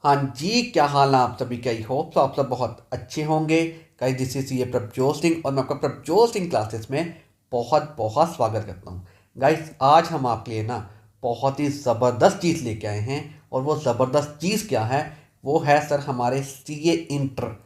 हाँ जी, क्या हाल है आप सभी का? आई होप तो आप सब बहुत अच्छे होंगे। गाइस, दिस इज ये प्रभजोत सिंह और मैं आपका प्रभजोत सिंह क्लासेस में बहुत बहुत स्वागत करता हूँ। गाइस, आज हम आपके लिए ना बहुत ही ज़बरदस्त चीज़ लेके आए हैं और वो ज़बरदस्त चीज़ क्या है? वो है सर हमारे सीए इंटर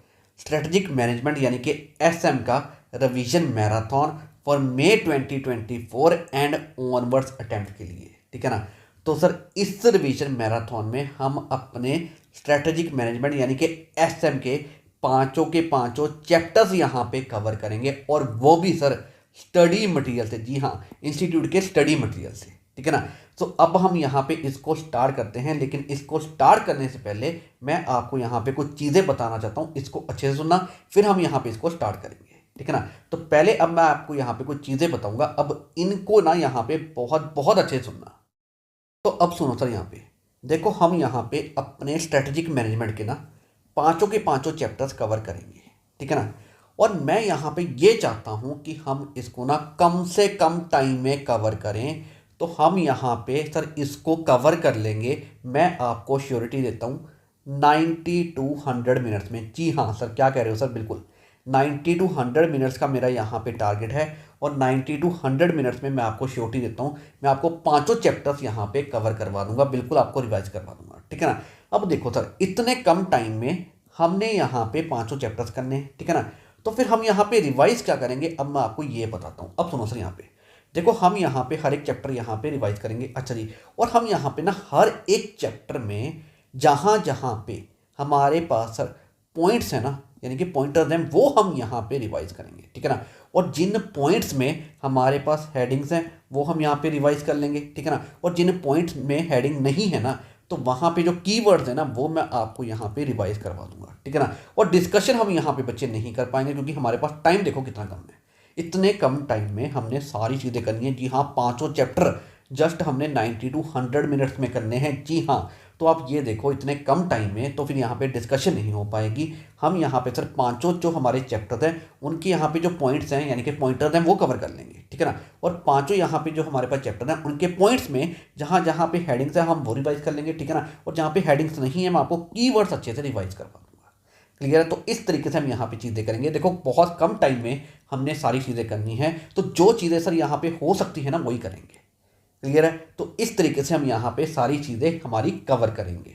स्ट्रेटजिक मैनेजमेंट यानी कि एसएम का revision marathon for may 2024 and onwards attempt के लिए। ठीक है ना? तो सर इस रिवीजन मैराथन में हम अपने स्ट्रेटेजिक मैनेजमेंट यानी कि एसएम के पांचों चैप्टर्स यहाँ पे कवर करेंगे और वो भी सर स्टडी मटेरियल से। जी हाँ, इंस्टीट्यूट के स्टडी मटेरियल से। ठीक है ना? तो अब हम यहाँ पे इसको स्टार्ट करते हैं, लेकिन इसको स्टार्ट करने से पहले मैं आपको यहाँ पे कुछ चीज़ें बताना चाहता हूँ। इसको अच्छे से सुनना, फिर हम यहाँ पे इसको स्टार्ट करेंगे। ठीक है ना? तो पहले अब मैं आपको यहाँ पे कुछ चीज़ें बताऊंगा, अब इनको ना यहाँ पे बहुत बहुत अच्छे से सुनना। तो अब सुनो सर, यहाँ पे देखो, हम यहाँ पे अपने स्ट्रेटेजिक मैनेजमेंट के ना पांचों के पांचों चैप्टर्स कवर करेंगे। ठीक है ना? और मैं यहाँ पे ये चाहता हूँ कि हम इसको ना कम से कम टाइम में कवर करें। तो हम यहाँ पे सर इसको कवर कर लेंगे, मैं आपको श्योरिटी देता हूँ, 90 to 100 मिनट्स में। जी हाँ सर, क्या कह रहे हो सर? बिल्कुल 90 to 100 मिनट्स का मेरा यहाँ पे टारगेट है और 90 to 100 मिनट्स में मैं आपको श्योरिटी देता हूँ, मैं आपको पांचों चैप्टर्स यहाँ पे कवर करवा दूंगा, बिल्कुल आपको रिवाइज करवा दूंगा। ठीक है ना? अब देखो सर, इतने कम टाइम में हमने यहाँ पे पांचों चैप्टर्स करने हैं। ठीक है ना? तो फिर हम यहाँ पे रिवाइज क्या करेंगे, अब मैं आपको ये बताता हूँ। अब सुनो सर, यहाँ पे देखो, हम यहाँ पे हर एक चैप्टर यहाँ पे रिवाइज करेंगे। अच्छा जी, और हम यहाँ पे ना हर एक चैप्टर में जहाँ जहाँ पे हमारे पास सर पॉइंट्स है ना, यानी कि पॉइंटर्स हैं, वो हम यहाँ पे रिवाइज करेंगे। ठीक है ना? और जिन पॉइंट्स में हमारे पास हेडिंग्स हैं वो हम यहाँ पे रिवाइज कर लेंगे। ठीक है ना? और जिन पॉइंट्स में हेडिंग नहीं है ना, तो वहाँ पे जो कीवर्ड्स है ना, वो मैं आपको यहाँ पे रिवाइज करवा दूंगा। ठीक है ना? और डिस्कशन हम यहाँ पे बच्चे नहीं कर पाएंगे, क्योंकि हमारे पास टाइम देखो कितना कम है। इतने कम टाइम में हमने सारी चीज़ें करनी है। जी हाँ, पांचों चैप्टर जस्ट हमने 90 to 100 मिनट्स में करने हैं। जी हाँ, तो आप ये देखो, इतने कम टाइम में तो फिर यहाँ पे डिस्कशन नहीं हो पाएगी। हम यहाँ पे सर पांचों जो हमारे चैप्टर हैं उनके यहाँ पे जो पॉइंट्स हैं यानी कि पॉइंटर्स हैं वो कवर कर लेंगे। ठीक है ना? और पांचों यहाँ पे जो हमारे पास चैप्टर हैं उनके पॉइंट्स में जहाँ जहाँ पे हेडिंग्स हैं हम वो रिवाइज कर लेंगे। ठीक है ना? और जहाँ पे हेडिंग्स नहीं है मैं आपको कीवर्ड्स अच्छे से रिवाइज करवा दूंगा। क्लियर है? तो इस तरीके से हम यहाँ पे चीज़ें करेंगे। देखो, बहुत कम टाइम में हमने सारी चीज़ें करनी है, तो जो चीज़ें सर यहाँ पे हो सकती है ना वही करेंगे। क्लियर है? तो इस तरीके से हम यहाँ पे सारी चीज़ें हमारी कवर करेंगे।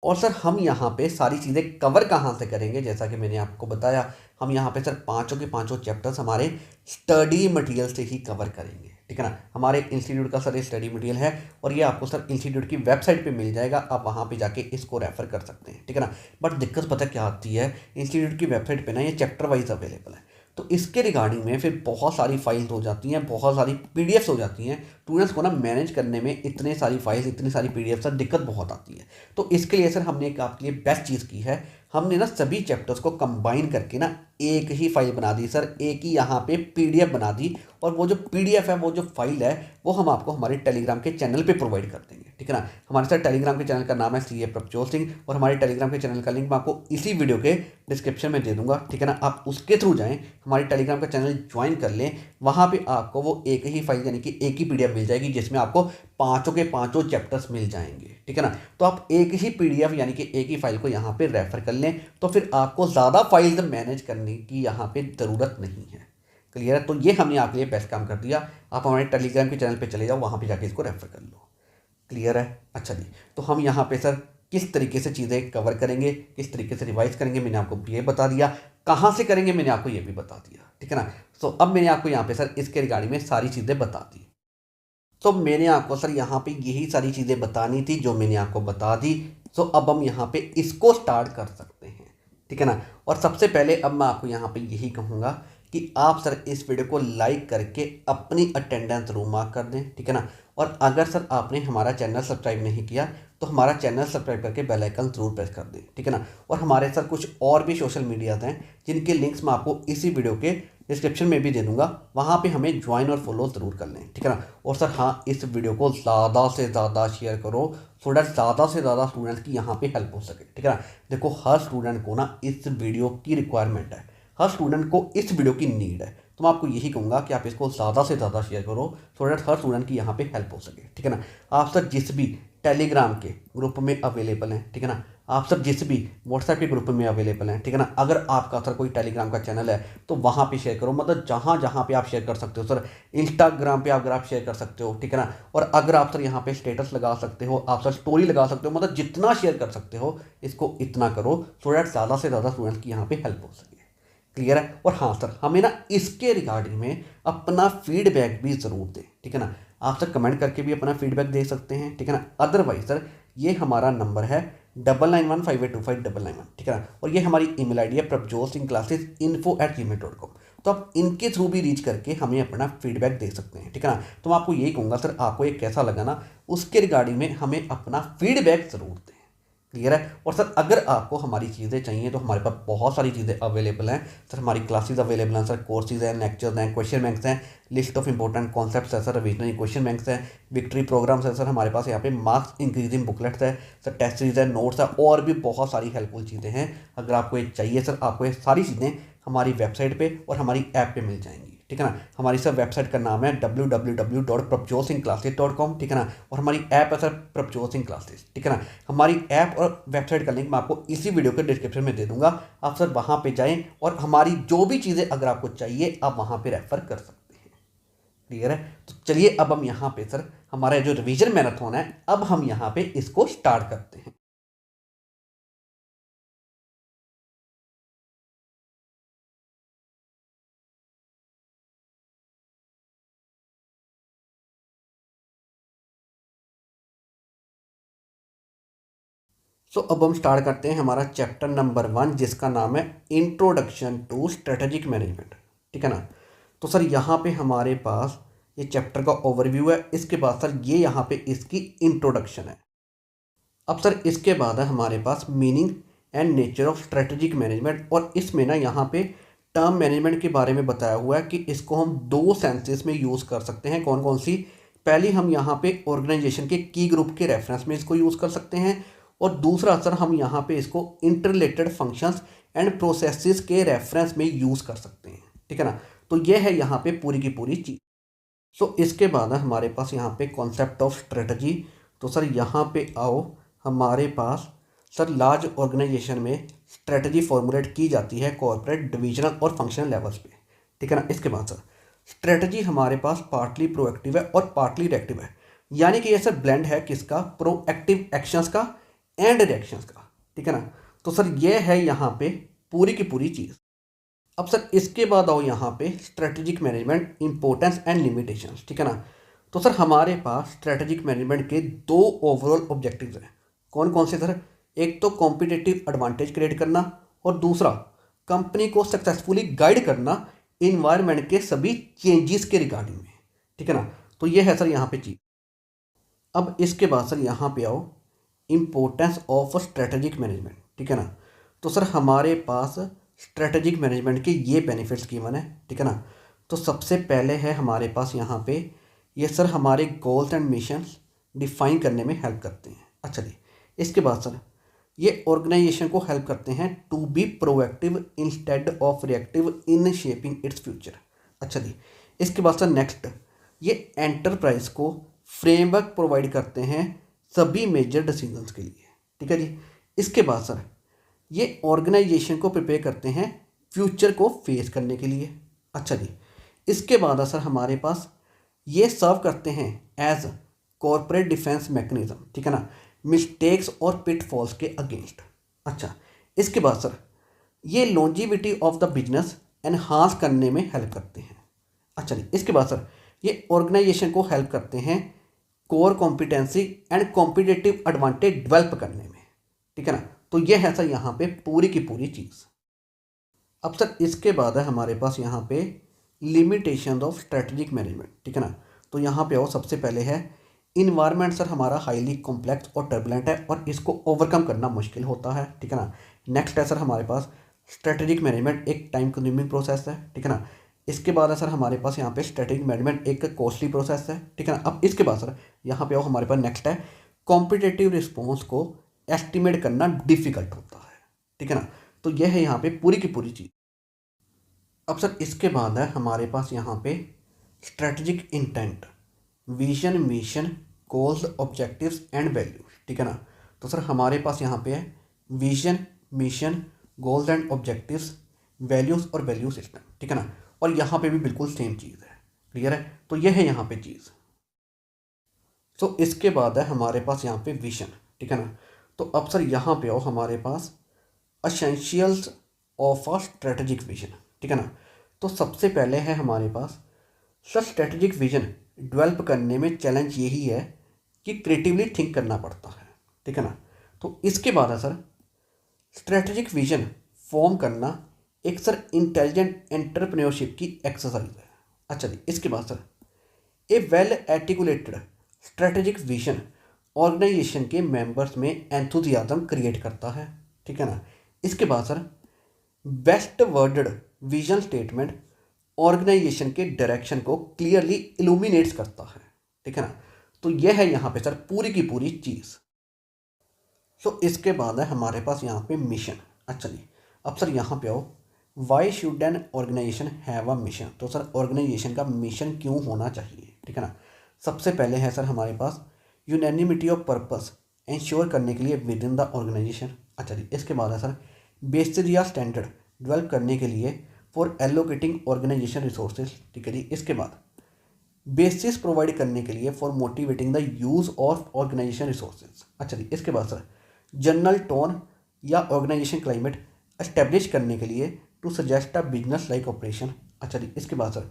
और सर हम यहाँ पे सारी चीज़ें कवर कहाँ से करेंगे, जैसा कि मैंने आपको बताया, हम यहाँ पे सर पांचों के पांचों चैप्टर्स हमारे स्टडी मटेरियल से ही कवर करेंगे। ठीक है ना? हमारे इंस्टीट्यूट का सर ये स्टडी मटेरियल है और ये आपको सर इंस्टीट्यूट की वेबसाइट पे मिल जाएगा, आप वहाँ पे जाके इसको रेफर कर सकते हैं। ठीक है ना? बट दिक्कत पता क्या आती है, इंस्टीट्यूट की वेबसाइट पर ना ये चैप्टर वाइज अवेलेबल है, तो इसके रिगार्डिंग में फिर बहुत सारी फाइल्स हो जाती हैं, बहुत सारी पीडीएफ्स हो जाती हैं। स्टूडेंट्स को ना मैनेज करने में इतने सारी फाइल्स, इतनी सारी पीडीएफ सर दिक्कत बहुत आती है। तो इसके लिए सर हमने एक आपके लिए बेस्ट चीज़ की है, हमने ना सभी चैप्टर्स को कंबाइन करके ना एक ही फाइल बना दी सर, एक ही यहाँ पे पीडीएफ बना दी। और वो जो पीडीएफ है, वो जो फाइल है, वो हम आपको हमारे टेलीग्राम के चैनल पे प्रोवाइड कर देंगे। ठीक है ना? हमारे सर टेलीग्राम के चैनल का नाम है सीए प्रभजोत सिंह और हमारे टेलीग्राम के चैनल का लिंक मैं आपको इसी वीडियो के डिस्क्रिप्शन में दे दूंगा। ठीक है ना? आप उसके थ्रू जाएं, हमारे टेलीग्राम का चैनल ज्वाइन कर लें, वहाँ पे आपको वो एक ही फाइल यानी कि एक ही पीडीएफ मिल जाएगी, जिसमें आपको पांचों के पांचों चैप्टर्स मिल जाएंगे। ठीक है ना? तो आप एक ही पीडीएफ यानी कि एक ही फाइल को यहाँ पे रेफर कर लें, तो फिर आपको ज़्यादा फाइल्स मैनेज करने की यहाँ पे ज़रूरत नहीं है। क्लियर है? तो ये हमने आपके लिए बेस्ट काम कर दिया। आप हमारे टेलीग्राम के चैनल पे चले जाओ, वहाँ पे जाके इसको रेफर कर लो। क्लियर है? अच्छा जी, तो हम यहाँ पे सर किस तरीके से चीज़ें कवर करेंगे, किस तरीके से रिवाइज करेंगे, मैंने आपको ये बता दिया। कहाँ से करेंगे मैंने आपको ये भी बता दिया। ठीक है ना? तो अब मैंने आपको यहाँ पे सर इसके रिगार्डिंग में सारी चीज़ें बता दी। तो मैंने आपको सर यहाँ पे यही सारी चीज़ें बतानी थी जो मैंने आपको बता दी। तो अब हम यहाँ पे इसको स्टार्ट कर सकते हैं। ठीक है ना? और सबसे पहले अब मैं आपको यहाँ पे यही कहूँगा कि आप सर इस वीडियो को लाइक करके अपनी अटेंडेंस जरूर मार्क कर दें। ठीक है ना? और अगर सर आपने हमारा चैनल सब्सक्राइब नहीं किया तो हमारा चैनल सब्सक्राइब करके बेल आइकन जरूर प्रेस कर दें। ठीक है ना? और हमारे सर कुछ और भी सोशल मीडियाज हैं जिनके लिंक्स मैं आपको इसी वीडियो के डिस्क्रिप्शन में भी दे दूंगा, वहाँ पे हमें ज्वाइन और फॉलो ज़रूर कर लें। ठीक है ना? और सर हाँ, इस वीडियो को ज़्यादा से ज़्यादा शेयर करो, सो डैट ज़्यादा से ज़्यादा स्टूडेंट्स की यहाँ पे हेल्प हो सके। ठीक है ना? देखो, हर स्टूडेंट को ना इस वीडियो की रिक्वायरमेंट है, हर स्टूडेंट को इस वीडियो की नीड है। तो मैं आपको यही कहूँगा कि आप इसको ज़्यादा से ज़्यादा शेयर करो, सो डैट हर स्टूडेंट की यहाँ पे हेल्प हो सके। ठीक है ना? आप सर जिस भी टेलीग्राम के ग्रुप में अवेलेबल हैं, ठीक है ना। आप सर जिस भी व्हाट्सएप के ग्रुप में अवेलेबल हैं, ठीक है ना। अगर आपका सर कोई टेलीग्राम का चैनल है तो वहाँ पे शेयर करो, मतलब जहाँ जहाँ पे आप शेयर कर सकते हो सर। इंस्टाग्राम पे अगर आप शेयर कर सकते हो, ठीक है ना। और अगर आप सर यहाँ पे स्टेटस लगा सकते हो, आप सर स्टोरी लगा सकते हो, मतलब जितना शेयर कर सकते हो इसको इतना करो, सो डैट ज़्यादा से ज़्यादा स्टूडेंट्स की यहाँ पे हेल्प हो सके। क्लियर है। और हाँ सर, हमें ना इसके रिगार्डिंग में अपना फीडबैक भी ज़रूर दें, ठीक है ना। आप सर कमेंट करके भी अपना फीडबैक दे सकते हैं, ठीक है ना। अदरवाइज सर ये हमारा नंबर है 9915825991, ठीक है ना। और ये हमारी ईमेल आईडी है prabjosclassesinfo@gmail.com। तो आप इनके थ्रू भी रीच करके हमें अपना फीडबैक दे सकते हैं, ठीक है ना। तो मैं आपको यही कहूँगा सर, आपको ये कैसा लगा ना, उसके रिगार्डिंग में हमें अपना फीडबैक ज़रूर दें। क्लियर है। और सर अगर आपको हमारी चीज़ें चाहिए तो हमारे पास बहुत सारी चीज़ें अवेलेबल हैं सर। हमारी क्लासेस अवेलेबल हैं सर, कोर्सेज हैं, लेक्चर्स हैं, क्वेश्चन बैंक्स हैं, लिस्ट ऑफ इंपॉर्टेंट कॉन्सेप्ट्स है सर, रिविजनल क्वेश्चन बैंक्स हैं, विक्ट्री प्रोग्राम्स है सर हमारे पास। यहाँ पे मार्क्स इंक्रीजिंग बुकलेट्स है सर, टेस्ट सीरीज है, नोट्स है, और भी बहुत सारी हेल्पफुल चीज़ें हैं। अगर आपको ये चाहिए सर, आपको ये सारी चीज़ें हमारी वेबसाइट पे और हमारी ऐप पे मिल जाएंगी, ठीक है ना। हमारी सर वेबसाइट का नाम है www.prabjosclasses.com, ठीक है ना। और हमारी ऐप है सर प्रभजोत सिंह क्लासेस, ठीक है ना। हमारी ऐप और वेबसाइट का लिंक मैं आपको इसी वीडियो के डिस्क्रिप्शन में दे दूंगा। आप सर वहाँ पे जाएं और हमारी जो भी चीज़ें अगर आपको चाहिए आप वहाँ पे रेफर कर सकते हैं। क्लियर है। तो चलिए अब हम यहाँ पे सर हमारा जो रिवीजन मैराथन है, अब हम यहाँ पे इसको स्टार्ट करते हैं। अब हम स्टार्ट करते हैं हमारा चैप्टर नंबर 1, जिसका नाम है इंट्रोडक्शन टू स्ट्रेटेजिक मैनेजमेंट, ठीक है ना। तो सर यहाँ पे हमारे पास ये चैप्टर का ओवरव्यू है। इसके बाद सर ये यहाँ पे इसकी इंट्रोडक्शन है। अब सर इसके बाद है हमारे पास meaning and nature of strategic management, और इसमें ना यहाँ पे टर्म मैनेजमेंट के बारे में बताया हुआ है कि इसको हम दो सेंसेस में यूज़ कर सकते हैं। कौन कौन सी? पहली हम यहाँ पे ऑर्गेनाइजेशन के की ग्रुप के रेफरेंस में इसको यूज़ कर सकते हैं, और दूसरा सर हम यहाँ पे इसको इंटरलेटेड फंक्शंस एंड प्रोसेसेस के रेफरेंस में यूज़ कर सकते हैं, ठीक है ना। तो ये है यहाँ पे पूरी की पूरी चीज़। इसके बाद है हमारे पास यहाँ पे कॉन्सेप्ट ऑफ स्ट्रेटजी। तो सर यहाँ पे आओ, हमारे पास सर लार्ज ऑर्गेनाइजेशन में स्ट्रेटजी फॉर्मुलेट की जाती है कॉर्पोरेट, डिविजनल और फंक्शनल लेवल्स पे, ठीक है ना। इसके बाद सर स्ट्रेटजी हमारे पास पार्टली प्रोएक्टिव है और पार्टली रिएक्टिव है, यानी कि ये सर ब्लेंड है किसका? प्रोएक्टिव एक्शंस का एंड रिएक्शंस का, ठीक है ना। तो सर ये है यहाँ पे पूरी की पूरी चीज़। अब सर इसके बाद आओ यहाँ पे strategic management importance and limitations, ठीक है ना। तो सर हमारे पास स्ट्रेटेजिक मैनेजमेंट के दो ओवरऑल ऑब्जेक्टिव्स हैं। कौन कौन से सर? एक तो कॉम्पिटिटिव एडवांटेज क्रिएट करना, और दूसरा कंपनी को सक्सेसफुली गाइड करना इन्वायरमेंट के सभी चेंजेस के रिगार्डिंग में, ठीक है ना। तो ये है सर यहाँ पे चीज। अब इसके बाद सर यहाँ पे आओ इम्पोर्टेंस ऑफ स्ट्रेटेजिक मैनेजमेंट, ठीक है ना। तो सर हमारे पास स्ट्रेटेजिक मैनेजमेंट के ये बेनिफिट्स गिवन है, ठीक है ना। तो सबसे पहले है हमारे पास यहाँ पे ये सर हमारे गोल्स एंड मिशंस डिफाइन करने में हेल्प करते हैं। अच्छा जी, इसके बाद सर ये ऑर्गेनाइजेशन को हेल्प करते हैं to be proactive instead of reactive in shaping its future. अच्छा जी, इसके बाद सर नेक्स्ट ये एंटरप्राइज को फ्रेमवर्क प्रोवाइड करते हैं सभी मेजर डिसीजंस के लिए, ठीक है जी। इसके बाद सर ये ऑर्गेनाइजेशन को प्रिपेयर करते हैं फ्यूचर को फेस करने के लिए। अच्छा जी, इसके बाद सर हमारे पास ये सर्व करते हैं एज कॉर्पोरेट डिफेंस मैकेनिज्म, ठीक है ना, मिस्टेक्स और पिटफॉल्स के अगेंस्ट। अच्छा, इसके बाद सर ये longevity of the business enhance करने में हेल्प करते हैं। अच्छा जी, इसके बाद सर ये ऑर्गेनाइजेशन को हेल्प करते हैं core competency and competitive advantage develop करने में, ठीक है ना। तो ये है सर यहाँ पे पूरी की पूरी चीज़। अब सर इसके बाद है हमारे पास यहाँ पे लिमिटेशन ऑफ स्ट्रेटेजिक मैनेजमेंट, ठीक है ना। तो यहाँ पे आओ, सबसे पहले है इन्वायरमेंट सर हमारा हाईली कॉम्प्लेक्स और टर्बुलेंट है और इसको ओवरकम करना मुश्किल होता है, ठीक है ना। नेक्स्ट है सर हमारे पास स्ट्रेटेजिक मैनेजमेंट एक टाइम कंज्यूमिंग प्रोसेस है, ठीक है ना। इसके बाद है सर हमारे पास यहाँ पे स्ट्रेटेजिक मैनेजमेंट एक कॉस्टली प्रोसेस है, ठीक है ना। अब इसके बाद सर यहाँ पे आओ, हमारे पास नेक्स्ट है कॉम्पिटिटिव रिस्पॉन्स को एस्टिमेट करना डिफिकल्ट होता है, ठीक है ना। तो यह है यहाँ पे पूरी की पूरी चीज़। अब सर इसके बाद है हमारे पास यहाँ पे strategic intent, vision, mission, goals, objectives and values, ठीक है ना। तो सर हमारे पास यहाँ पे है vision, mission, goals and objectives, values और वैल्यू सिस्टम, ठीक है ना। और यहाँ पे भी बिल्कुल सेम चीज़ है, क्लियर है। तो यह है यहाँ पे चीज़। तो इसके बाद है हमारे पास यहाँ पे विजन, ठीक है ना। तो अब सर यहाँ पे आओ हमारे पास essentials of a strategic vision, ठीक है ना। तो सबसे पहले है हमारे पास सर स्ट्रेटेजिक विजन डेवलप करने में चैलेंज यही है कि क्रिएटिवली थिंक करना पड़ता है, ठीक है ना। तो इसके बाद है सर स्ट्रेटेजिक विजन फॉर्म करना एक सर इंटेलिजेंट एंटरप्रेन्योरशिप की एक्सरसाइज है। अच्छा जी, इसके बाद sir a well articulated strategic vision organisation के मेंबर्स में एंथुजियाज्म क्रिएट करता है, ठीक है ना। इसके बाद sir best worded vision statement organisation के डायरेक्शन को क्लियरली इल्यूमिनेट्स करता है, ठीक है ना। तो यह है यहाँ पे सर पूरी की पूरी चीज़। तो इसके बाद है हमारे पास यहाँ पे मिशन। अच्छा जी, अब सर यहाँ पे आओ, why should an organisation have a mission. तो सर ऑर्गेनाइजेशन का मिशन क्यों होना चाहिए, ठीक है ना। सबसे पहले है सर हमारे पास यूनैनिमिटी ऑफ पर्पस इंश्योर करने के लिए विद इन द ऑर्गेनाइजेशन। अच्छा जी, इसके बाद है सर बेसिस या स्टैंडर्ड डेवलप करने के लिए फॉर एलोकेटिंग ऑर्गेनाइजेशन रिसोर्सेज, ठीक है जी। इसके बाद बेसिस प्रोवाइड करने के लिए for motivating the use of organisation resources. अच्छा जी, इसके बाद सर जनरल टोन या ऑर्गेनाइजेशन क्लाइमेट एस्टेब्लिश करने के लिए to suggest a business like operation. अच्छा जी, इसके बाद सर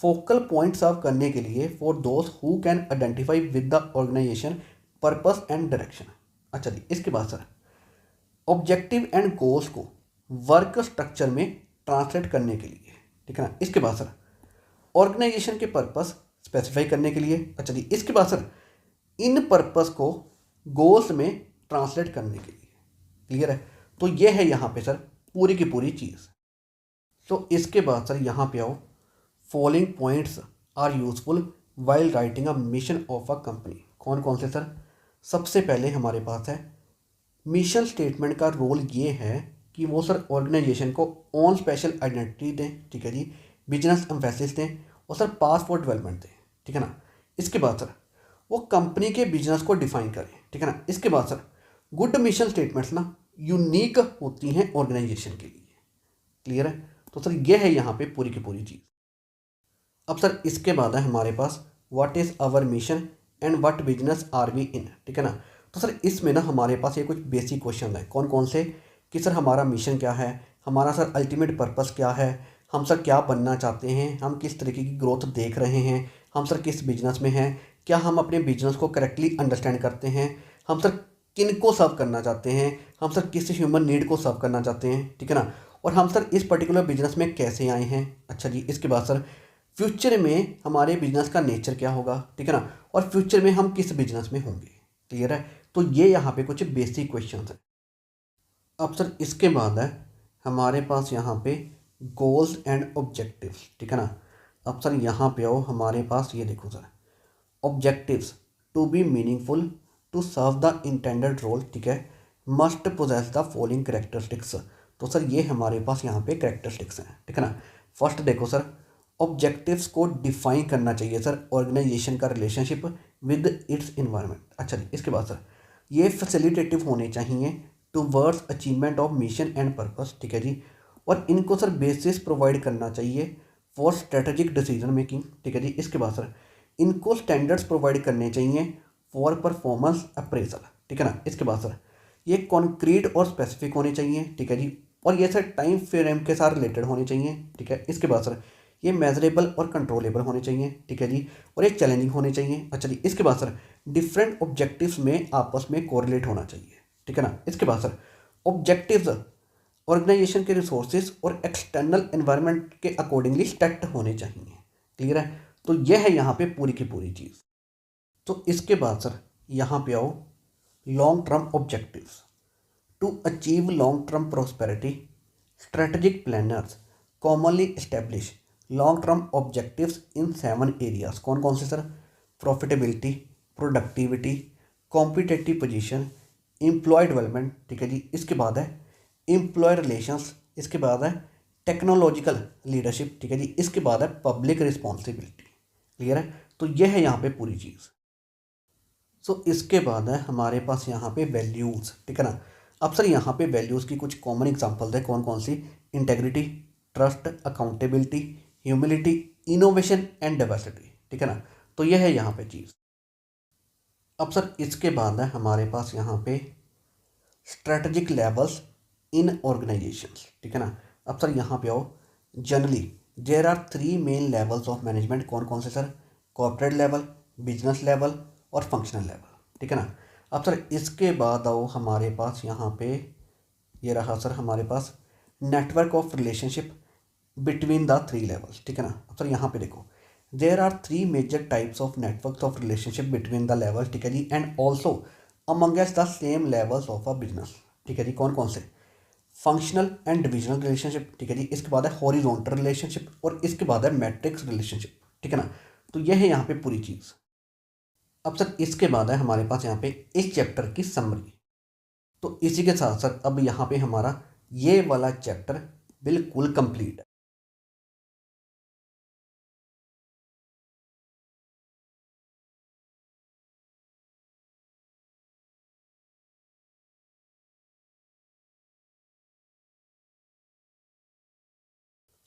फोकल पॉइंट सर्व करने के लिए for those who can identify with the organisation purpose and direction. अच्छा जी, इसके बाद सर ऑब्जेक्टिव एंड गोल्स को वर्क स्ट्रक्चर में ट्रांसलेट करने के लिए, ठीक है ना। इसके बाद सर ऑर्गेनाइजेशन के पर्पस स्पेसिफाई करने के लिए। अच्छा जी, इसके बाद सर इन पर्पस को गोल्स में ट्रांसलेट करने के लिए, क्लियर है। तो ये है यहाँ पे सर पूरी की पूरी चीज़। तो इसके बाद सर यहाँ पे आओ, following points are useful while writing a mission of a company. कौन कौन से सर? सबसे पहले हमारे पास है मिशन स्टेटमेंट का रोल ये है कि वो सर ऑर्गेनाइजेशन को ऑन स्पेशल आइडेंटिटी दें, ठीक है जी, बिजनेस एम्फेसिस दें और सर पास फॉर डेवलपमेंट दें, ठीक है ना। इसके बाद सर वो कंपनी के बिजनेस को डिफाइन करें, ठीक है ना। इसके बाद सर गुड मिशन स्टेटमेंट्स ना यूनिक होती हैं ऑर्गेनाइजेशन के लिए, क्लियर है। तो सर ये है यहाँ पे पूरी की पूरी चीज़। अब सर इसके बाद है हमारे पास what is our mission and what business are we in, ठीक है ना। तो सर इसमें ना हमारे पास ये कुछ बेसिक क्वेश्चन है। कौन कौन से? कि सर हमारा मिशन क्या है, हमारा सर अल्टीमेट पर्पस क्या है, हम सर क्या बनना चाहते हैं, हम किस तरीके की ग्रोथ देख रहे हैं, हम सर किस बिजनेस में हैं, क्या हम अपने बिजनेस को करेक्टली अंडरस्टैंड करते हैं, हम सर किन को सर्व करना चाहते हैं, हम सर किस ह्यूमन नीड को सर्व करना चाहते हैं, ठीक है ना। और हम सर इस पर्टिकुलर बिजनेस में कैसे आए हैं। अच्छा जी, इसके बाद सर फ्यूचर में हमारे बिजनेस का नेचर क्या होगा, ठीक है ना, और फ्यूचर में हम किस बिजनेस में होंगे, क्लियर है। तो ये यहाँ पे कुछ बेसिक क्वेश्चन है। अब सर इसके बाद है हमारे पास यहाँ पे गोल्स एंड ऑब्जेक्टिव्स, ठीक है ना। अब सर यहाँ पे आओ, हमारे पास ये देखो sir objectives to be meaningful to serve the intended role, ठीक है, must possess the following characteristics. तो सर ये हमारे पास यहाँ पे करेक्टरिस्टिक्स हैं, ठीक है ना। फर्स्ट देखो सर ऑब्जेक्टिव्स को डिफाइन करना चाहिए सर ऑर्गेनाइजेशन का रिलेशनशिप विद इट्स इन्वायरमेंट। अच्छा जी, इसके बाद सर ये फैसिलिटेटिव होने चाहिए towards achievement of mission and purpose, ठीक है जी। और इनको सर बेसिस प्रोवाइड करना चाहिए फॉर स्ट्रेटेजिक डिसीजन मेकिंग, ठीक है जी। इसके बाद सर इनको स्टैंडर्ड्स प्रोवाइड करने चाहिए फॉर परफॉर्मेंस अप्रेजल, ठीक है ना। इसके बाद सर ये कॉन्क्रीट और स्पेसिफिक होने चाहिए, ठीक है जी। और ये सर टाइम फ्रेम के साथ रिलेटेड होने चाहिए, ठीक है। इसके बाद सर ये मेजरेबल और कंट्रोलेबल होने चाहिए, ठीक है जी। और ये चैलेंजिंग होने चाहिए। अच्छा जी, इसके बाद सर डिफरेंट ऑब्जेक्टिव्स में आपस में कोरिलेट होना चाहिए, ठीक है ना। इसके बाद सर ऑब्जेक्टिव्स ऑर्गेनाइजेशन के रिसोर्सेज और एक्सटर्नल एनवायरनमेंट के अकॉर्डिंगली स्टेट होने चाहिए, क्लियर है। तो यह है यहाँ पे पूरी की पूरी चीज़। तो इसके बाद सर यहाँ पे आओ, long term objectives to achieve long term prosperity strategic planners commonly establish long term objectives in 7 areas. कौन कौन से sir? Profitability, productivity, competitive position, employ development, ठीक है जी। इसके बाद है एम्प्लॉय रिलेशंस, इसके बाद है टेक्नोलॉजिकल लीडरशिप, ठीक है जी। इसके बाद है पब्लिक रिस्पॉन्सिबिलिटी, क्लियर है। तो यह है यहाँ पे पूरी चीज़। सो इसके बाद है हमारे पास यहाँ पे वैल्यूज़, ठीक है ना। अब सर यहाँ पे वैल्यूज़ की कुछ कॉमन एग्जांपल्स है, कौन कौन सी? Integrity, trust, accountability, humility, innovation and diversity, ठीक है ना। तो यह है यहाँ पे चीज़। अब सर इसके बाद है हमारे पास यहाँ पे स्ट्रेटजिक लेवल्स इन ऑर्गेनाइजेशंस, ठीक है ना। अब सर यहाँ पे आओ, generally there are 3 main levels of management, कौन कौन से sir? Corporate level, business level और फंक्शनल लेवल, ठीक है ना। अब सर इसके बाद आओ हमारे पास यहाँ पे, ये रहा सर हमारे पास network of relationship between the 3 levels, ठीक है ना। अब सर यहाँ पे देखो, there are 3 major types of network of relationship between the levels, ठीक है जी, and also amongst the same levels of a business, ठीक है जी। कौन कौन से? फंक्शनल एंड डिविजनल रिलेशनशिप, ठीक है जी। इसके बाद है हॉरिजॉन्टल रिलेशनशिप और इसके बाद है मैट्रिक्स रिलेशनशिप, ठीक है ना। तो यह है यहाँ पे पूरी चीज़। अब सर इसके बाद है हमारे पास यहाँ पे इस चैप्टर की समरी। तो इसी के साथ साथ अब यहाँ पे हमारा ये वाला चैप्टर बिल्कुल कंप्लीट है।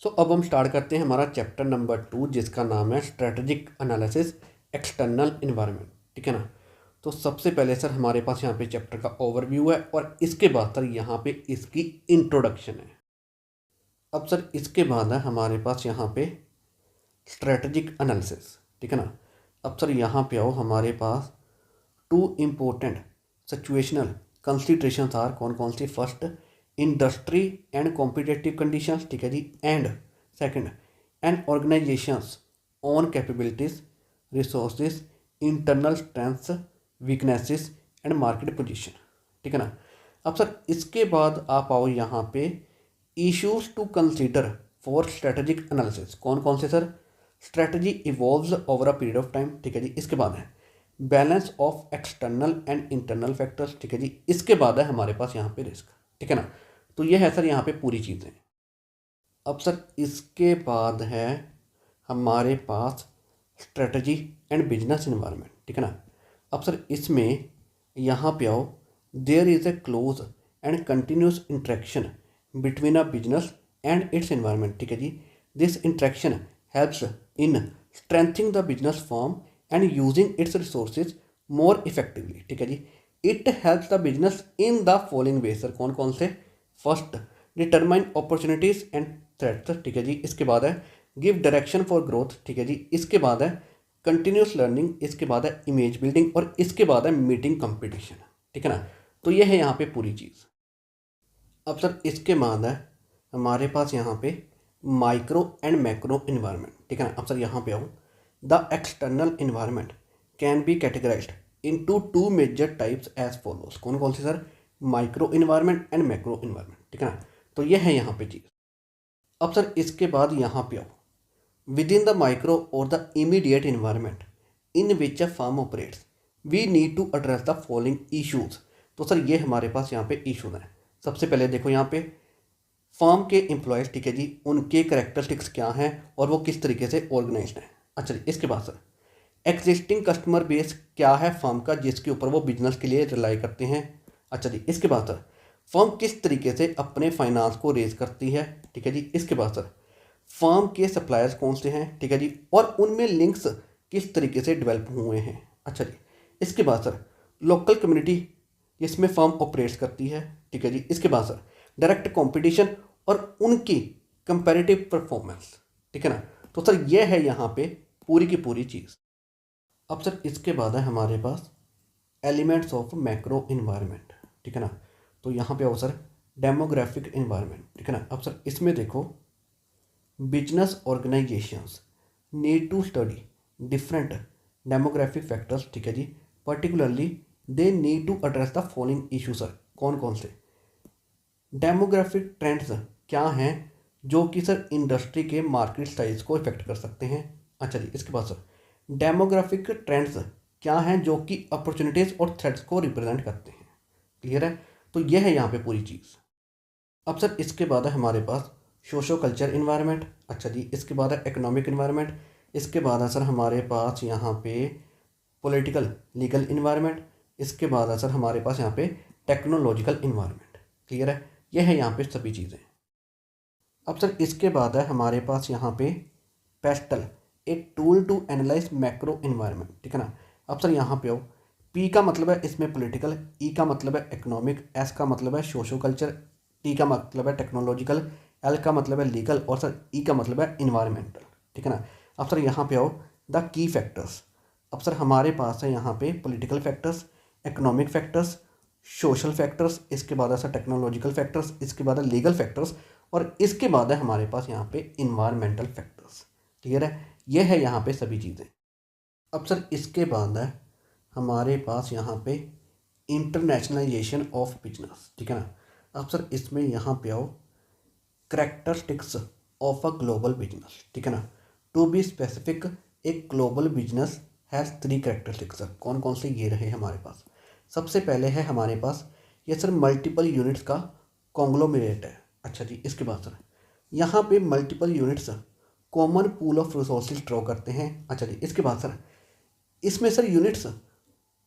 सो अब हम स्टार्ट करते हैं हमारा चैप्टर नंबर 2, जिसका नाम है स्ट्रेटेजिक एनालिसिस एक्सटर्नल इन्वायरमेंट, ठीक है ना। तो सबसे पहले सर हमारे पास यहाँ पे चैप्टर का ओवरव्यू है और इसके बाद सर यहाँ पे इसकी इंट्रोडक्शन है। अब सर इसके बाद है हमारे पास यहाँ पे स्ट्रेटेजिक एनालिसिस, ठीक है ना। अब सर यहाँ पे आओ, हमारे पास 2 इम्पोर्टेंट सिचुएशनल कंसिडरेशंस आर, कौन कौन सी? First, industry and competitive conditions, ठीक है जी, and second, and organisations on capabilities, resources, internal strengths, weaknesses and market position, ठीक है ना। अब सर इसके बाद आप आओ यहाँ पे issues to consider for strategic analysis, कौन कौन से sir? Strategy evolves over a period of time, ठीक है जी। इसके बाद है balance of external and internal factors, ठीक है जी। इसके बाद है हमारे पास यहाँ पे रिस्क, ठीक है ना। तो ये है सर यहाँ पे पूरी चीज़ें। अब सर इसके बाद है हमारे पास स्ट्रेटजी एंड बिजनेस इन्वायरमेंट, ठीक है ना। अब सर इसमें यहाँ पे आओ, there is a close and continuous interaction between a business and its environment, ठीक है जी। This interaction helps in strengthening the business form and using its resources more effectively, ठीक है जी। It helps the business in the following way, sir कौन कौन से? First, determine opportunities and threats, ठीक है जी। इसके बाद है गिव डायरेक्शन फॉर ग्रोथ, ठीक है जी। इसके बाद है कंटिन्यूस लर्निंग, इसके बाद है इमेज बिल्डिंग और इसके बाद है मीटिंग कंपटीशन, ठीक है ना। तो ये है यहाँ पे पूरी चीज़। अब सर इसके बाद है हमारे पास यहाँ पे माइक्रो एंड मैक्रो इन्वायरमेंट, ठीक है ना। अब सर यहाँ पे आओ, the external environment can be categorised into 2 major types as follows, कौन कौन से sir? Micro environment and macro environment, ठीक है ना। तो ये है यहाँ पे चीज़। अब सर इसके बाद यहाँ पे आओ, विद इन द माइक्रो और the immediate environment in which a firm operates we need to address the following issues. तो सर ये हमारे पास यहाँ पे इशूज़ हैं। सबसे पहले देखो यहाँ पे फर्म के एम्प्लॉयज़, ठीक है जी, उनके करेक्टरिस्टिक्स क्या हैं और वो किस तरीके से ऑर्गेनाइज्ड हैं। अच्छा जी, इसके बाद सर एग्जिस्टिंग कस्टमर बेस क्या है फर्म का, जिसके ऊपर वो बिजनेस के लिए रिलाई करते हैं। अच्छा जी, इसके बाद सर फर्म किस तरीके से अपने फाइनेंस को रेज करती है, ठीक है जी। इसके बाद सर फर्म के सप्लायर्स कौन से हैं, ठीक है जी, और उनमें लिंक्स किस तरीके से डेवलप हुए हैं। अच्छा जी, इसके बाद सर लोकल कम्युनिटी जिसमें फर्म ऑपरेट्स करती है, ठीक है जी। इसके बाद सर डायरेक्ट कंपटीशन और उनकी कंपैरेटिव परफॉर्मेंस, ठीक है ना। तो सर ये है यहाँ पे पूरी की पूरी चीज़। अब सर इसके बाद है हमारे पास एलिमेंट्स ऑफ मैक्रो इन्वायरमेंट, ठीक है ना। तो यहाँ पे आओ सर डेमोग्राफिक इन्वायरमेंट, ठीक है ना। अब सर इसमें देखो business organisations need to study different demographic factors, ठीक है जी। Particularly they need to address the following issue, sir कौन कौन से? डेमोग्राफिक ट्रेंड्स क्या हैं जो कि सर इंडस्ट्री के मार्केट साइज को इफेक्ट कर सकते हैं। अच्छा जी, इसके बाद सर डेमोग्राफिक ट्रेंड्स क्या हैं जो कि अपॉर्चुनिटीज़ और थ्रेट्स को रिप्रेजेंट करते हैं। क्लियर है? तो यह है यहाँ पे पूरी चीज़। अब सर इसके बाद है हमारे पास सोशो कल्चर इन्वायरमेंट। अच्छा जी, इसके बाद है इकोनॉमिक इन्वायरमेंट। इसके बाद है सर हमारे पास यहाँ पे पॉलिटिकल लीगल इन्वायरमेंट, इसके बाद है सर हमारे पास यहाँ पे टेक्नोलॉजिकल इन्वायरमेंट। क्लियर है, यह है यहाँ पे सभी चीज़ें। अब सर इसके बाद है हमारे पास यहाँ पे PESTEL, a tool to analyse macro environment. ठीक है ना। अब सर यहाँ पे आओ, पी का मतलब है इसमें पॉलिटिकल, ई का मतलब है इकोनॉमिक, एस का मतलब है सोशो कल्चर, टी का मतलब है टेक्नोलॉजिकल, एल का मतलब है लीगल और सर ई का मतलब है इन्वायरमेंटल। ठीक है ना। अब सर यहाँ पे आओ, द की फैक्टर्स। अब सर हमारे पास है यहाँ पे political factors, economic factors, social factors, इसके बाद है सर टेक्नोलॉजिकल फैक्टर्स, इसके बाद है लीगल फैक्टर्स और इसके बाद है हमारे पास यहाँ पे इन्वायरमेंटल फैक्टर्स। क्लियर है, ये है यहाँ पे सभी चीज़ें। अब सर इसके बाद है हमारे पास यहाँ पे इंटरनेशनलाइजेशन ऑफ बिजनेस। ठीक है ना। अब सर इसमें यहाँ पे आओ, characteristics of a global business. ठीक है ना। टू बी स्पेसिफिक, एक ग्लोबल बिजनेस हैज़ 3 करैक्टरिस्टिक्स। कौन कौन से ये रहे हमारे पास? सबसे पहले है हमारे पास ये सर मल्टीपल यूनिट्स का कॉन्ग्लोमेरेट है। अच्छा जी, इसके बाद सर यहाँ पे multiple units common pool of resources draw करते हैं। अच्छा जी, इसके बाद सर इसमें सर यूनिट्स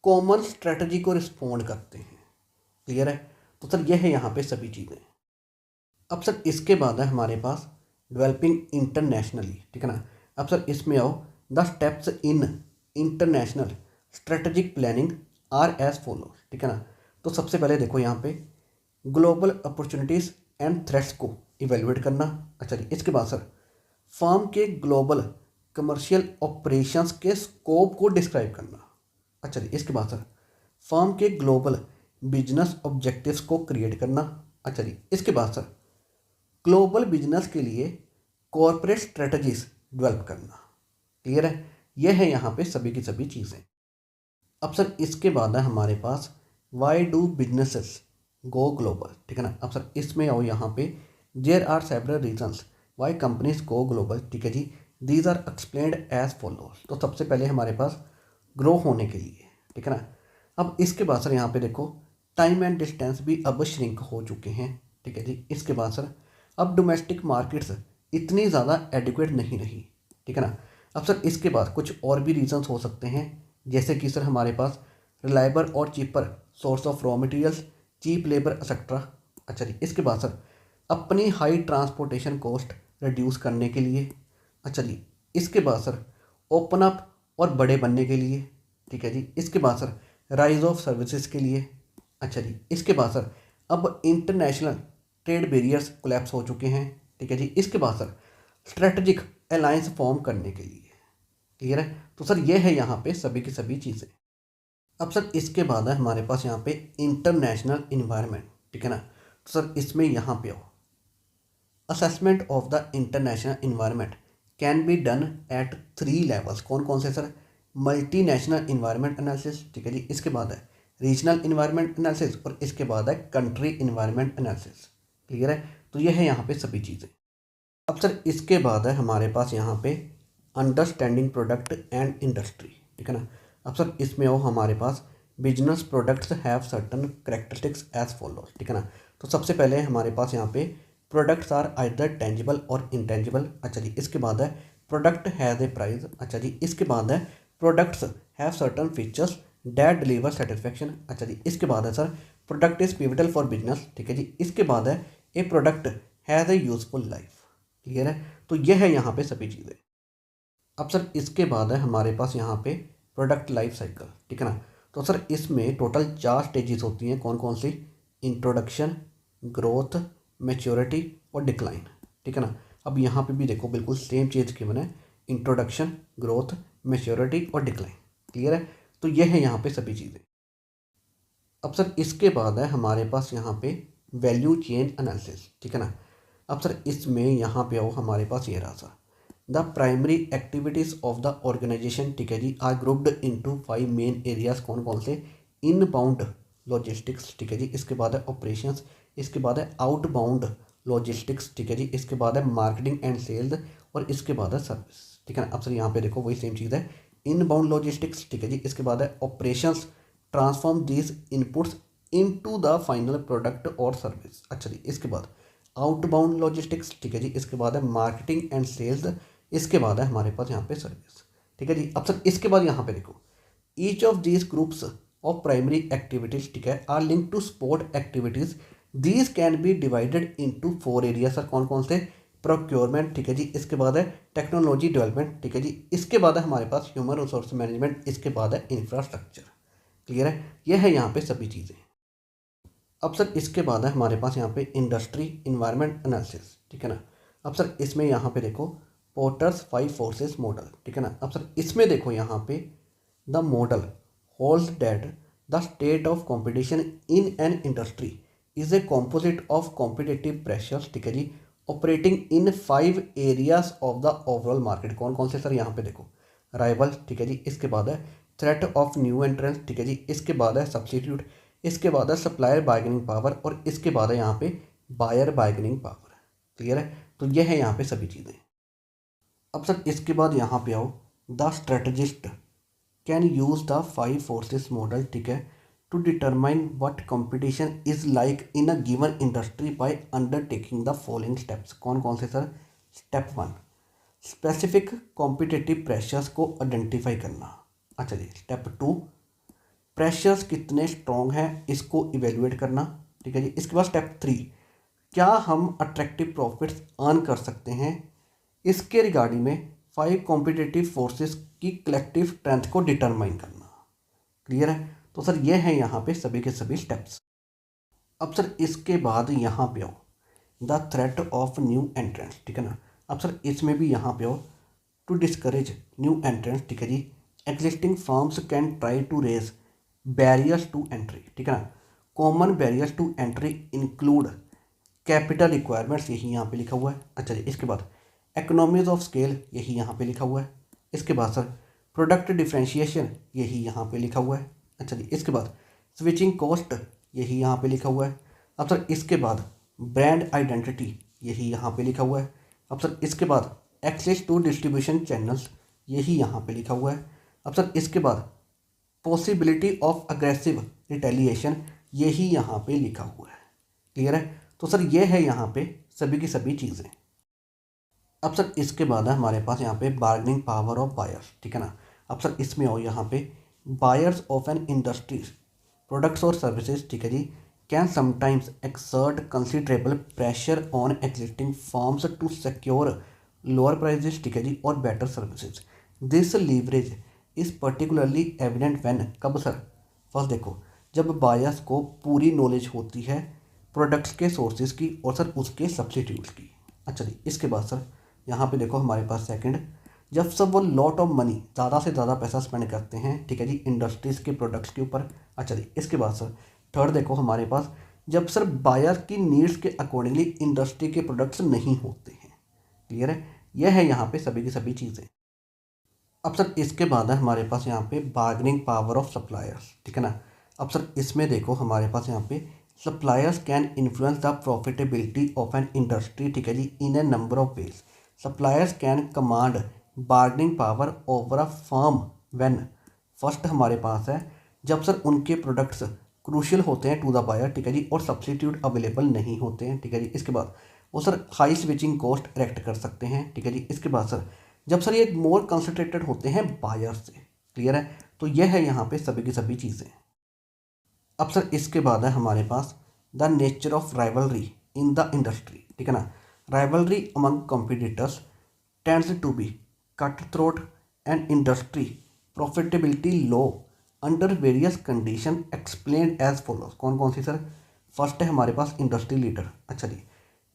कॉमन स्ट्रेटजी को रिस्पॉन्ड करते हैं। क्लियर है, तो सर यह है यहाँ पे सभी चीज़ें। अब सर इसके बाद है हमारे पास डेवलपिंग इंटरनेशनली। ठीक है ना। अब सर इसमें आओ, the steps in international strategic planning are as follow. ठीक है ना। तो सबसे पहले देखो यहाँ पे ग्लोबल अपॉर्चुनिटीज़ एंड थ्रेट्स को इवेल्युएट करना। अच्छा जी, इसके बाद सर फर्म के ग्लोबल कमर्शियल ऑपरेशंस के स्कोप को डिस्क्राइब करना। अच्छा जी, इसके बाद सर फर्म के ग्लोबल बिजनेस ऑब्जेक्टिव्स को क्रिएट करना। अच्छा जी, इसके बाद सर ग्लोबल बिजनेस के लिए कॉरपोरेट स्ट्रेटजीज डेवलप करना। क्लियर है, यह है यहाँ पे सभी की सभी चीज़ें। अब सर इसके बाद है हमारे पास why do businesses go global. ठीक है ना। अब सर इसमें आओ यहाँ पे, there are several reasons why companies go global. ठीक है जी, these are explained as follows. तो सबसे पहले हमारे पास ग्रो होने के लिए। ठीक है ना। अब इसके बाद सर यहाँ पे देखो, टाइम एंड डिस्टेंस भी अब श्रिंक हो चुके हैं। ठीक है जी, इसके बाद सर अब डोमेस्टिक मार्केट्स इतनी ज़्यादा एडिक्वेट नहीं रही। ठीक है ना। अब सर इसके बाद कुछ और भी रीजंस हो सकते हैं, जैसे कि सर हमारे पास रिलायबल और cheaper source of raw materials, cheap labour etcetera. अच्छा जी, इसके बाद सर अपनी हाई ट्रांसपोर्टेशन कॉस्ट रिड्यूस करने के लिए। अच्छा जी, इसके बाद सर ओपन अप और बड़े बनने के लिए। ठीक है जी, इसके बाद सर राइज ऑफ सर्विसेज के लिए। अच्छा जी, इसके बाद सर अब इंटरनेशनल ट्रेड बैरियर्स कोलैप्स हो चुके हैं। ठीक है जी, इसके बाद सर स्ट्रेटजिक अलायंस फॉर्म करने के लिए। क्लियर है, तो सर ये है यहाँ पे सभी की सभी चीज़ें। अब सर इसके बाद है हमारे पास यहाँ पे इंटरनेशनल इन्वायरमेंट। ठीक है ना। तो सर इसमें यहाँ पे आओ, assessment of the international environment can be done at 3 levels. कौन कौन से sir? Multi national environment analysis. ठीक है जी, इसके बाद है रीजनल इन्वायरमेंट एनालिसिस और इसके बाद है कंट्री इन्वायरमेंट एनालिसिस। क्लियर है, तो ये है यहाँ पे सभी चीज़ें। अब सर इसके बाद है हमारे पास यहाँ पे अंडरस्टैंडिंग प्रोडक्ट एंड इंडस्ट्री। ठीक है ना। अब सर इसमें हो हमारे पास business products have certain characteristics as follow. ठीक है ना। तो सबसे पहले हमारे पास यहाँ पे प्रोडक्ट्स आर आइदर टेंजिबल और इंटेंजिबल। अच्छा जी, इसके बाद है प्रोडक्ट हैज़ ए प्राइस। अच्छा जी, इसके बाद है products have certain features that deliver satisfaction. अच्छा जी, इसके बाद है sir product is pivotal for business. ठीक है जी, इसके बाद है a product has a useful life. Clear है, तो यह है यहाँ पे सभी चीज़ें। अब सर इसके बाद है हमारे पास यहाँ पे प्रोडक्ट लाइफ साइकिल। ठीक है ना। तो सर इसमें टोटल 4 स्टेजेस होती हैं। कौन कौन सी? इंट्रोडक्शन, ग्रोथ, मैच्योरिटी और डिक्लाइन। ठीक है ना। अब यहाँ पे भी देखो बिल्कुल सेम चीज़ की बने, इंट्रोडक्शन, ग्रोथ, मैच्योरिटी और डिक्लाइन। क्लियर है, तो यह है यहाँ पे सभी चीज़ें। अब सर इसके बाद है हमारे पास यहाँ पे वैल्यू चेन एनालिसिस। ठीक है ना। अब सर इसमें यहाँ पे आओ, हमारे पास ये रहा sir, the primary activities of the organisation. ठीक है जी, are grouped into 5 main areas. कौन कौन से? Inbound logistics. ठीक है जी, इसके बाद है ऑपरेशंस, इसके बाद है आउटबाउंड लॉजिस्टिक्स। ठीक है जी, इसके बाद है मार्केटिंग एंड सेल्स और इसके बाद है सर्विस। ठीक है ना। अब सर यहाँ पे देखो वही सेम चीज़ है, इनबाउंड लॉजिस्टिक्स। ठीक है जी, इसके बाद है operations transform these inputs into the final product और सर्विस। अच्छा जी, इसके बाद आउटबाउंड लॉजिस्टिक्स। ठीक है जी, इसके बाद है मार्केटिंग एंड सेल्स, इसके बाद है हमारे पास यहाँ पे सर्विस। ठीक है जी। अब सर इसके बाद यहाँ पे देखो each of these groups of primary activities, ठीक है, are link to support activities. These can be divided into 4 area. Sir कौन कौन से? प्रोक्योरमेंट, ठीक है जी, इसके बाद है टेक्नोलॉजी डेवलपमेंट, ठीक है जी, इसके बाद है हमारे पास ह्यूमन रिसोर्स मैनेजमेंट, इसके बाद है इंफ्रास्ट्रक्चर। क्लियर है? ये है यहाँ पे सभी चीज़ें। अब सर इसके बाद है हमारे पास यहाँ पे इंडस्ट्री इन्वायरमेंट एनालिसिस, ठीक है ना। अब सर इसमें यहाँ पे देखो पोर्टर्स 5 फोर्सेस मॉडल, ठीक है ना। अब सर इसमें देखो यहाँ पे the model holds that the state of competition in an industry is a composite of competitive pressures, ठीक है जी, operating in 5 areas of the overall market. कौन कौन से सर? यहाँ पे देखो राइवल, ठीक है जी, इसके बाद है थ्रेट ऑफ न्यू एंट्रेंस, ठीक है जी, इसके बाद है सब्स्टिट्यूट, इसके बाद है सप्लायर बार्गेनिंग पावर, और इसके बाद है यहाँ पे बायर बार्गेनिंग पावर। क्लियर है? तो ये है यहाँ पे सभी चीज़ें। अब सर इसके बाद यहाँ पे आओ the strategist can use the 5 forces model, ठीक है, to determine what competition is like in a given industry by undertaking the following steps. कौन कौन से sir? Step 1 specific competitive pressures को आइडेंटिफाई करना। अच्छा जी। स्टेप 2 प्रेशर्स कितने स्ट्रॉन्ग हैं इसको इवेल्युएट करना, ठीक है जी। इसके बाद स्टेप 3 क्या हम अट्रैक्टिव प्रॉफिट्स अर्न कर सकते हैं, इसके रिगार्डिंग में 5 कॉम्पिटिटिव फोर्सेस की कलेक्टिव स्ट्रेंथ को डिटरमाइन करना। क्लियर है? तो सर ये हैं यहाँ पे सभी के सभी स्टेप्स। अब सर इसके बाद यहाँ पे आओ the threat of new entrants, ठीक है ना। अब सर इसमें भी यहाँ पे आओ टू डिस्करेज न्यू एंट्रेंस, ठीक है जी, existing firms can try to raise barriers to entry, ठीक है ना। Common barriers to entry include capital requirements, यही यहाँ पे लिखा हुआ है। अच्छा जी। इसके बाद इकोनॉमीज ऑफ स्केल, यही यहाँ पे लिखा हुआ है। इसके बाद सर प्रोडक्ट डिफ्रेंशिएशन, यही यहाँ पे लिखा हुआ है। अच्छा जी। इसके बाद स्विचिंग कॉस्ट, यही यहाँ पे लिखा हुआ है। अब सर इसके बाद ब्रांड आइडेंटिटी, यही यहाँ पे लिखा हुआ है। अब सर इसके बाद एक्सेस टू डिस्ट्रीब्यूशन चैनल्स, यही यहाँ पे लिखा हुआ है। अब सर इसके बाद पॉसिबिलिटी ऑफ अग्रेसिव रिटेलिएशन, यही यहाँ पे लिखा हुआ है। क्लियर है? तो सर ये है यहाँ पे सभी की सभी चीज़ें। अब सर इसके बाद है हमारे पास यहाँ पे बार्गेनिंग पावर ऑफ बायर्स, ठीक है ना। अब सर इसमें आओ यहाँ पे buyers of an industry's products और सर्विसेज, ठीक है जी, can sometimes exert considerable pressure on existing firms to secure lower prices, ठीक है जी, और better services. This leverage is particularly evident when, कब सर? फर्स्ट देखो जब बायर्स को पूरी नॉलेज होती है प्रोडक्ट्स के सोर्सेज की और सर उसके सब्स्टिट्यूट्स की। अच्छा जी। इसके बाद सर यहाँ पे देखो हमारे पास सेकंड, जब सब वो लॉट ऑफ मनी, ज़्यादा से ज़्यादा पैसा स्पेंड करते हैं, ठीक है जी, इंडस्ट्रीज़ के प्रोडक्ट्स के ऊपर। अच्छा जी। इसके बाद सर थर्ड देखो हमारे पास जब सर बायर की नीड्स के अकॉर्डिंगली इंडस्ट्री के प्रोडक्ट्स नहीं होते हैं। क्लियर है? यह है यहाँ पे सभी की सभी चीज़ें। अब सर इसके बाद है हमारे पास यहाँ पे बार्गेनिंग पावर ऑफ सप्लायर्स, ठीक है ना। अब सर इसमें देखो हमारे पास यहाँ पे suppliers can influence the profitability of an industry, ठीक है जी, in a number of ways. Suppliers can command bargaining power over a firm when, first हमारे पास है जब सर उनके प्रोडक्ट्स क्रूशियल होते हैं टू द बायर, ठीक है जी, और सब्स्टिट्यूट अवेलेबल नहीं होते हैं, ठीक है जी। इसके बाद वो sir high switching cost erect कर सकते हैं, ठीक है जी। इसके बाद सर जब सर ये मोर कंसंट्रेटेड होते हैं बायर से। क्लियर है? तो यह है यहाँ पे सभी की सभी चीज़ें। अब सर इसके बाद है हमारे पास the nature of rivalry in the industry, ठीक है ना। Rivalry among competitors tends to be cut throat and industry profitability low under various condition explained as follows. कौन कौन सी सर? फर्स्ट है हमारे पास इंडस्ट्री लीडर। अच्छा जी।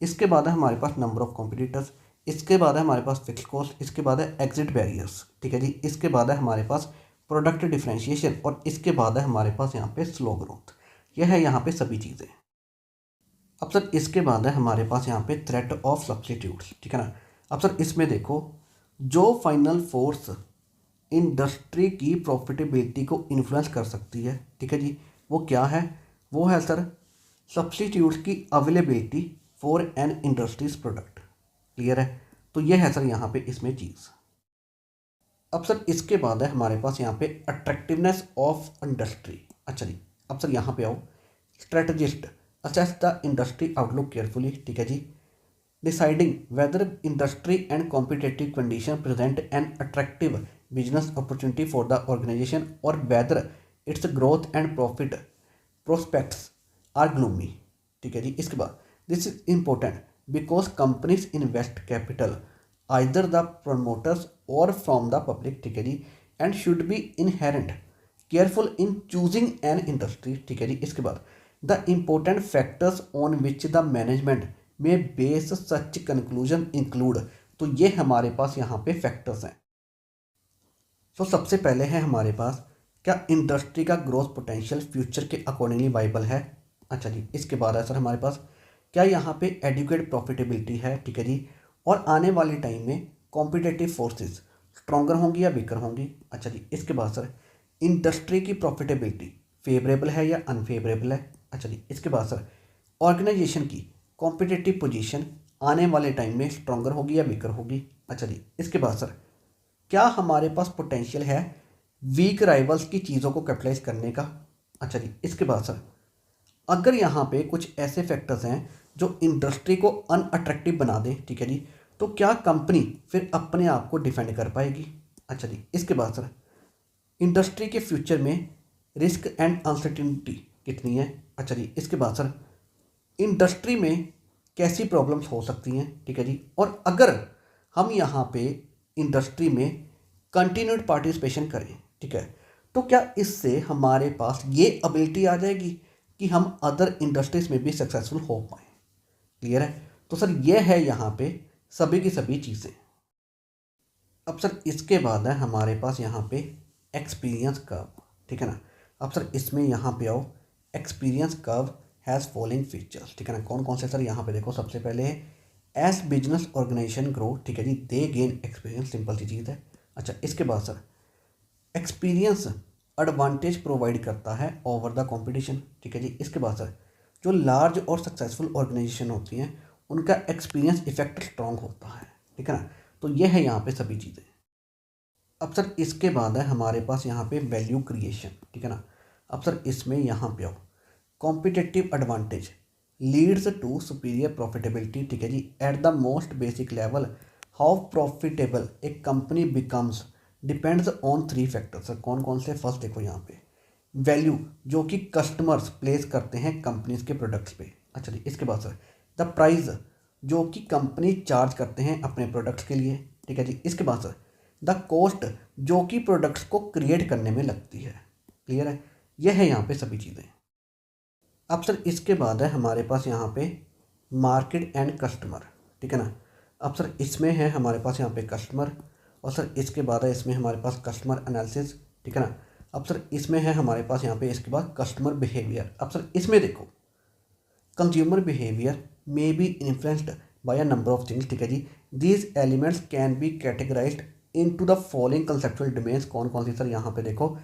इसके बाद है हमारे पास नंबर ऑफ कॉम्पिटिटर्स, इसके बाद है हमारे पास फिक्स कॉस्ट, इसके बाद है एग्जिट बैरियर्स, ठीक है जी। इसके बाद है हमारे पास प्रोडक्ट डिफ्रेंशिएशन, और इसके बाद है हमारे पास यहाँ पे स्लो ग्रोथ। यह है यहाँ पे सभी चीज़ें। अब सर इसके बाद है हमारे पास यहाँ पे थ्रेट ऑफ सब्स्टिट्यूट्स, ठीक है ना। अब सर इसमें देखो जो फाइनल फोर्स इंडस्ट्री की प्रॉफिटेबिलिटी को इन्फ्लुएंस कर सकती है, ठीक है जी, वो क्या है? वो है सर सब्स्टिट्यूट्स की availability for an industry's product. Clear है? तो ये है सर यहाँ पे इसमें चीज़। अब सर इसके बाद है हमारे पास यहाँ पे अट्रैक्टिवनेस ऑफ इंडस्ट्री। अच्छा जी। अब सर यहाँ पे आओ strategists assess the industry outlook carefully, ठीक है जी, deciding whether industry and competitive condition present an attractive business opportunity for the organisation और whether its growth and profit prospects are gloomy. ठीक है जी। इसके बाद this is important because companies invest capital either the promoters और from the public. ठीक है जी। And should be inherent careful in choosing an industry. ठीक है जी। इसके बाद the important factors on which the management में बेस सच कंक्लूजन इंक्लूड। तो ये हमारे पास यहाँ पे फैक्टर्स हैं। सो सबसे पहले है हमारे पास क्या इंडस्ट्री का ग्रोथ पोटेंशियल फ्यूचर के अकॉर्डिंगली वाइबल है। अच्छा जी। इसके बाद है सर हमारे पास क्या यहाँ पे एडुकेट प्रॉफिटेबिलिटी है। ठीक है जी। और आने वाले टाइम में कॉम्पिटेटिव फोर्सेस स्ट्रॉन्गर होंगी या वीकर होंगी। अच्छा जी। इसके बाद सर इंडस्ट्री की प्रॉफिटेबिलिटी फेवरेबल है या अनफेवरेबल है। अच्छा जी। इसके बाद सर ऑर्गेनाइजेशन की कॉम्पिटेटिव पोजीशन आने वाले टाइम में स्ट्रॉन्गर होगी या वीकर होगी। अच्छा जी। इसके बाद सर क्या हमारे पास पोटेंशियल है वीक राइवल्स की चीज़ों को कैपिटलाइज करने का। अच्छा जी। इसके बाद सर अगर यहाँ पे कुछ ऐसे फैक्टर्स हैं जो इंडस्ट्री को अनअट्रैक्टिव बना दें। ठीक है जी। तो क्या कंपनी फिर अपने आप को डिफेंड कर पाएगी। अच्छा जी। इसके बाद सर इंडस्ट्री के फ्यूचर में रिस्क एंड अनसर्टिनिटी कितनी है। अच्छा जी। इसके बाद सर इंडस्ट्री में कैसी प्रॉब्लम्स हो सकती हैं। ठीक है जी। और अगर हम यहाँ पे इंडस्ट्री में कंटिन्यूड पार्टिसिपेशन करें। ठीक है। तो क्या इससे हमारे पास ये एबिलिटी आ जाएगी कि हम अदर इंडस्ट्रीज में भी सक्सेसफुल हो पाए। क्लियर है। तो सर ये है यहाँ पे सभी की सभी चीज़ें। अब सर इसके बाद है हमारे पास यहाँ पे एक्सपीरियंस कर्व। ठीक है ना। अब सर इसमें यहाँ पे आओ experience curve has following features. ठीक है ना। कौन कौन से सर यहाँ पे देखो सबसे पहले है एज बिजनेस ऑर्गेनाइजेशन ग्रो। ठीक है जी। दे गेन एक्सपीरियंस सिंपल सी चीज़ है। अच्छा। इसके बाद सर एक्सपीरियंस एडवांटेज प्रोवाइड करता है ओवर द कंपटीशन। ठीक है जी। इसके बाद सर जो लार्ज और सक्सेसफुल ऑर्गेनाइजेशन होती हैं उनका एक्सपीरियंस इफेक्ट स्ट्रॉन्ग होता है। ठीक है ना। तो ये है यहाँ पे सभी चीज़ें। अब सर इसके बाद है हमारे पास यहाँ पे वैल्यू क्रिएशन। ठीक है ना। अब सर इसमें यहाँ पे आओ competitive advantage leads to superior profitability. ठीक है जी। At the most basic level how profitable a company becomes depends on three factors. Sir कौन कौन से। फर्स्ट देखो यहाँ पे वैल्यू जो कि कस्टमर्स प्लेस करते हैं कंपनीज के प्रोडक्ट्स पे। अच्छा जी। इसके बाद सर द प्राइस जो कि कंपनी चार्ज करते हैं अपने प्रोडक्ट्स के लिए। ठीक है जी। इसके बाद सर द कॉस्ट जो कि प्रोडक्ट्स को क्रिएट करने में लगती है। क्लियर है। यह है यहाँ पे सभी चीज़ें। अब सर इसके बाद है हमारे पास यहाँ पे मार्केट एंड कस्टमर। ठीक है ना। अब सर इसमें है हमारे पास यहाँ पे कस्टमर और सर इसके बाद है इसमें हमारे पास कस्टमर एनालिसिस। ठीक है ना। अब सर इसमें है हमारे पास यहाँ पे इसके बाद कस्टमर बिहेवियर। अब सर इसमें देखो consumer behaviour may be influenced by a number of things. ठीक है जी। These elements can be categorised into the following conceptual domains. कौन कौन सी सर यहाँ पे देखो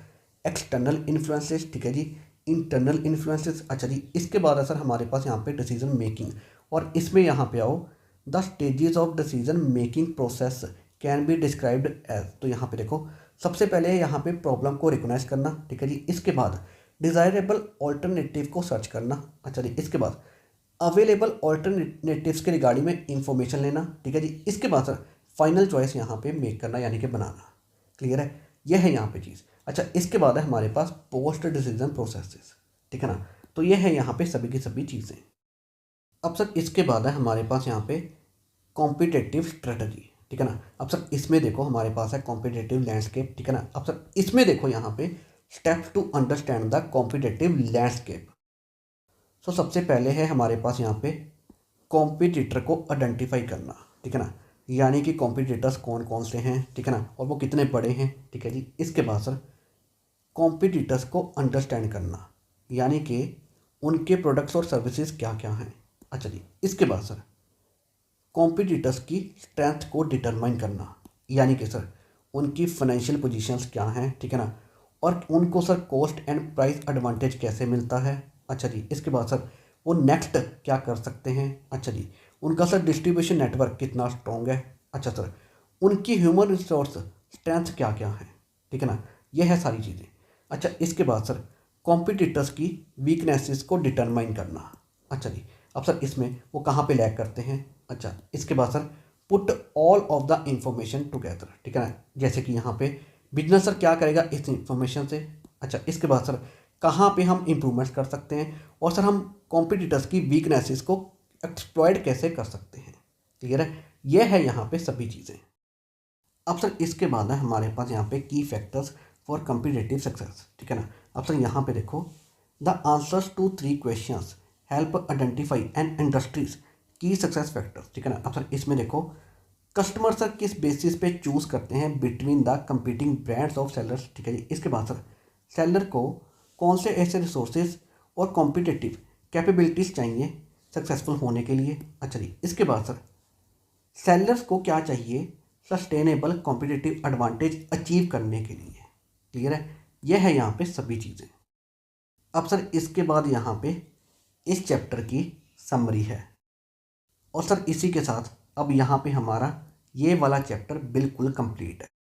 एक्सटर्नल इन्फ्लुएंसेस। ठीक है जी। Internal influences. अच्छा जी। इसके बाद है सर हमारे पास यहाँ पे डिसीजन मेकिंग और इसमें यहाँ पे आओ the stages of decision making process can be described as. तो यहाँ पे देखो सबसे पहले यहाँ पे प्रॉब्लम को रिकोगनाइज करना। ठीक है जी। इसके बाद डिज़ायरेबल ऑल्टरनेटिव को सर्च करना। अच्छा जी। इसके बाद अवेलेबल ऑल्टरनेटिव्स के रिगार्डिंग में इंफॉर्मेशन लेना। ठीक है जी। इसके बाद सर फाइनल चॉइस यहाँ पे मेक करना यानी कि बनाना। क्लियर है। यह है यहाँ पे चीज़। अच्छा। इसके बाद है हमारे पास पोस्ट डिसीजन प्रोसेसेस। ठीक है ना। तो यह है यहाँ पे सभी की सभी चीज़ें। अब सर इसके बाद है हमारे पास यहाँ पे कॉम्पिटेटिव स्ट्रेटजी। ठीक है ना। अब सर इसमें देखो हमारे पास है कॉम्पिटेटिव लैंडस्केप। ठीक है ना। अब सर इसमें देखो यहाँ पे steps to understand the competitive landscape. So सबसे पहले है हमारे पास यहाँ पे कॉम्पिटिटर को आइडेंटिफाई करना। ठीक है ना। यानी कि कॉम्पिटिटर्स कौन कौन से हैं। ठीक है ना। और वो कितने बड़े हैं। ठीक है जी। इसके बाद सर कॉम्पिटिटर्स को अंडरस्टैंड करना यानी कि उनके प्रोडक्ट्स और सर्विसेज क्या क्या हैं। अच्छा जी। इसके बाद सर कॉम्पिटिटर्स की स्ट्रेंथ को डिटरमाइन करना यानी कि सर उनकी फाइनेंशियल पोजीशंस क्या हैं। ठीक है ना। और उनको sir cost and price advantage कैसे मिलता है। अच्छा जी। इसके बाद सर वो नेक्स्ट क्या कर सकते हैं। अच्छा जी। उनका सर डिस्ट्रीब्यूशन नेटवर्क कितना स्ट्रॉन्ग है। अच्छा सर उनकी ह्यूमन रिसोर्स स्ट्रेंथ क्या क्या है। ठीक है ना। यह है सारी चीज़ें। अच्छा। इसके बाद सर कॉम्पिटिटर्स की वीकनेसेस को डिटरमाइन करना। अच्छा जी। अब सर इसमें वो कहाँ पे लैग करते हैं। अच्छा। इसके बाद sir put all of the information together. ठीक है ना। जैसे कि यहाँ पे बिजनेस सर क्या करेगा इस इंफॉर्मेशन से। अच्छा, इसके बाद सर कहाँ पे हम इम्प्रूवमेंट्स कर सकते हैं, और सर हम कॉम्पिटिटर्स की वीकनेसेस को एक्सप्लॉयट कैसे कर सकते हैं। क्लियर है, यह है यहाँ पे सभी चीज़ें। अब सर इसके बाद है हमारे पास यहाँ पे की फैक्टर्स फॉर कम्पिटिटिव सक्सेस। ठीक है ना। अब सर यहाँ पे देखो, the answers to 3 questions help identify and industries की सक्सेस फैक्टर्स। ठीक है ना। अब सर इसमें देखो, कस्टमर सर किस बेसिस पे चूज करते हैं between the competing brands of sellers. ठीक है जी। इसके बाद सर सेलर को कौन से ऐसे रिसोर्सेज और कॉम्पिटिटिव कैपेबिलिटीज़ चाहिए सक्सेसफुल होने के लिए। अच्छा जी। इसके बाद सर सेलर्स को क्या चाहिए सस्टेनेबल कॉम्पिटिटिव एडवांटेज अचीव करने के लिए। क्लियर है, यह है यहाँ पे सभी चीज़ें। अब सर इसके बाद यहाँ पे इस चैप्टर की समरी है, और सर इसी के साथ अब यहाँ पे हमारा ये वाला चैप्टर बिल्कुल कंप्लीट है।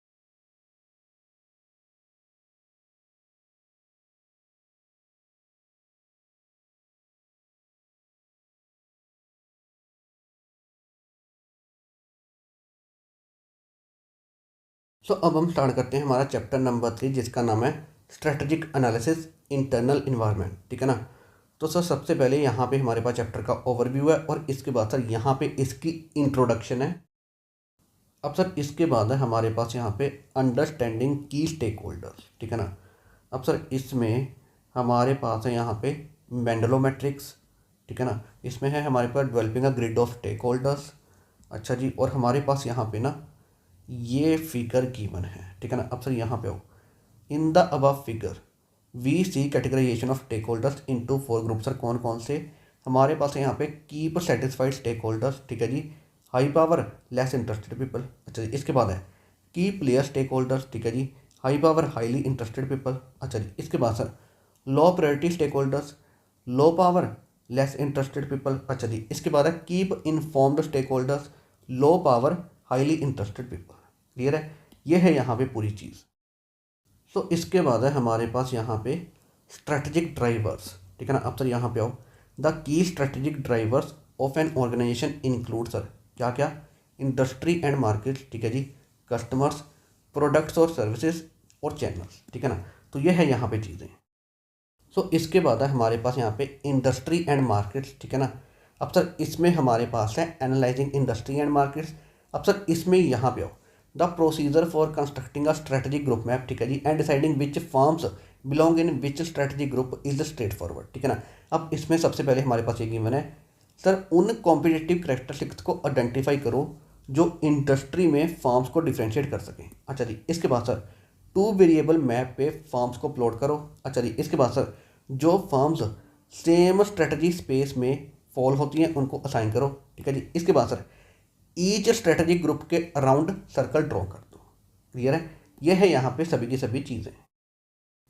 अब हम स्टार्ट करते हैं हमारा चैप्टर नंबर 3, जिसका नाम है स्ट्रेटजिक एनालिसिस इंटरनल इन्वायरमेंट। ठीक है ना। तो सर सबसे पहले यहाँ पे हमारे पास चैप्टर का ओवरव्यू है, और इसके बाद सर यहाँ पे इसकी इंट्रोडक्शन है। अब सर इसके बाद है हमारे पास यहाँ पे अंडरस्टैंडिंग की स्टेक होल्डर्स। ठीक है ना। अब सर इसमें हमारे पास है यहाँ पे मेंडलोमेट्रिक्स। ठीक है ना। इसमें है हमारे पास developing a grid of stake holders. अच्छा जी। और हमारे पास यहाँ पे ना ये फिगर गिवन है। ठीक है ना। अब सर यहाँ पे हो, in the above figure we see categorisation of stake holders into 4 group. Sir कौन कौन से हमारे पास है यहाँ पे, कीप सेटिस्फाइड स्टेक होल्डर्स। ठीक है जी। High power less interested people. अच्छा जी। इसके बाद है की प्लेयर स्टेक होल्डर्स। ठीक है जी। High power highly interested people. अच्छा जी। इसके बाद sir low priority stakeholders, low power less interested people. अच्छा जी। इसके बाद है keep informed stakeholders, low power highly interested people. Clear है, ये है यहाँ पे पूरी चीज़। इसके बाद है हमारे पास यहाँ पे स्ट्रेटजिक ड्राइवर्स। ठीक है ना। अब सर यहाँ पे आओ, the key strategic drivers of an organisation include. Sir क्या क्या, इंडस्ट्री एंड मार्केट। ठीक है जी। कस्टमर्स, प्रोडक्ट्स और सर्विसेज, और चैनल्स। ठीक है ना। तो ये है यहाँ पे चीज़ें। इसके बाद है हमारे पास यहाँ पे इंडस्ट्री एंड मार्केट्स। ठीक है ना। अब सर इसमें हमारे पास है एनालाइजिंग इंडस्ट्री एंड मार्केट्स। अब सर इसमें यहाँ पे आओ, the procedure for constructing a strategic group map. ठीक है जी। And deciding which firms belong in which strategic group is straightforward. ठीक है ना। अब इसमें सबसे पहले हमारे पास ये गिवन है, सर उन कॉम्पिटिटिव करेक्टरिस्टिक्स को आइडेंटिफाई करो जो इंडस्ट्री में फॉर्म्स को डिफ्रेंशिएट कर सकें। अच्छा जी। इसके बाद सर 2 वेरिएबल मैप पे फॉर्म्स को प्लॉट करो। अच्छा जी। इसके बाद सर जो फॉर्म्स सेम स्ट्रेटजी स्पेस में फॉल होती हैं उनको असाइन करो। ठीक है जी। इसके बाद सर ईच स्ट्रेटजिक ग्रुप के अराउंड सर्कल ड्रॉ कर दो। क्लियर है, यह है यहाँ पे सभी की सभी चीज़ें।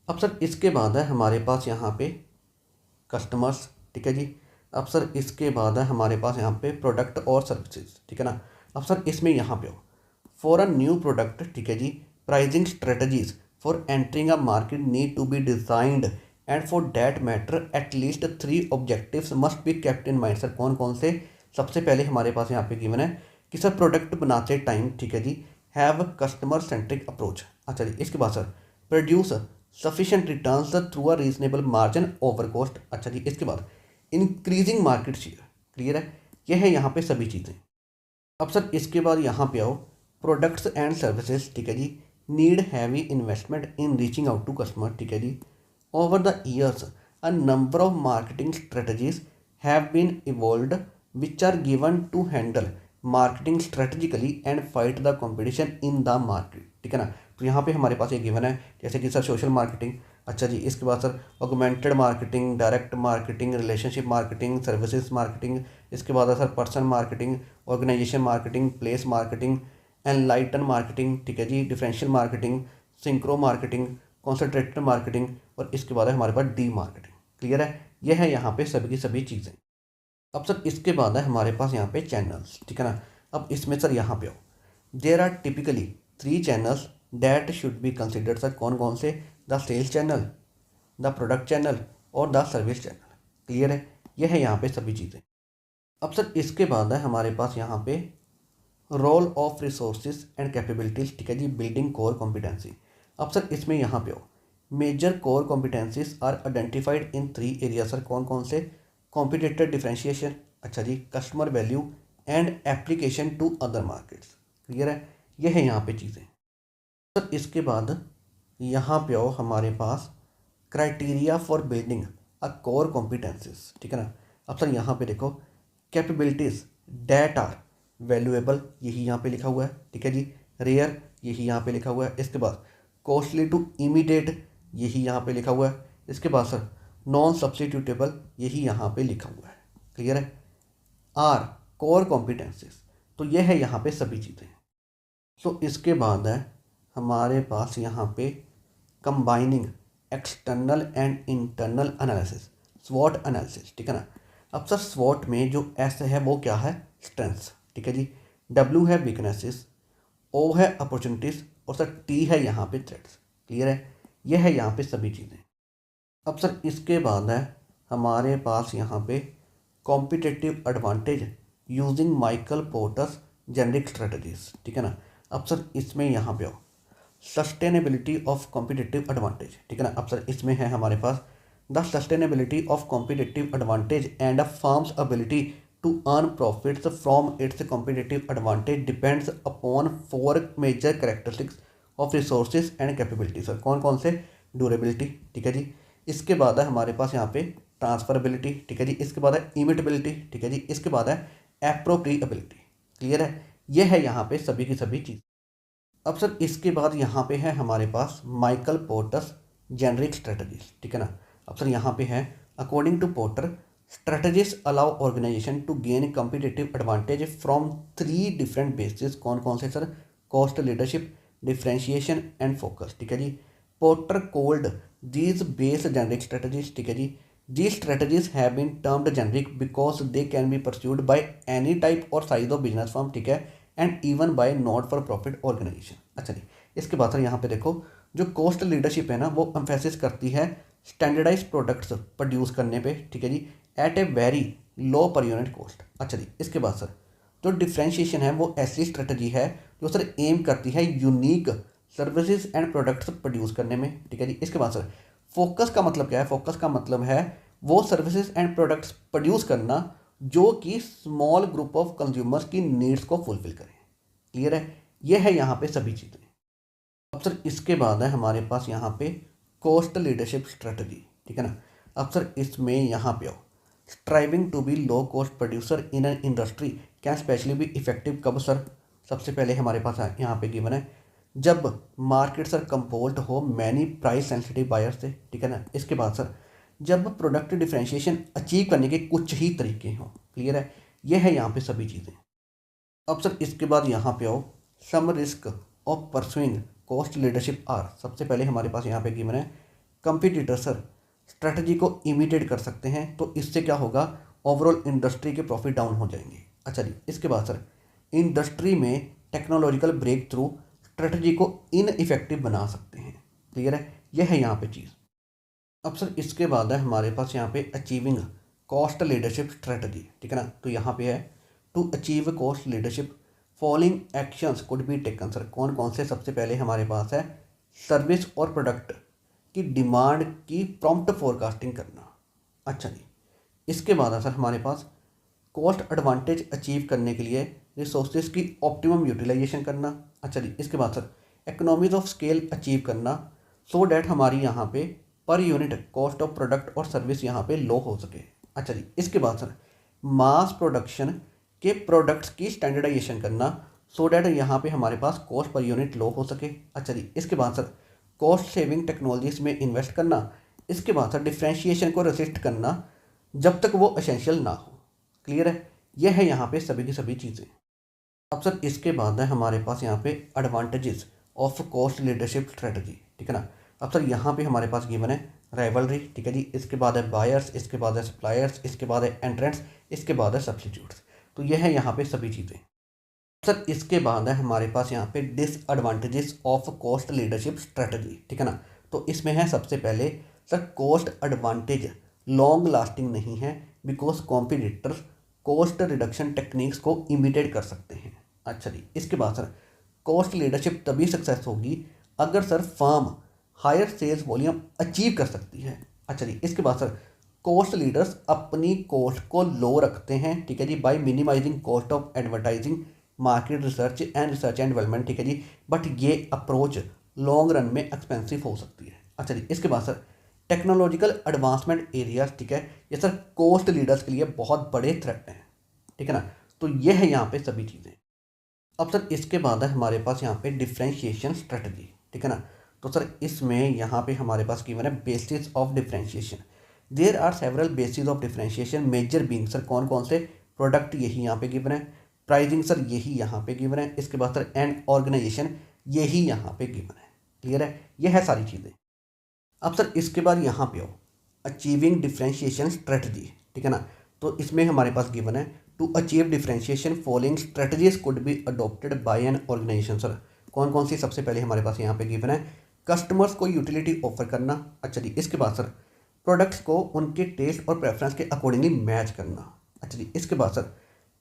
अब सर इसके बाद है हमारे पास यहाँ पे कस्टमर्स। ठीक है जी। अब सर इसके बाद है हमारे पास यहाँ पे प्रोडक्ट और सर्विसेज। ठीक है ना। अब सर इसमें यहाँ पे हो, फॉर अ न्यू प्रोडक्ट। ठीक है जी, pricing strategies for entering a market need to be designed, and for that matter at least 3 objectives must be kept in mind. Sir कौन कौन से, सबसे पहले हमारे पास यहाँ पे गिवन है कि सर प्रोडक्ट बनाते टाइम, ठीक है जी, हैव कस्टमर सेंट्रिक अप्रोच। अच्छा जी। इसके बाद sir produce sufficient returns through a reasonable margin over cost. अच्छा जी। इसके बाद इंक्रीजिंग मार्केट शेयर। क्लियर है, यह है यहाँ पे सभी चीज़ें। अब सर इसके बाद यहाँ पे आओ, प्रोडक्ट्स एंड सर्विसेज। ठीक है जी, need heavy investment in reaching out to customer. ठीक है जी, over the years a number of marketing strategies have been evolved which are given to handle marketing strategically and fight the competition in the market. ठीक है ना। तो यहाँ पे हमारे पास ये गिवन है, जैसे कि सर सोशल मार्केटिंग। अच्छा जी। इसके बाद sir augmented marketing, direct marketing, relationship marketing, services marketing. इसके बाद है sir person marketing, organisation marketing, place marketing, enlightened marketing. ठीक है जी, differential marketing, synchro marketing, concentrated marketing, और इसके बाद है हमारे पास डी मार्केटिंग। क्लियर है, यह है यहाँ पे सभी की सभी चीज़ें। अब सर इसके बाद है हमारे पास यहाँ पे चैनल्स। ठीक है ना। अब इसमें सर यहाँ पे हो, there are typically 3 channels that should be considered. Sir कौन कौन से, the sales channel, the product channel, और द सर्विस चैनल। क्लियर है, यह है यहाँ पे सभी चीज़ें। अब सर इसके बाद है हमारे पास यहाँ पे role of resources and capabilities. ठीक है जी, बिल्डिंग कोर कॉम्पिटेंसी। अब सर इसमें यहाँ पे हो major core competencies are identified in 3 area. Sir कौन कौन से? कॉम्पिटिटर डिफरेंशिएशन, अच्छा जी, customer value and application to other markets. Clear है? यह है यहाँ पे चीज़ें। सर इसके बाद यहाँ पे आओ हमारे पास criteria for building a core competencies, ठीक है ना। अब सर यहाँ पे देखो कैपेबिलिटीज डेट आर वैल्यूएबल, यही यहाँ पे लिखा हुआ है, ठीक है जी। रेयर, यही यहाँ पे लिखा हुआ है। इसके बाद कॉस्टली टू इमीडिएट, यही यहाँ पे लिखा हुआ है। इसके बाद सर नॉन सब्सटीट्यूटेबल, यही यहाँ पे लिखा हुआ है। क्लियर है? आर कोर कॉम्पिटेंसीज, तो यह है यहाँ पे सभी चीज़ें। सो इसके बाद है हमारे पास यहाँ पे combining external and internal analysis, स्वॉट एनालिसिस, ठीक है ना। अब सर स्वॉट में जो एस है वो क्या है? स्ट्रेंथ्स, ठीक है जी। डब्ल्यू है वीकनेसेस, ओ है अपॉर्चुनिटीज़ और सर टी है यहाँ पे थ्रेट्स। क्लियर है? यह है यहाँ पे सभी चीज़ें। अब सर इसके बाद है हमारे पास यहाँ पे competitive advantage using Michael Porter's generic strategies, ठीक है ना। अब सर इसमें यहाँ पे हो सस्टेनेबिलिटी ऑफ कॉम्पिटिटिव एडवांटेज, ठीक है ना। अब सर इसमें है हमारे पास the sustainability of competitive advantage and a firm's ability to earn profits from its competitive advantage depends upon 4 major characteristics of resources and capability. Sir कौन कौन से? ड्यूरेबिलिटी, ठीक है जी। इसके बाद है हमारे पास यहाँ पे ट्रांसफरेबिलिटी, ठीक है जी। इसके बाद है इमिटेबिलिटी, ठीक है जी। इसके बाद है एप्रोप्रिएबिलिटी। क्लियर है? यह है यहाँ पे सभी की सभी चीज़। अब सर इसके बाद यहाँ पे है हमारे पास माइकल पोर्टर्स जेनरिक स्ट्रेटजीज, ठीक है ना। अब सर यहाँ पे है according to Porter strategies allow organisation to gain competitive advantage from 3 different basis. कौन कौन से sir? Cost leadership, differentiation and focus, ठीक है जी। Porter called these base generic strategies, ठीक है जी। These strategies have been termed generic because they can be pursued by any type or size of business firm, ठीक है, and even by not for profit organisation. अच्छा जी, इसके बाद sir यहाँ पे देखो जो कॉस्ट लीडरशिप है ना वो एम्फेसिस करती है स्टैंडर्डाइज प्रोडक्ट्स प्रोड्यूस करने पे, ठीक है जी, eight a very low per unit cost. अच्छा जी, इसके बाद सर जो डिफ्रेंशिएशन है वो ऐसी स्ट्रेटजी है जो सर एम करती है unique services and products produce करने में, ठीक है जी। इसके बाद सर फोकस का मतलब क्या है? फोकस का मतलब है वो सर्विसेज एंड प्रोडक्ट्स प्रोड्यूस करना जो कि स्मॉल ग्रुप ऑफ कंज्यूमर्स की नीड्स को फुलफिल करें। क्लियर है? यह है यहाँ पे सभी चीज़ें। अब सर इसके बाद है हमारे पास यहाँ पे कॉस्ट लीडरशिप स्ट्रेटजी, ठीक है ना। अब सर इसमें यहाँ पे आओ striving to be low cost producer in an industry can specially be effective कब सर? सबसे पहले हमारे पास यहाँ पे गिवन है जब मार्केट सर कंपोज्ड हो मैनी प्राइस सेंसिटिव बायर से, ठीक है ना। इसके बाद सर जब प्रोडक्ट डिफरेंशिएशन अचीव करने के कुछ ही तरीके हों। क्लियर है? यह है यहाँ पे सभी चीज़ें। अब सर इसके बाद यहाँ पे आओ some risk of pursuing cost leadership are. सबसे पहले हमारे पास यहाँ पे गिवन है कंपटीटर सर स्ट्रेटजी को इमिटेट कर सकते हैं तो इससे क्या होगा? ओवरऑल इंडस्ट्री के प्रॉफिट डाउन हो जाएंगे। अच्छा जी, इसके बाद सर इंडस्ट्री में टेक्नोलॉजिकल ब्रेक थ्रू स्ट्रेटजी को इनइफेक्टिव बना सकते हैं। क्लियर है? यह है यहाँ पे चीज़। अब सर इसके बाद है हमारे पास यहाँ पे अचीविंग कॉस्ट लीडरशिप स्ट्रेटजी, ठीक है ना। तो यहाँ पे है to achieve cost leadership following actions could be taken. Sir कौन कौन से? सबसे पहले हमारे पास है सर्विस और प्रोडक्ट की डिमांड की प्रॉम्प्ट फोरकास्टिंग करना। अच्छा जी, इसके बाद है सर हमारे पास कॉस्ट एडवांटेज अचीव करने के लिए रिसोर्सेज की ऑप्टिमम यूटिलाइजेशन करना। अच्छा जी, इसके बाद sir economies of scale achieve करना सो डैट हमारी यहाँ पे per unit cost of product और सर्विस यहाँ पे लो हो सके। अच्छा जी, इसके बाद सर मास प्रोडक्शन के प्रोडक्ट्स की स्टैंडर्डाइजेशन करना सो डैट यहाँ पे हमारे पास कॉस्ट पर यूनिट लो हो सके। अच्छा जी, इसके बाद सर कॉस्ट सेविंग टेक्नोलॉजीज में इन्वेस्ट करना। इसके बाद सर डिफ्रेंशिएशन को रेसिस्ट करना जब तक वो एसेंशियल ना हो। क्लियर है? यह है यहाँ पे सभी की सभी चीज़ें। अब सर इसके बाद है हमारे पास यहाँ पे advantages of cost leadership strategy, ठीक है ना। अब सर यहाँ पे हमारे पास गिवन है राइवलरी, ठीक है जी। इसके बाद है बायर्स, इसके बाद है सप्लायर्स, इसके बाद है एंट्रेंट्स, इसके बाद है सब्सिट्यूट्स। तो यह है यहाँ पे सभी चीज़ें। सर इसके बाद है हमारे पास यहाँ पे disadvantages of cost leadership strategy, ठीक है ना। तो इसमें है सबसे पहले sir cost advantage long lasting नहीं है because competitors cost reduction techniques को इमिटेट कर सकते हैं। अच्छा जी, इसके बाद सर कॉस्ट लीडरशिप तभी सक्सेस होगी अगर sir firm higher sales volume achieve कर सकती है। अच्छा जी, इसके बाद सर कॉस्ट लीडर्स अपनी कॉस्ट को लो रखते हैं, ठीक है जी, bye minimising cost of advertising, market research and development, ठीक है जी, बट ये अप्रोच लॉन्ग रन में एक्सपेंसिव हो सकती है। अच्छा जी, इसके बाद सर टेक्नोलॉजिकल एडवांसमेंट एरियाज, ठीक है, ये सर कॉस्ट लीडर्स के लिए बहुत बड़े थ्रेट हैं, ठीक है ना। तो ये है यहाँ पे सभी चीज़ें। अब सर इसके बाद है हमारे पास यहाँ पे डिफ्रेंशिएशन स्ट्रेटजी, ठीक है ना। तो सर इसमें यहाँ पे हमारे पास गिवन है basis of differentiation. There are several basis of differentiation, major being sir कौन कौन से, प्रोडक्ट यही यहाँ पे गिवन है, प्राइसिंग सर यही यहाँ पे गिवन है, इसके बाद सर एंड ऑर्गेनाइजेशन यही यहाँ पे गिवन है। क्लियर है, यह है सारी चीज़ें। अब सर इसके बाद यहाँ पे आओ, अचीविंग डिफ्रेंशिएशन स्ट्रेटजी, ठीक है ना। तो इसमें हमारे पास गिवन है to achieve differentiation following strategies could be adopted by an organisation. Sir कौन कौन सी, सबसे पहले हमारे पास यहाँ पे गिवन है कस्टमर्स को यूटिलिटी ऑफर करना। अच्छा जी, इसके बाद सर प्रोडक्ट्स को उनके टेस्ट और प्रेफरेंस के अकॉर्डिंगली मैच करना। अच्छा जी, इसके बाद सर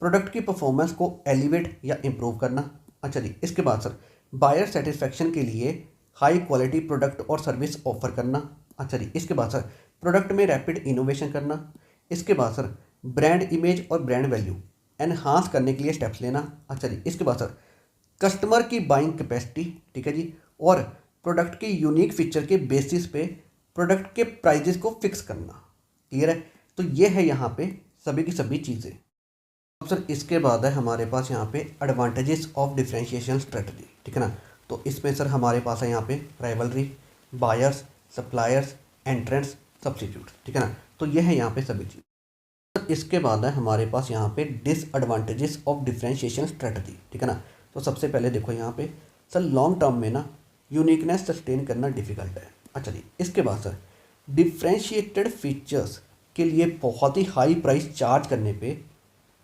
प्रोडक्ट की परफॉर्मेंस को एलिवेट या इम्प्रूव करना। अच्छा जी, इसके बाद सर बायर सेटिस्फेक्शन के लिए हाई क्वालिटी प्रोडक्ट और सर्विस ऑफर करना। अच्छा जी, इसके बाद सर प्रोडक्ट में रैपिड इनोवेशन करना। इसके बाद सर ब्रांड इमेज और ब्रांड वैल्यू एनहांस करने के लिए स्टेप्स लेना। अच्छा जी, इसके बाद सर कस्टमर की बाइंग कैपेसिटी, ठीक है जी, और प्रोडक्ट के यूनिक फीचर के बेसिस पे प्रोडक्ट के प्राइजेस को फिक्स करना। क्लियर है, तो ये है यहाँ पे सभी की सभी चीज़ें। अब सर इसके बाद है हमारे पास यहाँ पे एडवांटेजेस ऑफ डिफरेंशिएशन स्ट्रेटजी, ठीक है ना। तो इसमें सर हमारे पास है यहाँ पे rivalry, buyers, suppliers, entrants, substitute, ठीक है ना। तो ये है यहाँ पे सभी चीज़। सर इसके बाद है हमारे पास यहाँ पे डिसएडवांटेजेस ऑफ डिफरेंशिएशन स्ट्रेटजी, ठीक है ना। तो सबसे पहले देखो यहाँ पे सर लॉन्ग टर्म में ना यूनिकनेस सस्टेन करना डिफिकल्ट है। अच्छा जी, इसके बाद सर डिफ्रेंशिएटेड फीचर्स के लिए बहुत ही हाई प्राइस चार्ज करने पे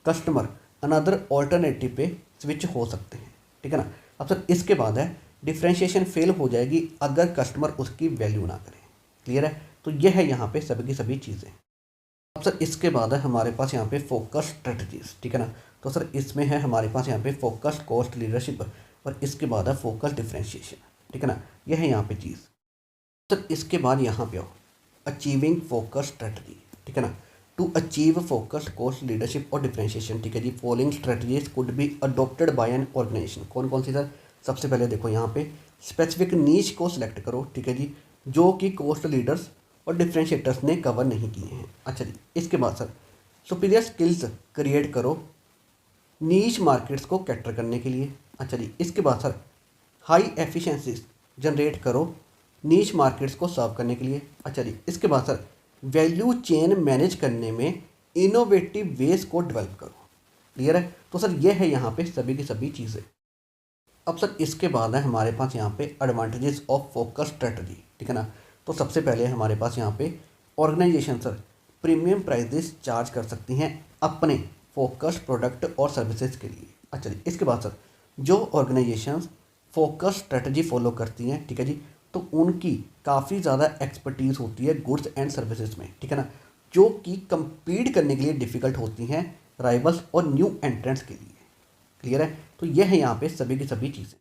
कस्टमर अनदर ऑल्टरनेटिव पे स्विच हो सकते हैं, ठीक है ना। अब सर इसके बाद है डिफ्रेंशिएशन फेल हो जाएगी अगर कस्टमर उसकी वैल्यू ना करे। क्लियर है, तो यह है यहाँ पे सभी की सभी चीज़ें। अब सर इसके बाद है हमारे पास यहाँ पे फोकस स्ट्रेटजीज, ठीक है ना। तो सर इसमें है हमारे पास यहाँ पे फोकस कॉस्ट लीडरशिप और इसके बाद है फोकस डिफ्रेंशिएशन, ठीक है ना। यह है यहाँ पे चीज़। सर इसके बाद यहाँ पे आओ अचीविंग फोकस स्ट्रेटजी, ठीक है ना। To achieve focus cost leadership और डिफरेंशिएशन, ठीक है जी, following strategies could be adopted by an organisation. कौन कौन सी सर, सबसे पहले देखो यहाँ पे स्पेसिफिक नीच को सिलेक्ट करो, ठीक है जी, जो कि कॉस्ट लीडर्स और डिफरेंशिएटर्स ने कवर नहीं किए हैं। अच्छा जी, इसके बाद सर सुपीरियर स्किल्स क्रिएट करो नीच मार्केट्स को कैटर करने के लिए। अच्छा जी, इसके बाद सर हाई एफिशिएंसीज जनरेट करो नीच मार्केट्स को सर्व करने के लिए। अच्छा जी, इसके बाद सर वैल्यू चेन मैनेज करने में इनोवेटिव वेज को डेवलप करो। क्लियर है, तो सर ये है यहाँ पे सभी की सभी चीज़ें। अब सर इसके बाद है हमारे पास यहाँ पे एडवांटेजेस ऑफ फोकस स्ट्रेटजी, ठीक है ना। तो सबसे पहले हमारे पास यहाँ पे organisation sir premium prices charge कर सकती हैं अपने फोकस प्रोडक्ट और सर्विसेज के लिए। अच्छा जी, इसके बाद सर जो ऑर्गेनाइजेशंस फोकस स्ट्रेटजी फॉलो करती हैं, ठीक है जी, तो उनकी काफ़ी ज़्यादा एक्सपर्टीज़ होती है गुड्स एंड सर्विसेज में, ठीक है ना, जो कि compete करने के लिए डिफ़िकल्ट होती हैं राइवल्स और न्यू एंट्रेंट्स के लिए। क्लियर है, तो यह है यहाँ पे सभी की सभी चीज़ें।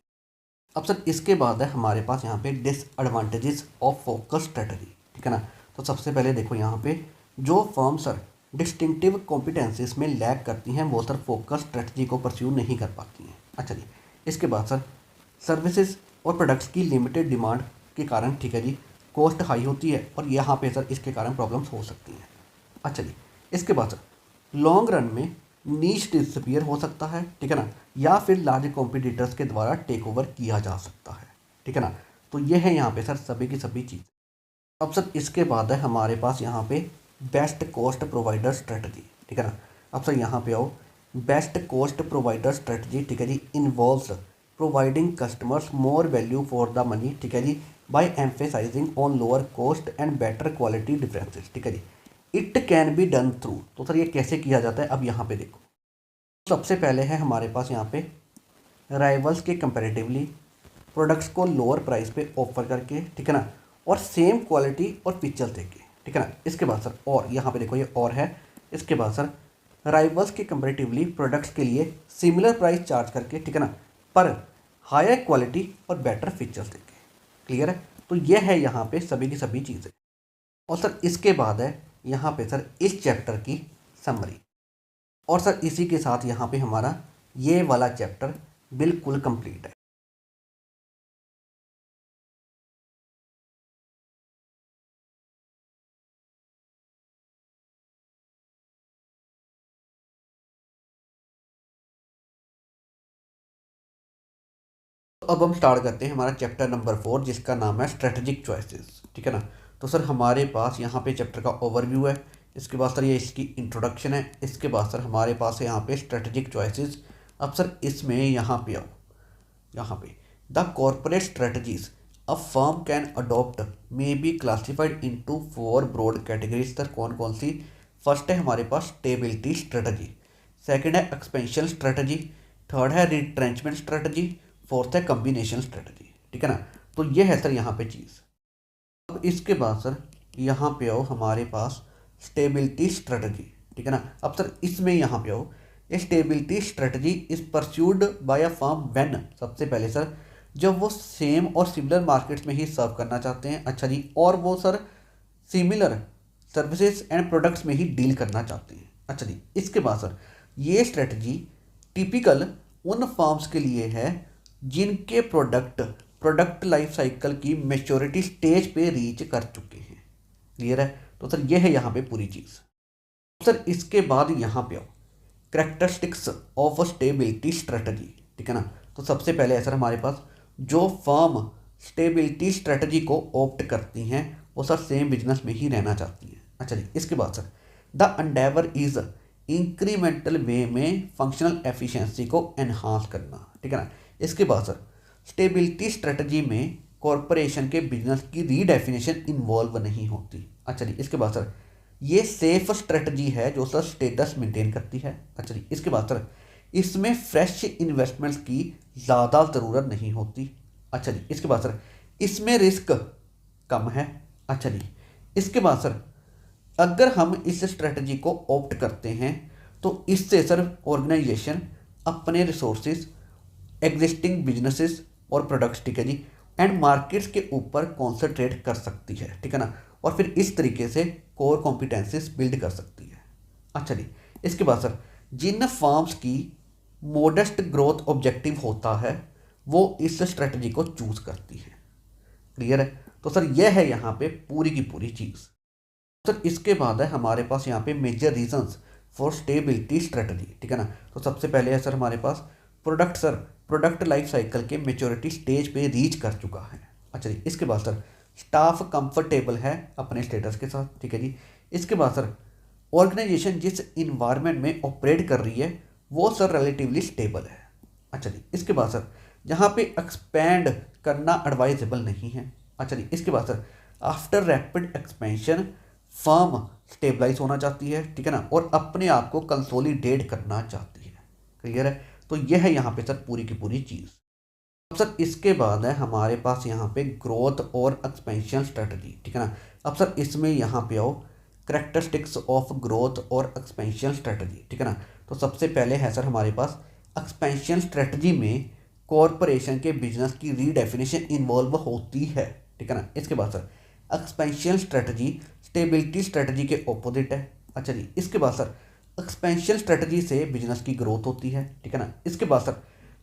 अब सर इसके बाद है हमारे पास यहाँ पे डिसएडवांटेजेस ऑफ फोकस स्ट्रेटजी, ठीक है ना। तो सबसे पहले देखो यहाँ पे जो फर्म सर डिस्टिंक्टिव कॉम्पिटेंसीज में लैग करती हैं वो सर फोकस स्ट्रेटजी को परस्यू नहीं कर पाती हैं। अच्छा जी, इसके बाद सर सर्विसेज और प्रोडक्ट्स की लिमिटेड डिमांड के कारण, ठीक है जी, कॉस्ट हाई होती है और यहाँ पे सर इसके कारण प्रॉब्लम्स हो सकती हैं। अच्छा जी, इसके बाद सर लॉन्ग रन में नीश डिसअपीयर हो सकता है, ठीक है ना, या फिर लार्ज कॉम्पिटिटर्स के द्वारा टेक ओवर किया जा सकता है, ठीक है ना। तो ये है यहाँ पे सर सभी की सभी चीज़। अब सर इसके बाद है हमारे पास यहाँ पे बेस्ट कॉस्ट प्रोवाइडर स्ट्रेटजी, ठीक है ना। अब सर यहाँ पे आओ बेस्ट कॉस्ट प्रोवाइडर स्ट्रेटजी, ठीक है जी, involves providing customers more value for the money, ठीक है जी, by emphasising on lower cost and better quality differences, ठीक है जी। It can be done through, तो सर ये कैसे किया जाता है, अब यहाँ पे देखो सबसे पहले है हमारे पास यहाँ पे राइवल्स के कंपैरेटिवली प्रोडक्ट्स को लोअर प्राइस पे ऑफर करके, ठीक है ना, और सेम क्वालिटी और फीचर्स देके, ठीक है ना। इसके बाद सर और यहाँ पे देखो ये और है, इसके बाद सर राइवल्स के कंपैरेटिवली प्रोडक्ट्स के लिए सिमिलर प्राइस चार्ज करके, ठीक है ना, पर हायर क्वालिटी और बेटर फीचर्स देके। क्लियर है। तो यह है यहाँ पे सभी की सभी चीज़ें। और सर इसके बाद है यहाँ पे सर इस चैप्टर की समरी। और सर इसी के साथ यहाँ पे हमारा ये वाला चैप्टर बिल्कुल कंप्लीट है। तो अब हम स्टार्ट करते हैं हमारा चैप्टर नंबर 4, जिसका नाम है स्ट्रेटेजिक चॉइसेस। ठीक है ना। तो सर हमारे पास यहाँ पे चैप्टर का ओवरव्यू है, इसके बाद सर ये इसकी इंट्रोडक्शन है, इसके बाद सर हमारे पास है यहाँ पे स्ट्रेटेजिक चॉइसेस। अब सर इसमें यहाँ पे आओ, यहाँ पे the corporate strategies a firm can adopt may be classified into 4 broad categories. Sir कौन कौन सी? फर्स्ट है हमारे पास स्टेबिलिटी स्ट्रेटजी, सेकंड है एक्सपेंशन स्ट्रेटजी, थर्ड है रिट्रेंचमेंट स्ट्रेटजी, फोर्थ है कम्बिनेशन स्ट्रेटजी। ठीक है ना। तो ये है सर यहाँ पे चीज़। अब इसके बाद सर यहाँ पे आओ हमारे पास स्टेबिलिटी स्ट्रेटजी। ठीक है ना। अब सर इसमें यहाँ पे आओ, stability strategy is pursued by a firm when, सबसे पहले सर जब वो सेम और सिमिलर मार्केट्स में ही सर्व करना चाहते हैं। अच्छा जी। और वो sir similar services and products में ही डील करना चाहते हैं। अच्छा जी। इसके बाद सर ये स्ट्रेटजी टिपिकल उन फर्म्स के लिए है जिनके प्रोडक्ट लाइफ साइकिल की मैच्योरिटी स्टेज पे रीच कर चुके हैं। क्लियर है। तो सर ये है यहाँ पे पूरी चीज़। सर इसके बाद यहाँ पे आओ करेक्टरिस्टिक्स ऑफ स्टेबिलिटी स्ट्रेटजी। ठीक है ना। तो सबसे पहले है सर हमारे पास जो फर्म स्टेबिलिटी स्ट्रेटजी को ऑप्ट करती हैं वो सर सेम बिजनेस में ही रहना चाहती हैं। अच्छा जी। इसके बाद sir the endeavour is incremental way में फंक्शनल एफिशिएंसी को एनहांस करना। ठीक है ना। इसके बाद सर स्टेबिलिटी स्ट्रेटजी में कॉरपोरेशन के बिजनेस की रीडेफिनेशन इन्वॉल्व नहीं होती। अच्छा जी। इसके बाद सर ये सेफ स्ट्रेटजी है जो सर स्टेटस मेंटेन करती है। अच्छा जी। इसके बाद सर इसमें फ्रेश इन्वेस्टमेंट्स की ज़्यादा ज़रूरत नहीं होती। अच्छा जी। इसके बाद सर इसमें रिस्क कम है। अच्छा जी। इसके बाद सर अगर हम इस स्ट्रेटजी को ऑप्ट करते हैं तो इससे सर ऑर्गेनाइजेशन अपने रिसोर्सेज, एग्जिस्टिंग बिजनेसेस और प्रोडक्ट्स, ठीक है जी, एंड मार्केट्स के ऊपर कॉन्सेंट्रेट कर सकती है। ठीक है ना। और फिर इस तरीके से कोर कॉम्पिटेंसीज बिल्ड कर सकती है। अच्छा जी। इसके बाद सर जिन फर्म्स की मोडेस्ट ग्रोथ ऑब्जेक्टिव होता है वो इस स्ट्रेटजी को चूज करती है। क्लियर है। तो सर यह है यहाँ पे पूरी की पूरी चीज़। सर इसके बाद है हमारे पास यहाँ पे major reasons for stability strategy. ठीक है ना। तो सबसे पहले है सर हमारे पास प्रोडक्ट लाइफ साइकिल के मेच्योरिटी स्टेज पे रीच कर चुका है। अच्छा जी। इसके बाद सर स्टाफ कंफर्टेबल है अपने स्टेटस के साथ। ठीक है जी। इसके बाद सर ऑर्गेनाइजेशन जिस इन्वायरमेंट में ऑपरेट कर रही है वो सर रिलेटिवली स्टेबल है। अच्छा जी। इसके बाद सर जहाँ पे एक्सपैंड करना एडवाइजेबल नहीं है। अच्छा जी। इसके बाद sir after rapid expansion firm stabilise होना चाहती है। ठीक है ना। और अपने आप को कंसोलिडेट करना चाहती है। क्लियर है। तो यह है यहाँ पे सर पूरी की पूरी चीज़। अब सर इसके बाद है हमारे पास यहाँ पे ग्रोथ और एक्सपेंशन स्ट्रेटजी। ठीक है ना। अब सर इसमें यहाँ पे आओ करेक्टरिस्टिक्स ऑफ ग्रोथ और एक्सपेंशन स्ट्रेटजी। ठीक है ना। तो सबसे पहले है सर हमारे पास एक्सपेंशन स्ट्रेटजी में कॉरपोरेशन के बिजनेस की रीडेफिनेशन इन्वॉल्व होती है। ठीक है ना। इसके बाद sir expansion strategy stability strategy के ऑपोजिट है। अच्छा जी। इसके बाद सर एक्सपेंशन स्ट्रेटजी से बिजनेस की ग्रोथ होती है। ठीक है ना। इसके बाद सर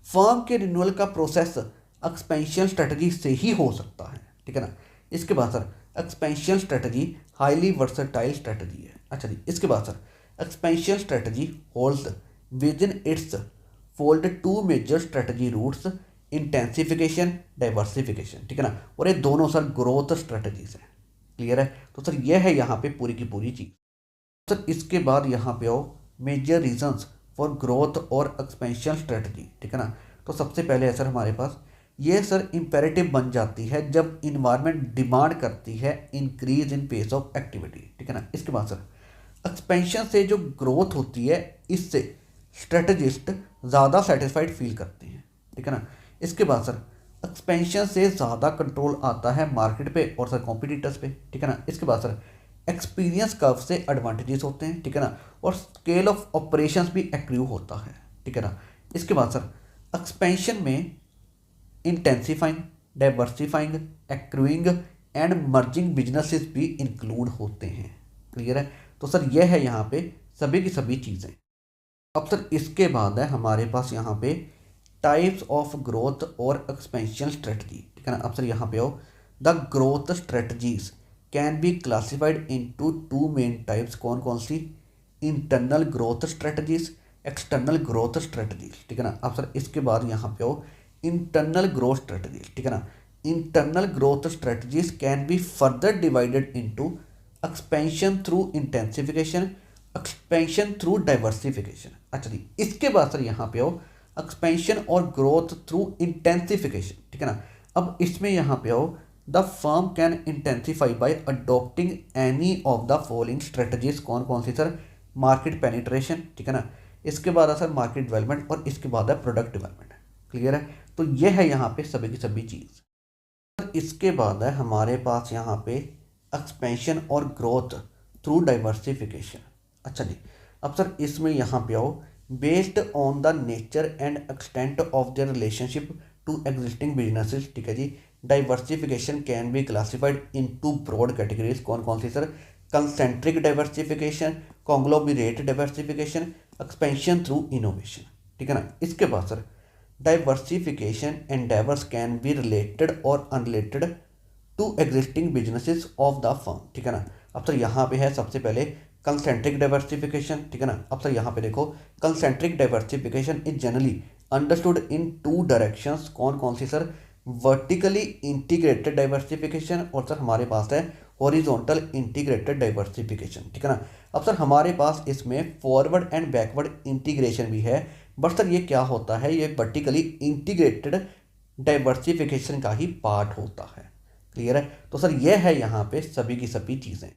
फर्म के रिन्यूअल का प्रोसेस एक्सपेंशन स्ट्रेटजी से ही हो सकता है। ठीक है ना। इसके बाद sir expansion strategy highly versatile strategy है। अच्छा जी। इसके बाद sir expansion strategy holds within its fold two major strategy routes intensification, diversification. ठीक है ना। और ये दोनों सर ग्रोथ स्ट्रेटजीज हैं। क्लियर है। तो सर यह है यहाँ पे पूरी की पूरी चीज़। सर इसके बाद यहाँ पे आओ मेजर रीजंस फॉर ग्रोथ और एक्सपेंशन स्ट्रेटजी। ठीक है ना। तो सबसे पहले है सर हमारे पास ये सर इम्पेरेटिव बन जाती है जब इन्वायरमेंट डिमांड करती है increase in pace of activity. ठीक है ना। इसके बाद सर एक्सपेंशन से जो ग्रोथ होती है इससे स्ट्रेटजिस्ट ज़्यादा सेटिस्फाइड फील करते हैं। ठीक है ना। इसके बाद सर एक्सपेंशन से ज़्यादा कंट्रोल आता है मार्केट पे और सर कॉम्पिटिटर्स पे। ठीक है ना। इसके बाद सर एक्सपीरियंस कर्व से एडवांटेजेस होते हैं। ठीक है ना। और स्केल ऑफ ऑपरेशंस भी एक्रू होता है। ठीक है ना। इसके बाद सर एक्सपेंशन में intensifying diversifying, accruing and merging businesses भी इंक्लूड होते हैं। क्लियर है? तो सर यह है यहाँ पे सभी की सभी चीज़ें। अब सर इसके बाद है हमारे पास यहाँ पे टाइप्स ऑफ ग्रोथ और एक्सपेंशन स्ट्रेटजी। ठीक है ना? अब सर यहाँ पे आओ, the growth strategies can be classified into two main types. कौन कौन सी? Internal growth strategies, external growth strategies. ठीक है ना? अब सर इसके बाद यहाँ पे आओ, इंटरनल ग्रोथ स्ट्रेटजीज। ठीक है ना? Internal growth strategies can be further divided into expansion through intensification, expansion through diversification. अच्छा जी, इसके बाद सर यहाँ पे आओ, एक्सपेंशन और ग्रोथ थ्रू इंटेंसिफिकेशन। ठीक है ना? अब इसमें यहाँ पे आओ, the firm can intensify by adopting any of the following strategies. कौन कौन सी सर? Market penetration. ठीक है ना? इसके बाद है सर मार्केट डेवलपमेंट और इसके बाद है प्रोडक्ट डेवलपमेंट। क्लियर है? तो यह है यहाँ पे सभी की सभी चीज़। इसके बाद है हमारे पास यहाँ पे एक्सपेंशन और ग्रोथ थ्रू डाइवर्सिफिकेशन। अच्छा जी, अब सर इसमें यहाँ पे आओ, based on the nature and extent of their relationship to existing businesses. ठीक है जी, diversification can be classified in two broad categories. कौन कौन सी sir? Concentric diversification, conglomerate diversification, expansion through innovation. ठीक है ना? इसके बाद sir diversification endeavours can be related और unrelated to existing businesses of the firm. ठीक है ना? अब सर यहाँ पे है सबसे पहले कंसेंट्रिक डाइवर्सिफिकेशन। ठीक है ना? अब सर यहाँ पे देखो, concentric diversification is generally understood in two directions. कौन कौन सी सर? वर्टिकली इंटीग्रेटेड डाइवर्सिफिकेशन और सर हमारे पास है हॉरिजॉन्टल इंटीग्रेटेड डाइवर्सिफिकेशन। ठीक है ना? अब सर हमारे पास इसमें फॉरवर्ड एंड बैकवर्ड इंटीग्रेशन भी है, बट सर ये क्या होता है? ये वर्टिकली इंटीग्रेटेड डाइवर्सिफिकेशन का ही पार्ट होता है। क्लियर है? तो सर ये है यहाँ पे सभी की सभी चीज़ें।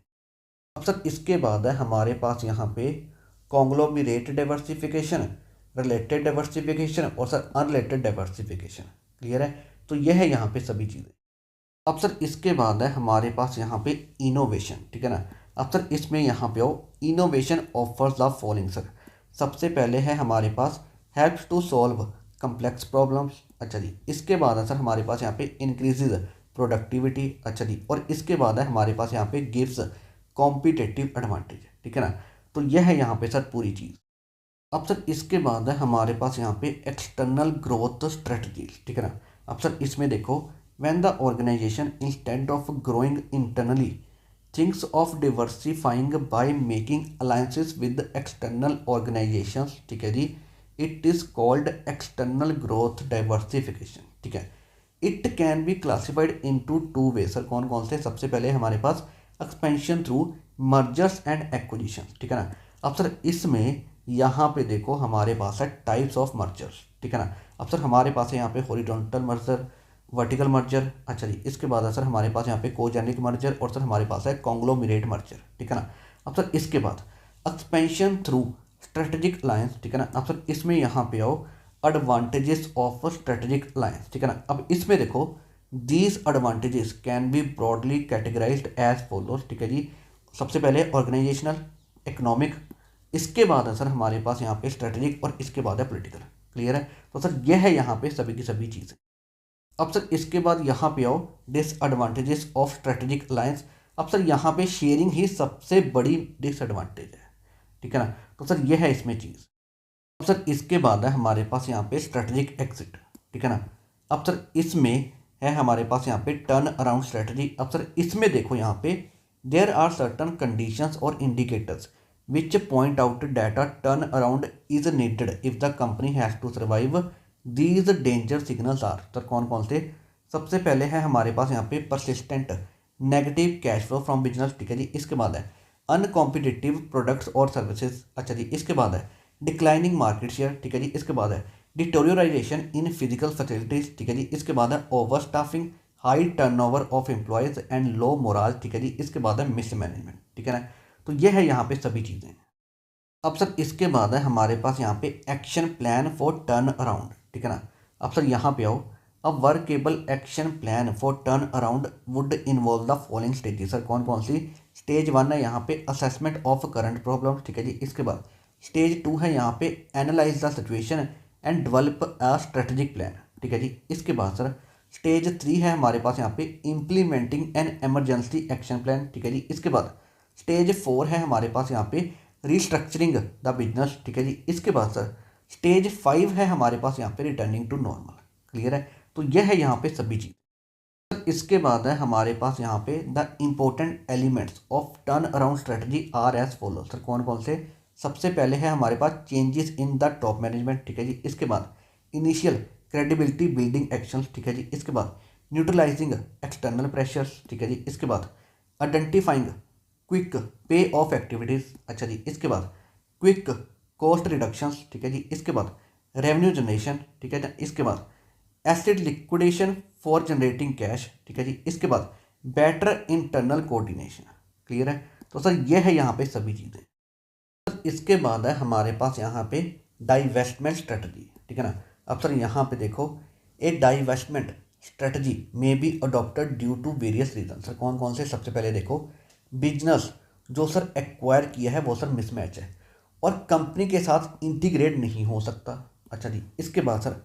अब सर इसके बाद है हमारे पास यहाँ पे कॉन्ग्लोमरेट डाइवर्सिफिकेशन, रिलेटेड डाइवर्सिफिकेशन और सर अनरिलेटेड डाइवर्सिफिकेशन। क्लियर है? तो यह है यहाँ पे सभी चीज़ें। अब सर इसके बाद है हमारे पास यहाँ पे इनोवेशन। ठीक है ना? अब सर इसमें यहाँ पे आओ, innovation offers the following. Sir सबसे पहले है हमारे पास helps to solve complex problems. अच्छा जी, इसके बाद है सर हमारे पास यहाँ पे इंक्रीजेज प्रोडक्टिविटी। अच्छा जी, और इसके बाद है हमारे पास यहाँ पे गिव्स कॉम्पिटेटिव एडवांटेज। ठीक है ना? तो यह है यहाँ पे सर पूरी चीज़। अब सर इसके बाद है हमारे पास यहाँ पे एक्सटर्नल ग्रोथ स्ट्रेटजीज। ठीक है ना? अब सर इसमें देखो, when the organisation instead of growing internally thinks of diversifying by making alliances with external organisations. ठीक है जी, it is called external growth diversification. ठीक है? It can be classified into two way. Sir कौन कौन से? सबसे पहले हमारे पास expansion through mergers and acquisition. ठीक है ना? अब सर इसमें यहाँ पे देखो हमारे पास है टाइप्स ऑफ मर्जर्स। ठीक है ना? अब सर हमारे पास है यहाँ पे हॉरिजॉन्टल मर्जर, वर्टिकल मर्जर। अच्छा जी, इसके बाद है सर हमारे पास यहाँ पे कोजेनिक मर्जर और सर हमारे पास है कॉन्ग्लोमरेट मर्जर। ठीक है ना? अब सर इसके बाद एक्सपेंशन थ्रू स्ट्रेटेजिक अलायंस। ठीक है ना? अब सर इसमें यहाँ पे आओ, एडवांटेजेस ऑफ स्ट्रेटेजिक अलायंस। ठीक है ना? अब इसमें देखो, these advantages can be broadly categorised as follows. ठीक है जी, सबसे पहले ऑर्गेनाइजेशनल, इकोनॉमिक, इसके बाद है सर हमारे पास यहाँ पे स्ट्रेटेजिक और इसके बाद है पॉलिटिकल। क्लियर है? तो सर यह है यहाँ पे सभी की सभी चीज़ें। अब सर इसके बाद यहाँ पे आओ, डिसएडवांटेजेस ऑफ स्ट्रेटेजिक अलायंस। अब सर यहाँ पे शेयरिंग ही सबसे बड़ी डिसएडवांटेज है। ठीक है ना? तो सर यह है इसमें चीज़। अब सर इसके बाद है हमारे पास यहाँ पे स्ट्रेटेजिक एग्जिट। ठीक है ना? अब सर इसमें है हमारे पास यहाँ पे टर्न अराउंड स्ट्रेटजी। अब सर इसमें देखो यहाँ पे देयर आर सर्टन कंडीशंस और indicators which point out that a turn around is needed if the company has to survive these danger signals are. Sir कौन कौन से? सबसे पहले है हमारे पास यहाँ पे persistent negative cash flow from business. ठीक है जी, इसके बाद है अनकॉम्पिटिटिव प्रोडक्ट्स और सर्विसेज। अच्छा जी, इसके बाद है डिक्लाइनिंग मार्केट शेयर। ठीक है जी, इसके बाद है डिटोरियोराइजेशन इन फिजिकल फैसिलिटीज। ठीक है जी, इसके बाद है over staffing, high turnover of employees and low morale. ठीक है जी, इसके बाद है मिस मैनेजमेंट। ठीक है ना? तो यह है यहाँ पे सभी चीज़ें। अब सर इसके बाद है हमारे पास यहाँ पे action plan for turnaround. ठीक है ना? अब सर यहाँ पे आओ, a workable action plan for turnaround would involve the following stages. Sir कौन कौन सी? स्टेज 1 है यहाँ पे असेसमेंट ऑफ करंट प्रॉब्लम। ठीक है जी, इसके बाद स्टेज 2 है यहाँ पे analyse the situation and develop a strategic plan. ठीक है जी, इसके बाद सर स्टेज 3 है हमारे पास यहाँ पे implementing N emergency action plan, ठीक है जी। इसके बाद स्टेज 4 है हमारे पास यहाँ पे रिस्ट्रक्चरिंग द बिजनेस, ठीक है जी। इसके बाद सर स्टेज 5 है हमारे पास यहाँ पे रिटर्निंग टू नॉर्मल। क्लियर है, तो यह है यहाँ पे सभी चीज़। इसके बाद है हमारे पास यहाँ पे the important elements of turn around strategy are as follow. Sir कौन कौन से? सबसे पहले है हमारे पास changes in the top management, ठीक है जी। इसके बाद इनिशियल क्रेडिबिलिटी बिल्डिंग एक्शंस, ठीक है जी। इसके बाद न्यूट्रलाइजिंग एक्सटर्नल प्रेशर्स, ठीक है जी। इसके बाद आइडेंटिफाइंग क्विक पे ऑफ एक्टिविटीज़, अच्छा जी। इसके बाद क्विक कॉस्ट रिडक्शंस, ठीक है जी। इसके बाद रेवेन्यू जनरेशन, ठीक है। इसके बाद acid liquidation for generating cash, ठीक है जी। इसके बाद बेटर इंटरनल कोऑर्डिनेशन। क्लियर है, तो सर ये है यहाँ पे सभी चीज़ें। इसके बाद है हमारे पास यहाँ पे डाइवेस्टमेंट स्ट्रेटजी, ठीक है ना। अब सर यहाँ पे देखो, a divestment strategy may be adopted due to various reason. Sir कौन कौन से? सबसे पहले देखो, बिजनेस जो सर एक्वायर किया है वो सर मिसमैच है और कंपनी के साथ इंटीग्रेट नहीं हो सकता। अच्छा जी। इसके बाद सर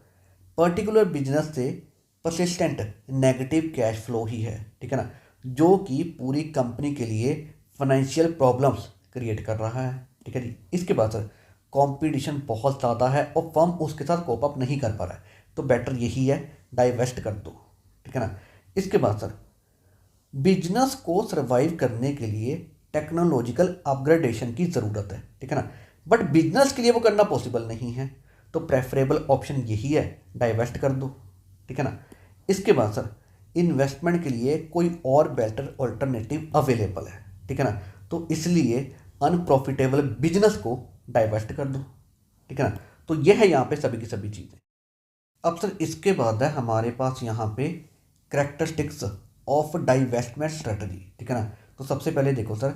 पर्टिकुलर बिजनेस से परसिस्टेंट नेगेटिव कैश फ्लो ही है, ठीक है ना, जो कि पूरी कंपनी के लिए फाइनेंशियल प्रॉब्लम्स क्रिएट कर रहा है, ठीक है जी। इसके बाद सर कंपटीशन बहुत ज़्यादा है और फर्म उसके साथ कोप अप नहीं कर पा रहा है, तो बेटर यही है डाइवेस्ट कर दो, ठीक है ना। इसके बाद सर बिजनेस को सर्वाइव करने के लिए टेक्नोलॉजिकल अपग्रेडेशन की ज़रूरत है, ठीक है ना, बट बिजनेस के लिए वो करना पॉसिबल नहीं है, तो प्रेफरेबल ऑप्शन यही है डाइवेस्ट कर दो, ठीक है ना। इसके बाद सर इन्वेस्टमेंट के लिए कोई और बेटर ऑल्टरनेटिव अवेलेबल है, ठीक है ना, तो इसलिए अनप्रॉफिटेबल बिजनेस को डाइवेस्ट कर दो, ठीक है ना। तो यह है यहाँ पे सभी की सभी चीज़ें। अब सर इसके बाद है हमारे पास यहाँ पे करेक्टरिस्टिक्स ऑफ डाइवेस्टमेंट स्ट्रेटजी, ठीक है ना। तो सबसे पहले देखो सर,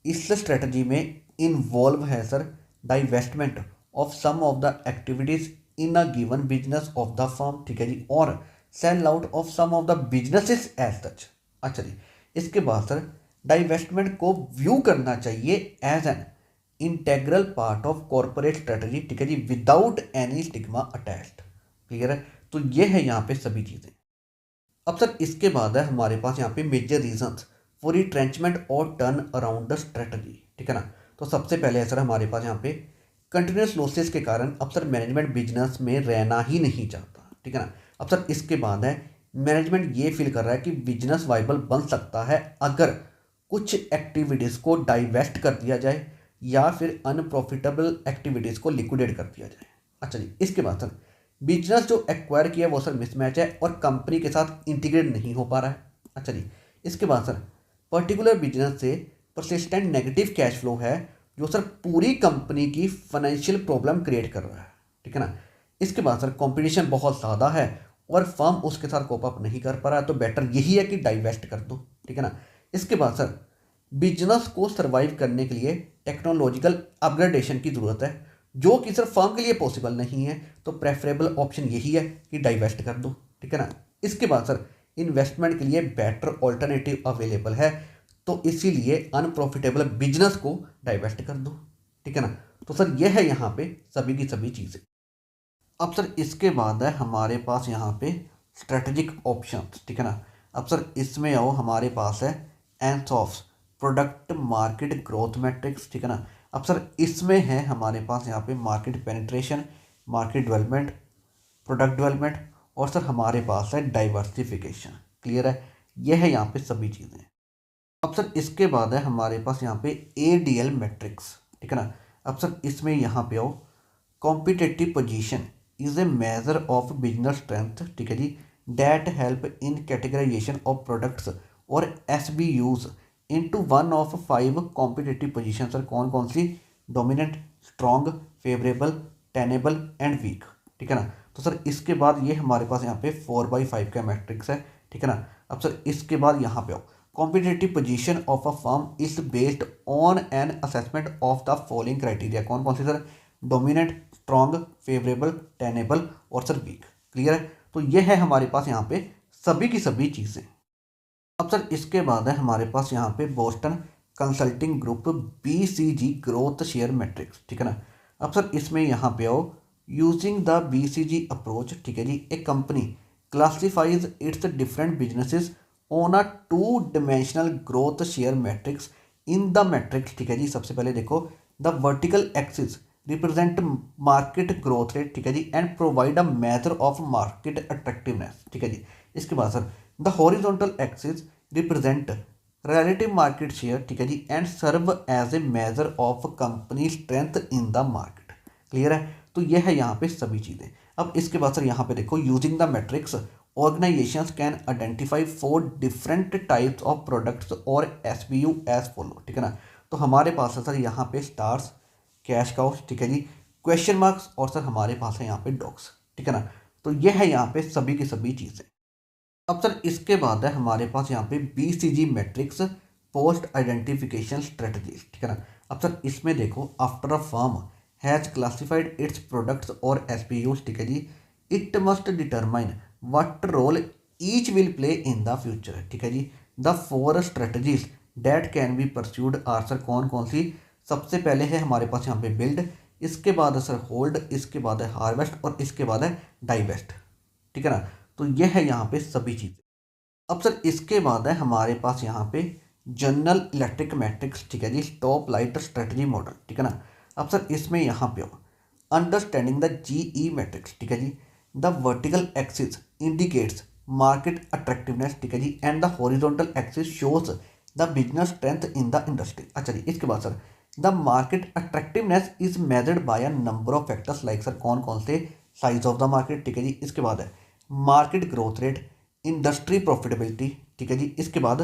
इस स्ट्रेटजी में इन्वॉल्व है sir divestment of some of the activities in a given business of the firm, ठीक है जी, और sell out of some of the businesses as such. अच्छा जी। इसके बाद सर डाइवेस्टमेंट को व्यू करना चाहिए as an integral part of corporate strategy, ठीक है जी, without any stigma attached. Clear है, तो ये है यहाँ पे सभी चीज़ें। अब सर इसके बाद है हमारे पास यहाँ पे मेजर रीजंस फॉर रिट्रेंचमेंट और टर्न अराउंड द स्ट्रेटजी, ठीक है ना। तो सबसे पहले है सर हमारे पास यहाँ पे कंटिन्यूस लॉसेस के कारण अब सर मैनेजमेंट बिजनेस में रहना ही नहीं चाहता, ठीक है ना। अब सर इसके बाद है मैनेजमेंट ये फील कर रहा है कि बिजनेस वाइबल बन सकता है अगर कुछ एक्टिविटीज़ को डाइवेस्ट कर दिया जाए या फिर अनप्रॉफिटेबल एक्टिविटीज़ को लिक्विडेट कर दिया जाए। अच्छा जी। इसके बाद सर बिजनेस जो एक्वायर किया वो सर मिसमैच है और कंपनी के साथ इंटीग्रेट नहीं हो पा रहा है। अच्छा जी। इसके बाद सर पर्टिकुलर बिजनेस से परसिस्टेंट नेगेटिव कैश फ्लो है जो सर पूरी कंपनी की फाइनेंशियल प्रॉब्लम क्रिएट कर रहा है, ठीक है ना। इसके बाद सर कंपटीशन बहुत ज़्यादा है और फर्म उसके साथ कोप अप नहीं कर पा रहा है, तो बेटर यही है कि डाइवेस्ट कर दो, ठीक है ना। इसके बाद सर बिजनेस को सर्वाइव करने के लिए टेक्नोलॉजिकल अपग्रेडेशन की ज़रूरत है जो कि सिर्फ फर्म के लिए पॉसिबल नहीं है, तो प्रेफरेबल ऑप्शन यही है कि डाइवेस्ट कर दो, ठीक है ना। इसके बाद सर इन्वेस्टमेंट के लिए बेटर ऑल्टरनेटिव अवेलेबल है, तो इसीलिए अनप्रॉफिटेबल बिजनेस को डाइवेस्ट कर दो, ठीक है ना। तो सर यह है यहाँ पे सभी की सभी चीज़ें। अब सर इसके बाद है हमारे पास यहाँ पे स्ट्रेटेजिक ऑप्शंस, ठीक है ना। अब सर इसमें आओ, हमारे पास है एंसॉफ्स प्रोडक्ट मार्केट ग्रोथ मैट्रिक्स, ठीक है ना। अब सर इसमें है हमारे पास यहाँ पे market penetration, market development, product development और सर हमारे पास है डाइवर्सिफिकेशन। क्लियर है, यह है यहाँ पे सभी चीज़ें। अब सर इसके बाद है हमारे पास यहाँ पे ADL मैट्रिक्स, ठीक है ना। अब सर इसमें यहाँ पे आओ, competitive position is a measure of business strength, ठीक है जी, that help in categorisation of products और SBUs into one of 5 competitive position. Sir कौन कौन सी? Dominant, strong, favourable, tenable and weak, ठीक है ना। तो सर इसके बाद ये हमारे पास यहाँ पे 4/5 का मैट्रिक्स है, ठीक है ना। अब सर इसके बाद यहाँ पे आओ, competitive position of a firm is based on an assessment of the following criteria. कौन कौन सी sir? Dominant, strong, favourable, tenable और सर वीक। क्लियर है, तो ये है हमारे पास यहाँ पे सभी की सभी चीज़ें। अब सर इसके बाद है हमारे पास यहाँ पे Boston consulting group BCG growth share matrix, ठीक है ना। अब सर इसमें यहाँ पे आओ, यूजिंग द BCG अप्रोच, ठीक है जी, a company classifies its different businesses on a two dimensional growth share matrix in the matrix. ठीक है जी, सबसे पहले देखो the vertical axis represent market growth rate. ठीक है जी, and provide a measure of market attractiveness. ठीक है जी, इसके बाद sir the horizontal axis represent relative market share. ठीक है जी, and serve as a measure of company strength in the market. Clear है, तो ये है यहाँ पे सभी चीज़ें। अब इसके बाद सर यहाँ पे देखो using the matrix organisations can identify 4 different types of products और एसबीयू एज फॉलो। ठीक है ना, तो हमारे पास है सर यहाँ पे स्टार्स, कैश काउस, ठीक है जी, क्वेश्चन मार्क्स, और सर हमारे पास है यहाँ पे डॉग्स। ठीक है ना, तो ये है यहाँ पे सभी की सभी चीज़ें। अब सर इसके बाद है हमारे पास यहाँ पे BCG matrix post identification strategies. ठीक है ना, अब सर इसमें देखो after a firm has classified its products और SBUs। ठीक है जी, it must determine what role each will play in the future. ठीक है जी, the 4 strategies that can be pursued are sir कौन कौन सी। सबसे पहले है हमारे पास यहाँ पे बिल्ड, इसके बाद है सर होल्ड, इसके बाद है हार्वेस्ट, और इसके बाद है डाइवेस्ट। ठीक है ना, तो यह है यहाँ पे सभी चीज़ें। अब सर इसके बाद है हमारे पास यहाँ पे जनरल इलेक्ट्रिक मैट्रिक्स। ठीक है जी, स्टॉप लाइट स्ट्रेटजी मॉडल। ठीक है ना, अब सर इसमें यहाँ पे हो अंडरस्टैंडिंग द GE मैट्रिक्स। ठीक है जी, the vertical axis indicates market attractiveness. ठीक है जी, and the horizontal axis shows the business strength in the industry. अच्छा जी, इसके बाद sir the market attractiveness is measured by a number of factors like sir कौन कौन से, साइज ऑफ द मार्केट। ठीक है जी, इसके बाद है market growth rate, industry profitability. ठीक है जी, इसके बाद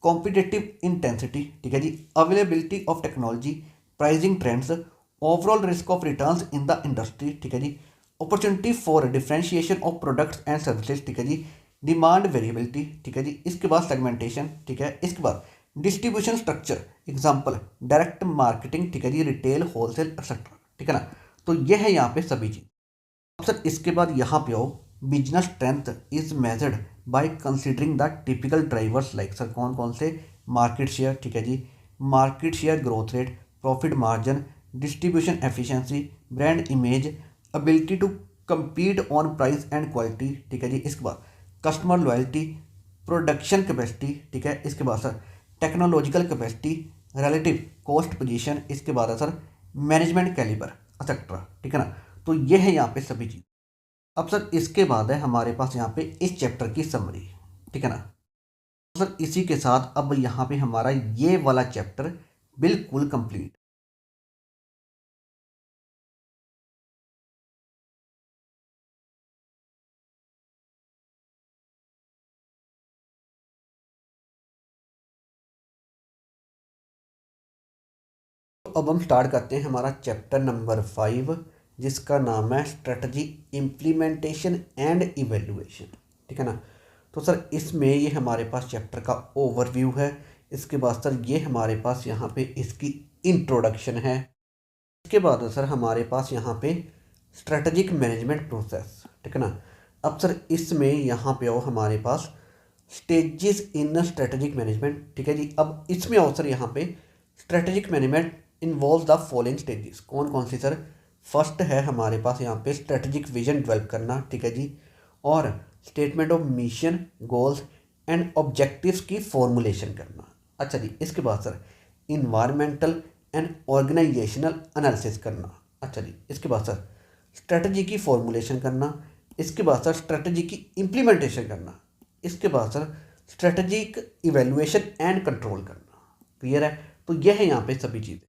कॉम्पिटिटिव इंटेंसिटी। ठीक है जी, availability of technology, pricing trends, overall risk of returns in the industry. ठीक है जी, opportunity for differentiation of products and services. ठीक है जी, डिमांड वेरिएबिलिटी। ठीक है जी, इसके बाद सेगमेंटेशन। ठीक है, इसके बाद distribution structure, example direct marketing. ठीक है जी, रिटेल, होलसेल एक्सेट्रा। ठीक है ना, तो यह है यहाँ पे सभी चीज़। अब सर इसके बाद यहाँ पे आओ business strength is measured by considering the typical drivers like sir कौन कौन से, मार्केट शेयर। ठीक है जी, market share growth rate, profit margin, distribution efficiency, brand image, ability to compete on price and quality. ठीक है जी, इसके बाद कस्टमर लॉयल्टी, प्रोडक्शन कैपेसिटी। ठीक है, इसके बाद sir technological capacity, relative cost position, इसके बाद है सर मैनेजमेंट कैलिबर एक्सेट्रा। ठीक है ना, तो ये है यहाँ पे सभी चीज़। अब सर इसके बाद है हमारे पास यहाँ पे इस चैप्टर की समरी। ठीक है ना, तो सर इसी के साथ अब यहाँ पे हमारा ये वाला चैप्टर बिल्कुल कंप्लीट। तो अब हम स्टार्ट करते हैं हमारा चैप्टर नंबर 5, जिसका नाम है स्ट्रेटजी इम्प्लीमेंटेशन एंड इवेल्युएशन। ठीक है ना, तो सर इसमें ये हमारे पास चैप्टर का ओवरव्यू है। इसके बाद सर ये हमारे पास यहाँ पे इसकी इंट्रोडक्शन है। इसके बाद सर हमारे पास यहाँ पे स्ट्रेटजिक मैनेजमेंट प्रोसेस। ठीक है ना, अब सर इसमें यहाँ पे आओ हमारे पास स्टेजेस इन स्ट्रेटजिक मैनेजमेंट। ठीक है जी, अब इसमें आओ सर यहाँ पे strategic management involve the following stages. कौन कौन सी सर, फर्स्ट है हमारे पास यहाँ पे स्ट्रेटजिक विजन डेवलप करना। ठीक है जी, और statement of mission, goals and objectives की फॉर्मुलेशन करना। अच्छा जी, इसके बाद sir environmental and organisational analysis करना। अच्छा जी, इसके बाद सर स्ट्रेटजी की फॉर्मुलेशन करना। इसके बाद सर स्ट्रेटजी की इम्प्लीमेंटेशन करना। इसके बाद sir strategic evaluation and control करना। क्लियर है, तो यह है यहाँ पे सभी चीज़ें।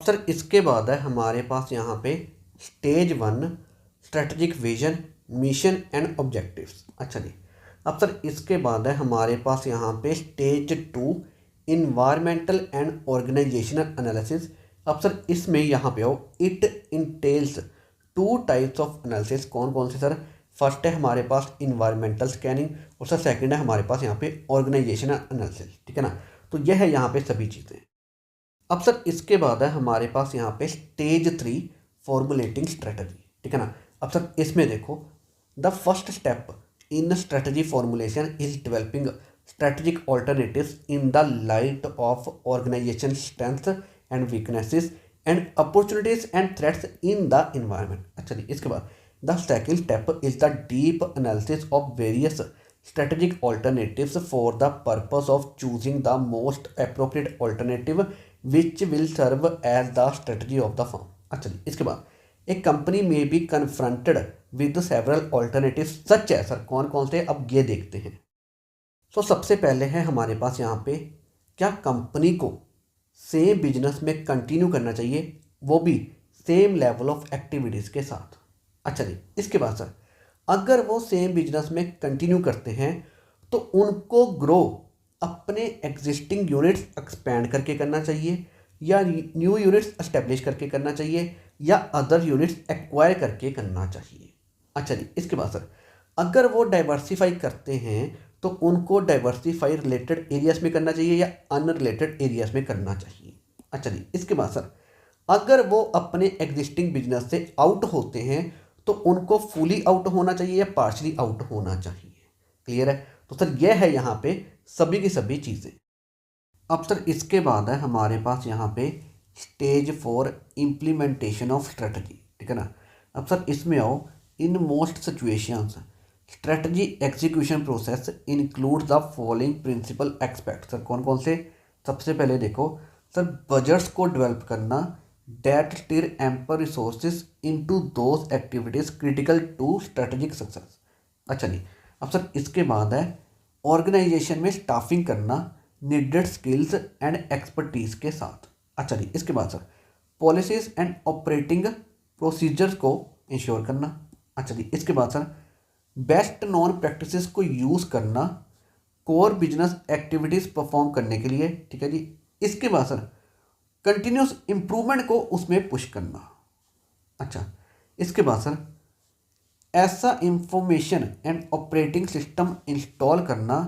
सर इसके बाद है हमारे पास यहाँ पे stage 1 strategic vision, mission and objectives. अच्छा जी, अब सर इसके बाद है हमारे पास यहाँ पे stage 2 environmental and organisational analysis. अब सर इसमें यहाँ पे आओ it entails 2 types of analysis. कौन कौन से सर, फर्स्ट है हमारे पास इन्वायरमेंटल स्कैनिंग, और सर सेकंड है हमारे पास यहाँ पे ऑर्गेनाइजेशनल एनालिसिस। ठीक है ना, तो यह है यहाँ पे सभी चीज़ें। अब सर इसके बाद है हमारे पास यहाँ पे स्टेज 3 फॉर्मुलेटिंग स्ट्रेटजी। ठीक है ना, अब सर इसमें देखो the first step in strategy formulation is developing strategic alternatives in the light of organization strength and weaknesses and opportunities and threats in the environment. अच्छा जी, इसके बाद the second step is the deep analysis of various strategic alternatives for the purpose of choosing the most appropriate alternative which will serve as the strategy of the firm. अच्छा जी, इसके बाद एक company में B confronted with several alternative सच है। Sir कौन कौन से, अब ये देखते हैं। तो सबसे पहले है हमारे पास यहाँ पे, क्या कंपनी को सेम बिजनेस में कंटिन्यू करना चाहिए, वो भी सेम लेवल ऑफ एक्टिविटीज़ के साथ। अच्छा जी, इसके बाद सर अगर वो सेम बिजनेस में कंटिन्यू करते हैं तो उनको ग्रो अपने एग्जिस्टिंग यूनिट्स एक्सपेंड करके करना चाहिए, या न्यू यूनिट्स एस्टेब्लिश करके करना चाहिए, या अदर यूनिट्स एक्वायर करके करना चाहिए। अच्छा जी, इसके बाद सर अगर वो डाइवर्सिफाई करते हैं तो उनको डाइवर्सिफाई रिलेटेड एरियाज में करना चाहिए या अनरिलेटेड एरियाज में करना चाहिए। अच्छा जी, इसके बाद सर अगर वो अपने एग्जिस्टिंग बिजनेस से आउट होते हैं तो उनको फुली आउट होना चाहिए या पार्शली आउट होना चाहिए। क्लियर है? तो सर यह है यहाँ पे सभी की सभी चीज़ें। अब सर इसके बाद है हमारे पास यहाँ पे stage for implementation of strategy. ठीक है ना। अब सर इसमें आओ, in most situations strategy execution process include the following principle expect. Sir कौन कौन से? सबसे पहले देखो सर, बजट्स को डेवलप करना that steer ample resources into those activities critical to strategic success. अच्छा जी, अब सर इसके बाद है ऑर्गेनाइजेशन में स्टाफिंग करना नीडेड स्किल्स एंड एक्सपर्टीज के साथ। अच्छा जी, इसके बाद sir policies and operating procedures को इंश्योर करना। अच्छा जी, इसके बाद सर बेस्ट नॉन प्रैक्टिसेस को यूज़ करना कोर बिजनेस एक्टिविटीज़ परफॉर्म करने के लिए। ठीक है जी, इसके बाद सर कंटिन्यूस इम्प्रूवमेंट को उसमें पुश करना। अच्छा, इसके बाद सर ऐसा information and operating system install करना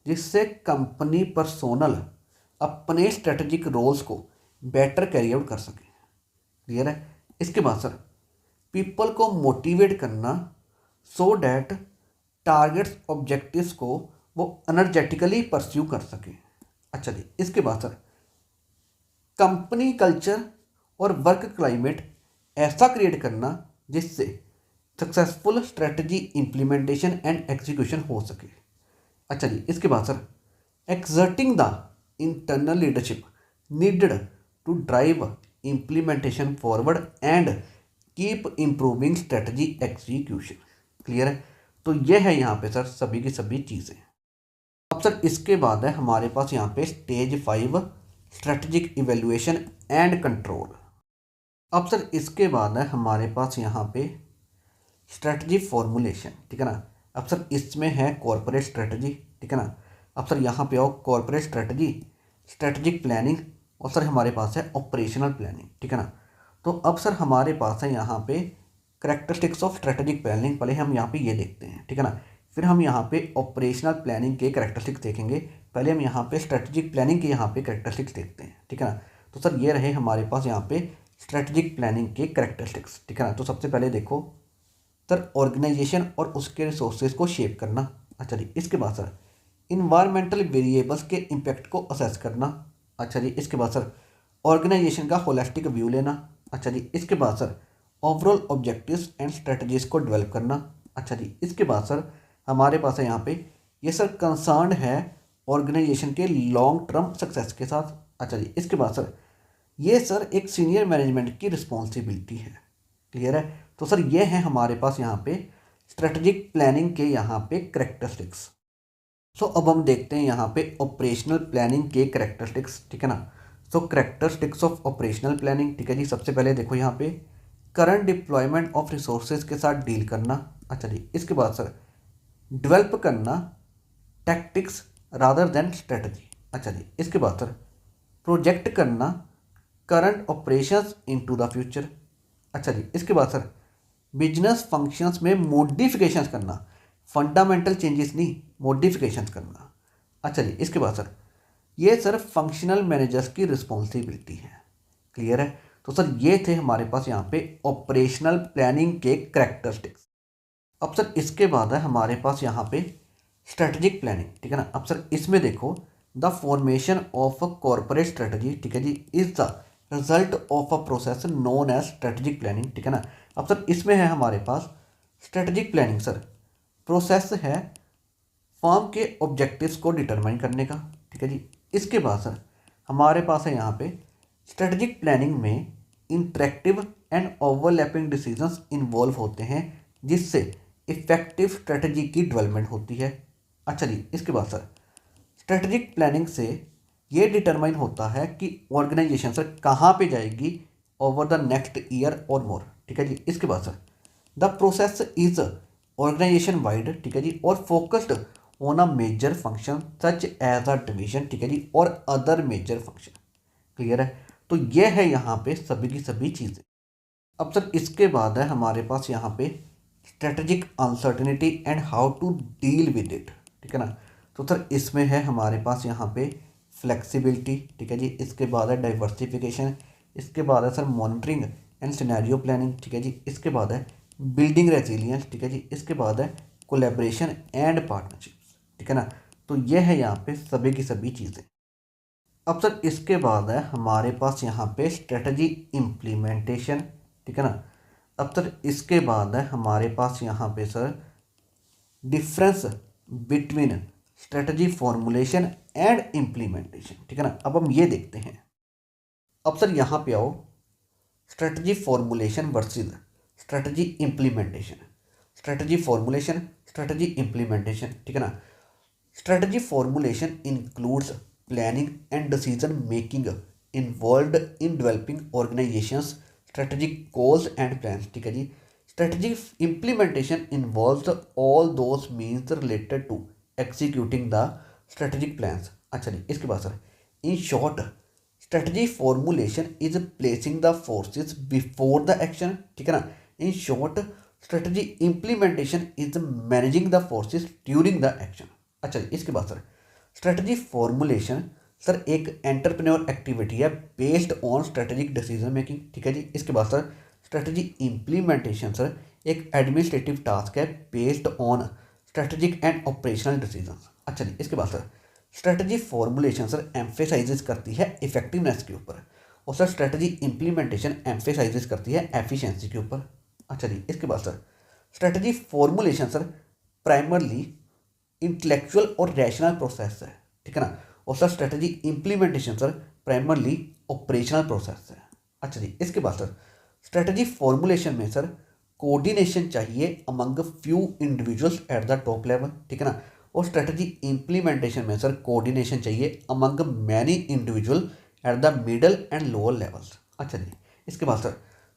जिससे कंपनी पर्सोनल अपने स्ट्रेटजिक रोल्स को बेटर कैरी आउट कर सके। क्लियर है? इसके बाद सर पीपल को मोटिवेट करना सो डैट टारगेट्स ऑब्जेक्टिव्स को वो एनर्जेटिकली परस्यू कर सके। अच्छा जी, इसके बाद सर कंपनी कल्चर और वर्क क्लाइमेट ऐसा क्रिएट करना जिससे successful strategy implementation and execution हो सके। अच्छा जी, इसके बाद sir exerting the internal leadership needed to drive implementation forward and keep improving strategy execution. Clear है? तो यह है यहाँ पे सर सभी की सभी चीज़ें। अब सर इसके बाद है हमारे पास यहाँ पे stage 5 strategic evaluation and control. अब सर इसके बाद है हमारे पास यहाँ पे स्ट्रेटजी फॉर्मुलेशन। ठीक है ना। अब सर इसमें है कॉर्पोरेट स्ट्रेटजी। ठीक है ना। अब सर यहाँ पे आओ, कॉर्पोरेट स्ट्रेटजी, स्ट्रेटजिक प्लानिंग, और सर हमारे पास है ऑपरेशनल प्लानिंग। ठीक है ना। तो अब सर हमारे पास है यहाँ पे करैक्टरिस्टिक्स ऑफ स्ट्रेटजिक प्लानिंग, पहले हम यहाँ पे ये देखते हैं। ठीक है ना। फिर हम यहाँ पे ऑपरेशनल प्लानिंग के करैक्टरिस्टिक्स देखेंगे। पहले हम यहाँ पे स्ट्रेटजिक प्लानिंग के यहाँ पे करैक्टरिस्टिक्स देखते हैं। ठीक है ना। तो सर ये रहे हमारे पास यहाँ पे स्ट्रेटजिक प्लानिंग के करैक्टरिस्टिक्स। ठीक है ना। तो सबसे पहले देखो सर ऑर्गेनाइजेशन और उसके रिसोर्सेज को शेप करना। अच्छा जी, इसके बाद सर इन्वायरमेंटल वेरिएबल्स के इम्पैक्ट को असेस करना। अच्छा जी, इसके बाद सर ऑर्गेनाइजेशन का होलिस्टिक व्यू लेना। अच्छा जी, इसके बाद sir overall objectives and strategies को डेवलप करना। अच्छा जी, इसके बाद सर हमारे पास है यहाँ पे ये सर कंसर्न है ऑर्गेनाइजेशन के लॉन्ग टर्म सक्सेस के साथ। अच्छा जी, इसके बाद सर ये सर एक सीनियर मैनेजमेंट की रिस्पॉन्सिबिलिटी है। क्लियर है? तो सर ये है हमारे पास यहाँ पे स्ट्रेटजिक प्लानिंग के यहाँ पे करैक्टरिस्टिक्स। सो अब हम देखते हैं यहाँ पे ऑपरेशनल प्लानिंग के करैक्टरिस्टिक्स। ठीक है ना। सो करैक्टरिस्टिक्स ऑफ ऑपरेशनल प्लानिंग। ठीक है जी, सबसे पहले देखो यहाँ पे करंट डिप्लॉयमेंट ऑफ रिसोर्सेज के साथ डील करना। अच्छा जी, इसके बाद सर डेवलप करना टैक्टिक्स रादर देन स्ट्रेटजी। अच्छा जी, इसके बाद सर प्रोजेक्ट करना current operations into the future. अच्छा जी, इसके बाद सर बिजनेस फंक्शंस में मॉडिफिकेशंस करना, फंडामेंटल चेंजेस नहीं, मॉडिफिकेशंस करना। अच्छा जी, इसके बाद सर ये सर फंक्शनल मैनेजर्स की रिस्पॉन्सिबिलिटी है। क्लियर है? तो सर ये थे हमारे पास यहाँ पे ऑपरेशनल प्लानिंग के करैक्टरिस्टिक्स। अब सर इसके बाद है हमारे पास यहाँ पे स्ट्रेटजिक प्लानिंग। ठीक है ना। अब सर इसमें देखो the formation of a corporate strategy, ठीक है जी, is the result of a process known as strategic planning. ठीक है ना। अब सर इसमें है हमारे पास स्ट्रेटजिक प्लानिंग सर प्रोसेस है फर्म के ऑब्जेक्टिव्स को डिटरमाइन करने का, ठीक है जी। इसके बाद सर हमारे पास है यहाँ पे स्ट्रेटजिक प्लानिंग में interactive and overlapping decisions involve होते हैं, जिससे इफेक्टिव स्ट्रेटजी की डेवलपमेंट होती है। अच्छा जी, इसके बाद सर स्ट्रेटजिक प्लानिंग से ये डिटरमाइन होता है कि ऑर्गेनाइजेशन सर कहाँ पे जाएगी ओवर द नेक्स्ट ईयर और मोर, ठीक है जी। इसके बाद sir the process is organization wide, ठीक है जी, और focused on a major function such as a division, ठीक है जी, और अदर मेजर फंक्शन। क्लियर है? तो ये है यहाँ पे सभी की सभी चीज़ें। अब सर इसके बाद है हमारे पास यहाँ पे strategic uncertainty and how to deal with it, ठीक है ना। तो सर इसमें है हमारे पास यहाँ पे फ्लेक्सिबिलिटी, ठीक है जी। इसके बाद है डाइवर्सिफिकेशन, इसके बाद है sir monitoring and scenario planning, ठीक है जी। इसके बाद है बिल्डिंग रेजिलियंस, ठीक है जी। इसके बाद है कोलैबोरेशन एंड पार्टनरशिप्स, ठीक है ना। तो ये है यहाँ पे सभी की सभी चीज़ें। अब सर इसके बाद है हमारे पास यहाँ पे स्ट्रेटजी इम्प्लीमेंटेशन, ठीक है ना। अब सर इसके बाद है हमारे पास यहाँ पे sir difference between strategy formulation and implementation, ठीक है ना। अब हम ये देखते हैं। अब सर यहाँ पे आओ, strategy formulation versus strategy implementation. Strategy formulation, strategy implementation, ठीक है ना। Strategy formulation includes planning and decision making involved in developing organisation's strategic goals and plans, ठीक है जी। Strategy implementation involves all those means related to executing the strategic plans. अच्छा जी, इसके बाद sir in short strategy formulation is placing the forces before the action, ठीक है ना। In short strategy implementation is managing the forces during the action. अच्छा जी, इसके बाद सर स्ट्रेटजी फॉर्मुलेशन सर एक एंटरप्रेन्योर एक्टिविटी है based on strategic decision making, ठीक है जी। इसके बाद सर स्ट्रेटजी इम्प्लीमेंटेशन सर एक एडमिनिस्ट्रेटिव टास्क है based on strategic and operational decision. अच्छा जी, इसके बाद sir strategy formulation sir emphasises करती है इफेक्टिवनेस के ऊपर, और सर स्ट्रेटजी इम्प्लीमेंटेशन एम्फेसाइजेस करती है एफिशिएंसी के ऊपर। अच्छा जी, इसके बाद sir strategy formulation sir primarily intellectual और रैशनल प्रोसेस है, ठीक है ना। और sir strategy implementation sir primarily operational process है। अच्छा जी, इसके बाद सर स्ट्रेटजी फॉर्मुलेशन में सर कोऑर्डिनेशन चाहिए among few individuals at the top level, ठीक है ना। और स्ट्रेटजी इम्प्लीमेंटेशन में सर कोऑर्डिनेशन चाहिए among many individual at the middle and lower levels. अच्छा जी, इसके बाद सर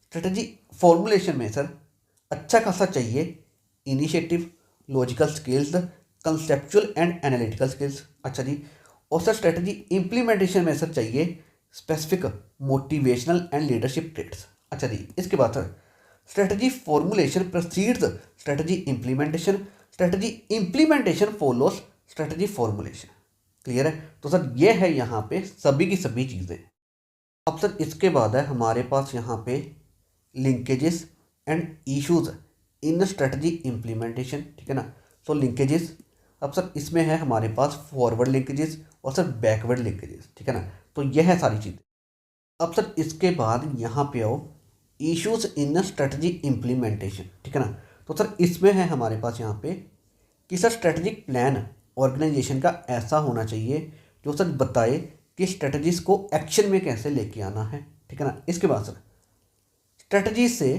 स्ट्रेटजी फॉर्मुलेशन में सर अच्छा खासा चाहिए initiative, logical skills, conceptual and analytical skills. अच्छा जी, और सर स्ट्रेटजी इम्प्लीमेंटेशन में सर चाहिए specific motivational and leadership traits. अच्छा जी, इसके बाद sir strategy formulation proceeds strategy implementation, strategy implementation follows strategy formulation. Clear है? तो सर ये है यहाँ पे सभी की सभी चीज़ें। अब सर इसके बाद है हमारे पास यहाँ पे linkages and issues in strategy implementation, ठीक है ना। सो लिंकेजेस, अब सर इसमें है हमारे पास फॉरवर्ड लिंकेजेस और सर बैकवर्ड लिंकेजेस, ठीक है ना। तो यह है सारी चीज़ें। अब सर इसके बाद यहाँ पे आओ इश्यूज इन स्ट्रेटजी इम्प्लीमेंटेशन, ठीक है ना। तो सर इसमें है हमारे पास यहाँ पे कि सर स्ट्रेटजिक प्लान ऑर्गेनाइजेशन का ऐसा होना चाहिए जो सर बताए कि स्ट्रेटजीज को एक्शन में कैसे लेके आना है, ठीक है ना। इसके बाद सर स्ट्रेटजी से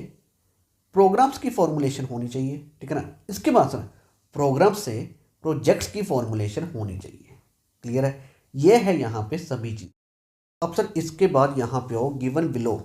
प्रोग्राम्स की फॉर्मुलेशन होनी चाहिए, ठीक है ना। इसके बाद सर प्रोग्राम से प्रोजेक्ट्स की फॉर्मुलेशन होनी चाहिए। क्लियर है? ये है यहाँ पे सभी चीज। अब सर इसके बाद यहाँ पे हो given below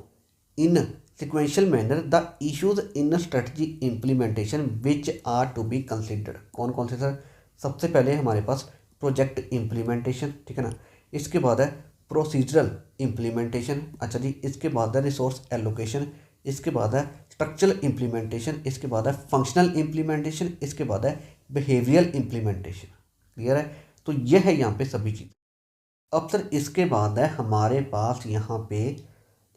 in sequential manner the issues in strategy implementation which are to be considered. कौन कौन से सर? सबसे पहले हमारे पास प्रोजेक्ट इम्प्लीमेंटेशन, ठीक है ना। इसके बाद है प्रोसीजरल इम्प्लीमेंटेशन। अच्छा जी, इसके बाद है रिसोर्स एलोकेशन, इसके बाद है स्ट्रक्चरल इम्प्लीमेंटेशन, इसके बाद है फंक्शनल इम्प्लीमेंटेशन, इसके बाद है बिहेवियरल इम्प्लीमेंटेशन। क्लियर है? तो यह है यहाँ पे सभी चीज़। अब सर इसके बाद है हमारे पास यहाँ पे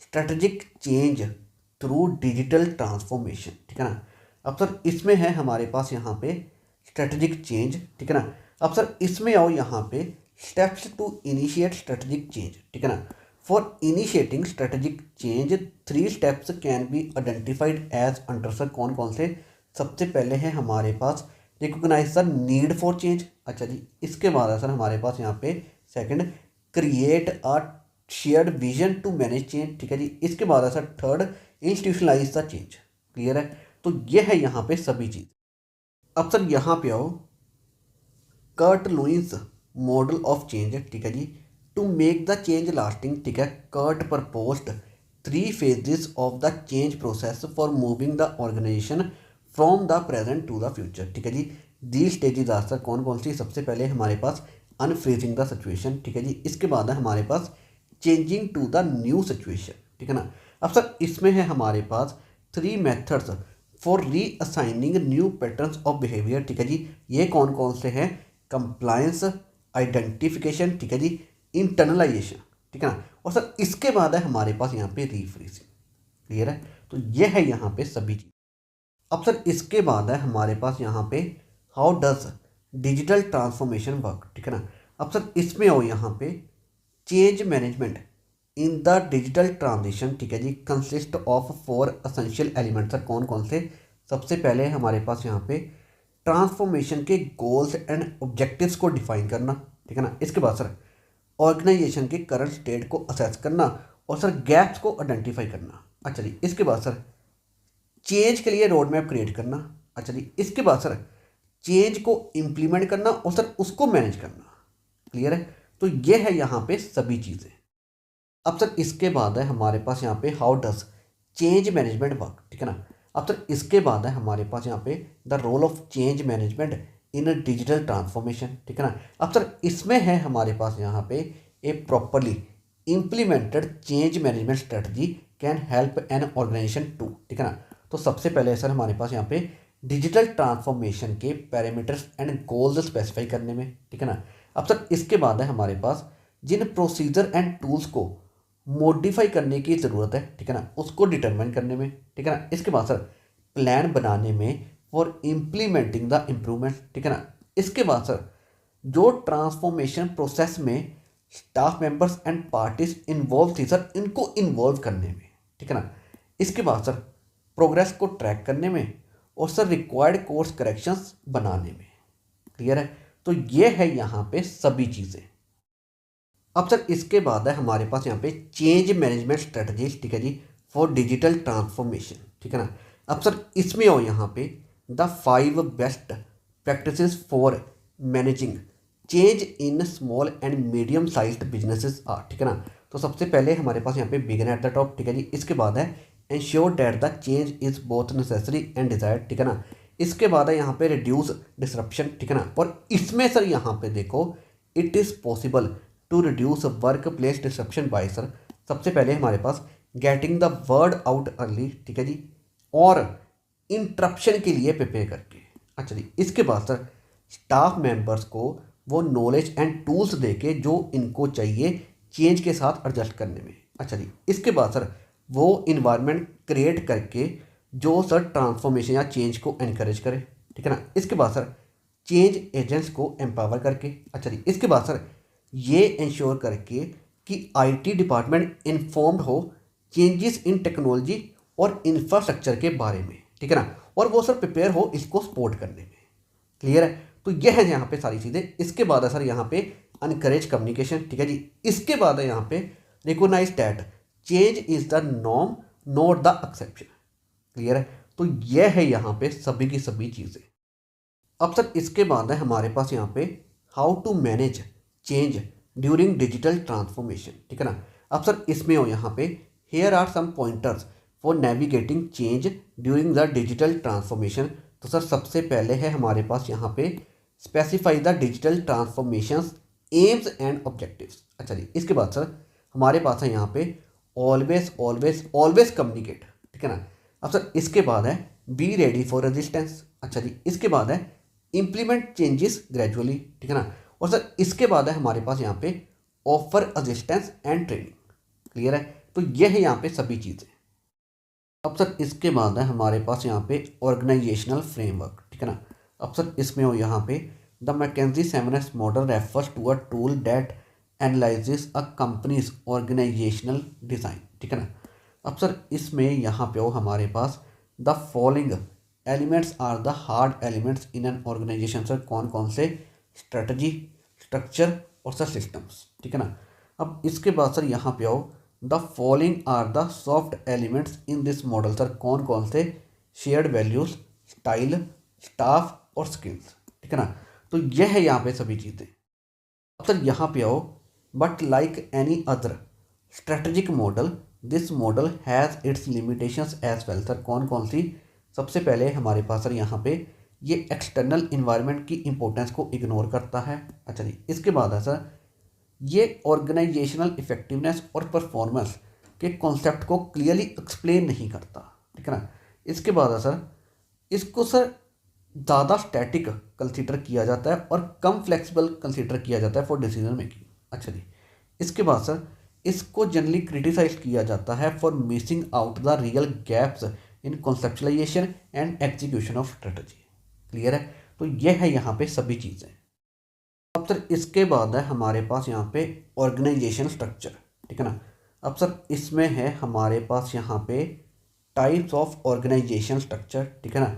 strategic change through digital transformation, ठीक है ना। अब सर इसमें है हमारे पास यहाँ पे स्ट्रेटजिक चेंज, ठीक है ना। अब सर इसमें आओ यहाँ पे steps to initiate strategic change, ठीक है ना। For initiating strategic change 3 steps can be identified as under. Sir कौन कौन से सबसे पहले है हमारे पास recognise the need for change. अच्छा जी, इसके बाद है सर हमारे पास यहाँ पे second create a shared vision to manage change. ठीक है जी, इसके बाद है sir third institutionalize the change. Clear है, तो ये है यहाँ पे सभी चीज़। अब सर यहाँ पे आओ, Kurt Lewin's model of change. ठीक है जी, to make the change lasting. ठीक है, Kurt proposed 3 phases of the change process for moving the organisation from the present to the future. ठीक है जी, दी स्टेजेस आर सर कौन कौन सी? सबसे पहले हमारे पास अनफ्रीजिंग द सिचुएशन। ठीक है जी, इसके बाद है हमारे पास changing to the new situation. ठीक है ना। अब सर इसमें है हमारे पास 3 methods for reassigning new patterns of behaviour. ठीक है जी, ये कौन कौन से हैं? कंप्लायंस, आइडेंटिफिकेशन, ठीक है जी, इंटरनलाइजेशन। ठीक है ना। और सर इसके बाद है हमारे पास यहाँ पे रीफ्रीजिंग। क्लियर है, तो ये है यहाँ पे सभी चीज। अब सर इसके बाद है हमारे पास यहाँ पे how does digital transformation work. ठीक है ना। अब सर इसमें हो यहाँ पे change management in the digital transition. ठीक है जी, consist of 4 essential elements. Sir कौन कौन से? सबसे पहले हमारे पास यहाँ पे ट्रांसफॉर्मेशन के गोल्स एंड ऑब्जेक्टिव्स को डिफाइन करना। ठीक है ना। इसके बाद सर ऑर्गेनाइजेशन के करंट स्टेट को असेस करना और सर गैप्स को आइडेंटिफाई करना। अच्छा जी, इसके बाद सर चेंज के लिए रोड मैप क्रिएट करना। अच्छा जी, इसके बाद सर चेंज को इम्प्लीमेंट करना और सर उसको मैनेज करना। क्लियर है, तो ये है यहाँ पे सभी चीज़ें। अब सर इसके बाद है हमारे पास यहाँ पे how does change management work. ठीक है ना। अब सर इसके बाद है हमारे पास यहाँ पे the role of change management in digital transformation. ठीक है ना। अब सर इसमें है हमारे पास यहाँ पे a properly implemented change management strategy can help an organization to. ठीक है ना। तो सबसे पहले सर हमारे पास यहाँ पे डिजिटल ट्रांसफॉर्मेशन के पैरामीटर्स एंड गोल्स स्पेसिफाई करने में। ठीक है ना। अब सर इसके बाद है हमारे पास जिन प्रोसीजर एंड टूल्स को मॉडिफाई करने की ज़रूरत है। ठीक है ना, उसको डिटरमाइन करने में। ठीक है ना। इसके बाद सर प्लान बनाने में फॉर इम्प्लीमेंटिंग द इम्प्रूवमेंट। ठीक है ना। इसके बाद सर जो ट्रांसफॉर्मेशन प्रोसेस में staff members and parties involve थी सर, इनको इन्वॉल्व करने में। ठीक है ना। इसके बाद सर प्रोग्रेस को ट्रैक करने में और सर रिक्वायर्ड कोर्स करेक्शंस बनाने में। क्लियर है, तो ये है यहाँ पे सभी चीज़ें। अब सर इसके बाद है हमारे पास यहाँ पे चेंज मैनेजमेंट स्ट्रेटजीज। ठीक है जी, फॉर डिजिटल ट्रांसफॉर्मेशन। ठीक है ना। अब सर इसमें हो यहाँ पे the 5 best practices for managing change in small and medium sized businesses are. ठीक है ना। तो सबसे पहले हमारे पास यहाँ पे बिगिन एट द टॉप। ठीक है जी, इसके बाद है ensure that the change is both necessary and desired. ठीक है ना। इसके बाद है यहाँ पे रिड्यूस डिसरप्शन। ठीक है ना। और इसमें सर यहाँ पे देखो it is possible to reduce workplace disruption by sir सबसे पहले हमारे पास getting the word out early. ठीक है जी, और इंटरप्शन के लिए प्रिपेयर करके। अच्छा जी, इसके बाद सर स्टाफ मेंबर्स को वो नॉलेज एंड टूल्स देके जो इनको चाहिए चेंज के साथ एडजस्ट करने में। अच्छा जी, इसके बाद सर वो इन्वायरमेंट क्रिएट करके जो सर ट्रांसफॉर्मेशन या चेंज को एनकरेज करे। ठीक है ना। इसके बाद सर चेंज एजेंट्स को एम्पावर करके। अच्छा जी, इसके बाद सर ये इंश्योर करके कि आईटी डिपार्टमेंट इन्फॉर्म्ड हो चेंजेस इन टेक्नोलॉजी और इंफ्रास्ट्रक्चर के बारे में। ठीक है ना। और वो सर प्रिपेयर हो इसको सपोर्ट करने में। क्लियर है, तो यह है यहाँ पे सारी चीज़ें। इसके बाद है सर यहाँ पे अनकरेज कम्युनिकेशन। ठीक है जी, इसके बाद है यहाँ पे recognize that change is the norm not the exception. Clear है, तो यह है यहाँ पे सभी की सभी चीज़ें। अब सर इसके बाद है हमारे पास यहाँ पे how to manage change during digital transformation. ठीक है ना। अब सर इसमें हो यहाँ पे here are some pointers for navigating change during the digital transformation. तो सर सबसे पहले है हमारे पास यहाँ पे specify the digital transformation aims and objectives. अच्छा जी, इसके बाद सर हमारे पास है यहाँ पे ऑलवेज ऑलवेज ऑलवेज कम्युनिकेट। ठीक है ना। अब सर इसके बाद है बी रेडी फॉर रेजिस्टेंस। अच्छा जी, इसके बाद है इम्प्लीमेंट चेंजेस ग्रेजुअली। ठीक है ना। और सर इसके बाद है हमारे पास यहाँ पे offer assistance and training. Clear है, तो यह है यहाँ पे सभी चीज़ें। अब सर इसके बाद है हमारे पास यहाँ पे ऑर्गेनाइजेशनल फ्रेमवर्क। ठीक है ना। अब सर इसमें हो यहाँ पे the McKinsey 7S model refers to a tool that analyzes a company's organizational design. ठीक है ना। अब सर इसमें यहाँ पे हो हमारे पास the following elements are the hard elements in an organisation sir कौन कौन से? स्ट्रेटजी, स्ट्रक्चर और सर सिस्टम्स, ठीक है ना। अब इसके बाद सर यहाँ पे आओ, the following are the soft elements in this model sir कौन कौन से? शेयर्ड वैल्यूज, स्टाइल, स्टाफ और स्किल्स, ठीक है ना। तो यह है यहाँ पे सभी चीज़ें। अब सर यहाँ पे आओ, but like any other strategic model this model has its limitations as well sir कौन कौन सी? सबसे पहले हमारे पास सर यहाँ पे ये एक्सटर्नल इन्वायरमेंट की इंपॉर्टेंस को इग्नोर करता है। अच्छा जी, इसके बाद है सर ये ऑर्गेनाइजेशनल इफेक्टिवनेस और परफॉर्मेंस के कॉन्सेप्ट को क्लियरली एक्सप्लेन नहीं करता, ठीक है ना। इसके बाद है सर इसको सर ज़्यादा स्टैटिक कंसीडर किया जाता है और कम फ्लेक्सिबल कंसीडर किया जाता है फॉर डिसीजन मेकिंग। अच्छा जी, इसके बाद सर इसको जनरली क्रिटिसाइज किया जाता है for missing out the real gaps in conceptualisation and execution of strategy. Clear है? तो यह है यहाँ पे सभी चीज़ें। अब सर इसके बाद है हमारे पास यहाँ पे ऑर्गेनाइजेशन स्ट्रक्चर, ठीक है ना। अब सर इसमें है हमारे पास यहाँ पे टाइप्स ऑफ ऑर्गेनाइजेशन स्ट्रक्चर, ठीक है ना।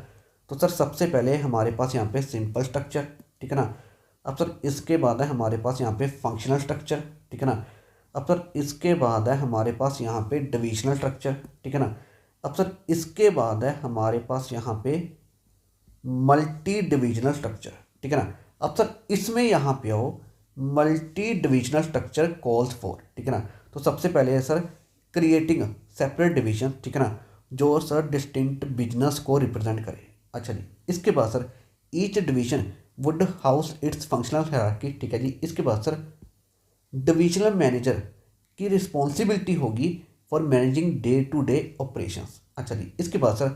तो सर सबसे पहले हमारे पास यहाँ पे सिंपल स्ट्रक्चर, ठीक है ना। अब सर इसके बाद है हमारे पास यहाँ पे फंक्शनल स्ट्रक्चर, ठीक है ना। अब सर इसके बाद है हमारे पास यहाँ पे डिविजनल स्ट्रक्चर, ठीक है ना। अब सर इसके बाद है हमारे पास यहाँ पे मल्टी डिविजनल स्ट्रक्चर, ठीक है ना। अब सर इसमें यहाँ पे आओ, multi divisional structure calls for, ठीक है ना। तो सबसे पहले है सर क्रिएटिंग सेपरेट डिवीजन, ठीक है ना, जो सर डिस्टिंक्ट बिजनेस को रिप्रेजेंट करे। अच्छा जी, इसके बाद sir each division would house its functional hierarchy, ठीक है जी। इसके बाद सर डिविजनल मैनेजर की रिस्पॉन्सिबिलिटी होगी for managing day to day operations. अच्छा जी, इसके बाद sir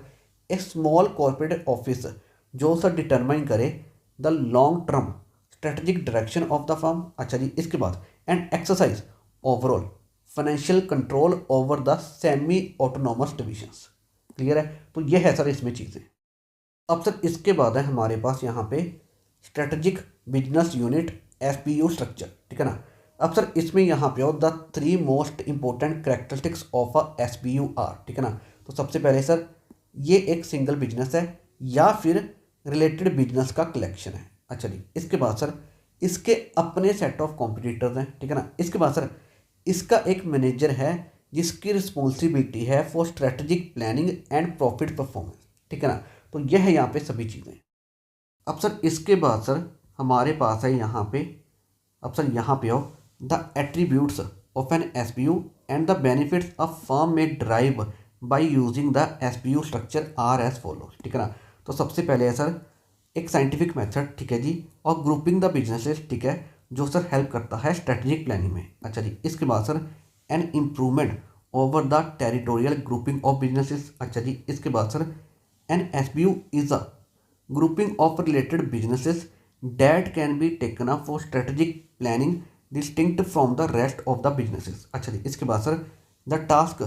a small corporate office जो सर डिटरमाइन करे the long term strategic direction of the firm. अच्छा जी, इसके बाद and exercise overall financial control over the semi autonomous divisions. Clear है? तो यह है सर इसमें चीज़ें। अब सर इसके बाद है हमारे पास यहाँ पे strategic business unit SBU structure, ठीक है ना। अब सर इसमें यहाँ पे हो the 3 most important characteristics of a SBU are, ठीक है ना। तो सबसे पहले सर ये एक सिंगल बिजनेस है या फिर रिलेटेड बिजनेस का कलेक्शन है। अच्छा जी, इसके बाद सर इसके अपने सेट ऑफ कॉम्पिटिटर्स हैं, ठीक है ना। इसके बाद सर इसका एक मैनेजर है जिसकी रिस्पॉन्सिबिलिटी है for strategic planning and profit performance, ठीक है ना। तो यह है यहाँ पे सभी चीज़ें। अब सर इसके बाद सर हमारे पास है यहाँ पे, अब सर यहाँ पे हो the attributes of an SBU and the benefits a firm में drive by using the SBU structure are as follows, ठीक है ना। तो सबसे पहले है सर एक साइंटिफिक मेथड, ठीक है जी, और ग्रुपिंग द बिजनेसेस, ठीक है, जो सर हेल्प करता है स्ट्रेटेजिक प्लानिंग में। अच्छा जी, इसके बाद sir an improvement over the territorial grouping of businesses. अच्छा जी, इसके बाद sir an SBU is a grouping of related businesses that can be taken up for strategic planning distinct from the rest of the businesses। अच्छा जी, इसके बाद sir the task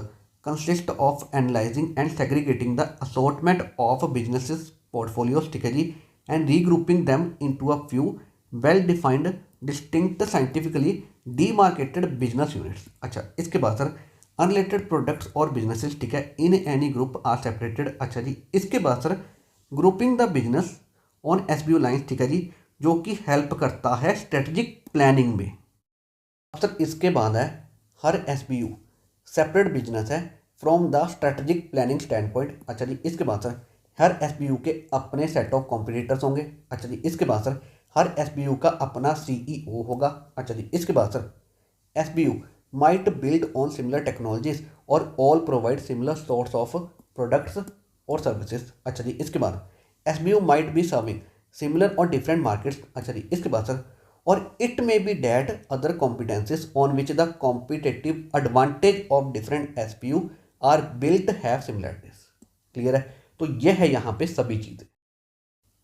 consist of analyzing and segregating the assortment of businesses portfolios, ठीक है जी, and regrouping them into a few well defined distinct scientifically demarcated business units। अच्छा, इसके बाद sir unrelated products और businesses, ठीक है, in any group are separated। अच्छा जी, इसके बाद sir grouping the business on SBU lines, ठीक है जी, जो कि हेल्प करता है स्ट्रेटजिक प्लानिंग में। अब सर इसके बाद है हर SBU सेपरेट बिजनेस है from the strategic planning stand point. अच्छा जी, इसके बाद सर हर SBU के अपने सेट ऑफ कॉम्पिटिटर्स होंगे। अच्छा जी, इसके बाद सर हर SBU का अपना CEO होगा। अच्छा जी, इसके बाद sir SBU might build on similar technologies और all provide similar source of products और सर्विसेज। अच्छा जी, इसके बाद SBU might be serving similar और डिफरेंट मार्केट्स। अच्छा जी, इसके बाद सर और it may be that other competencies on which the competitive advantage of different SBU are built have similarities. Clear है? तो यह है यहाँ पे सभी चीज़ें।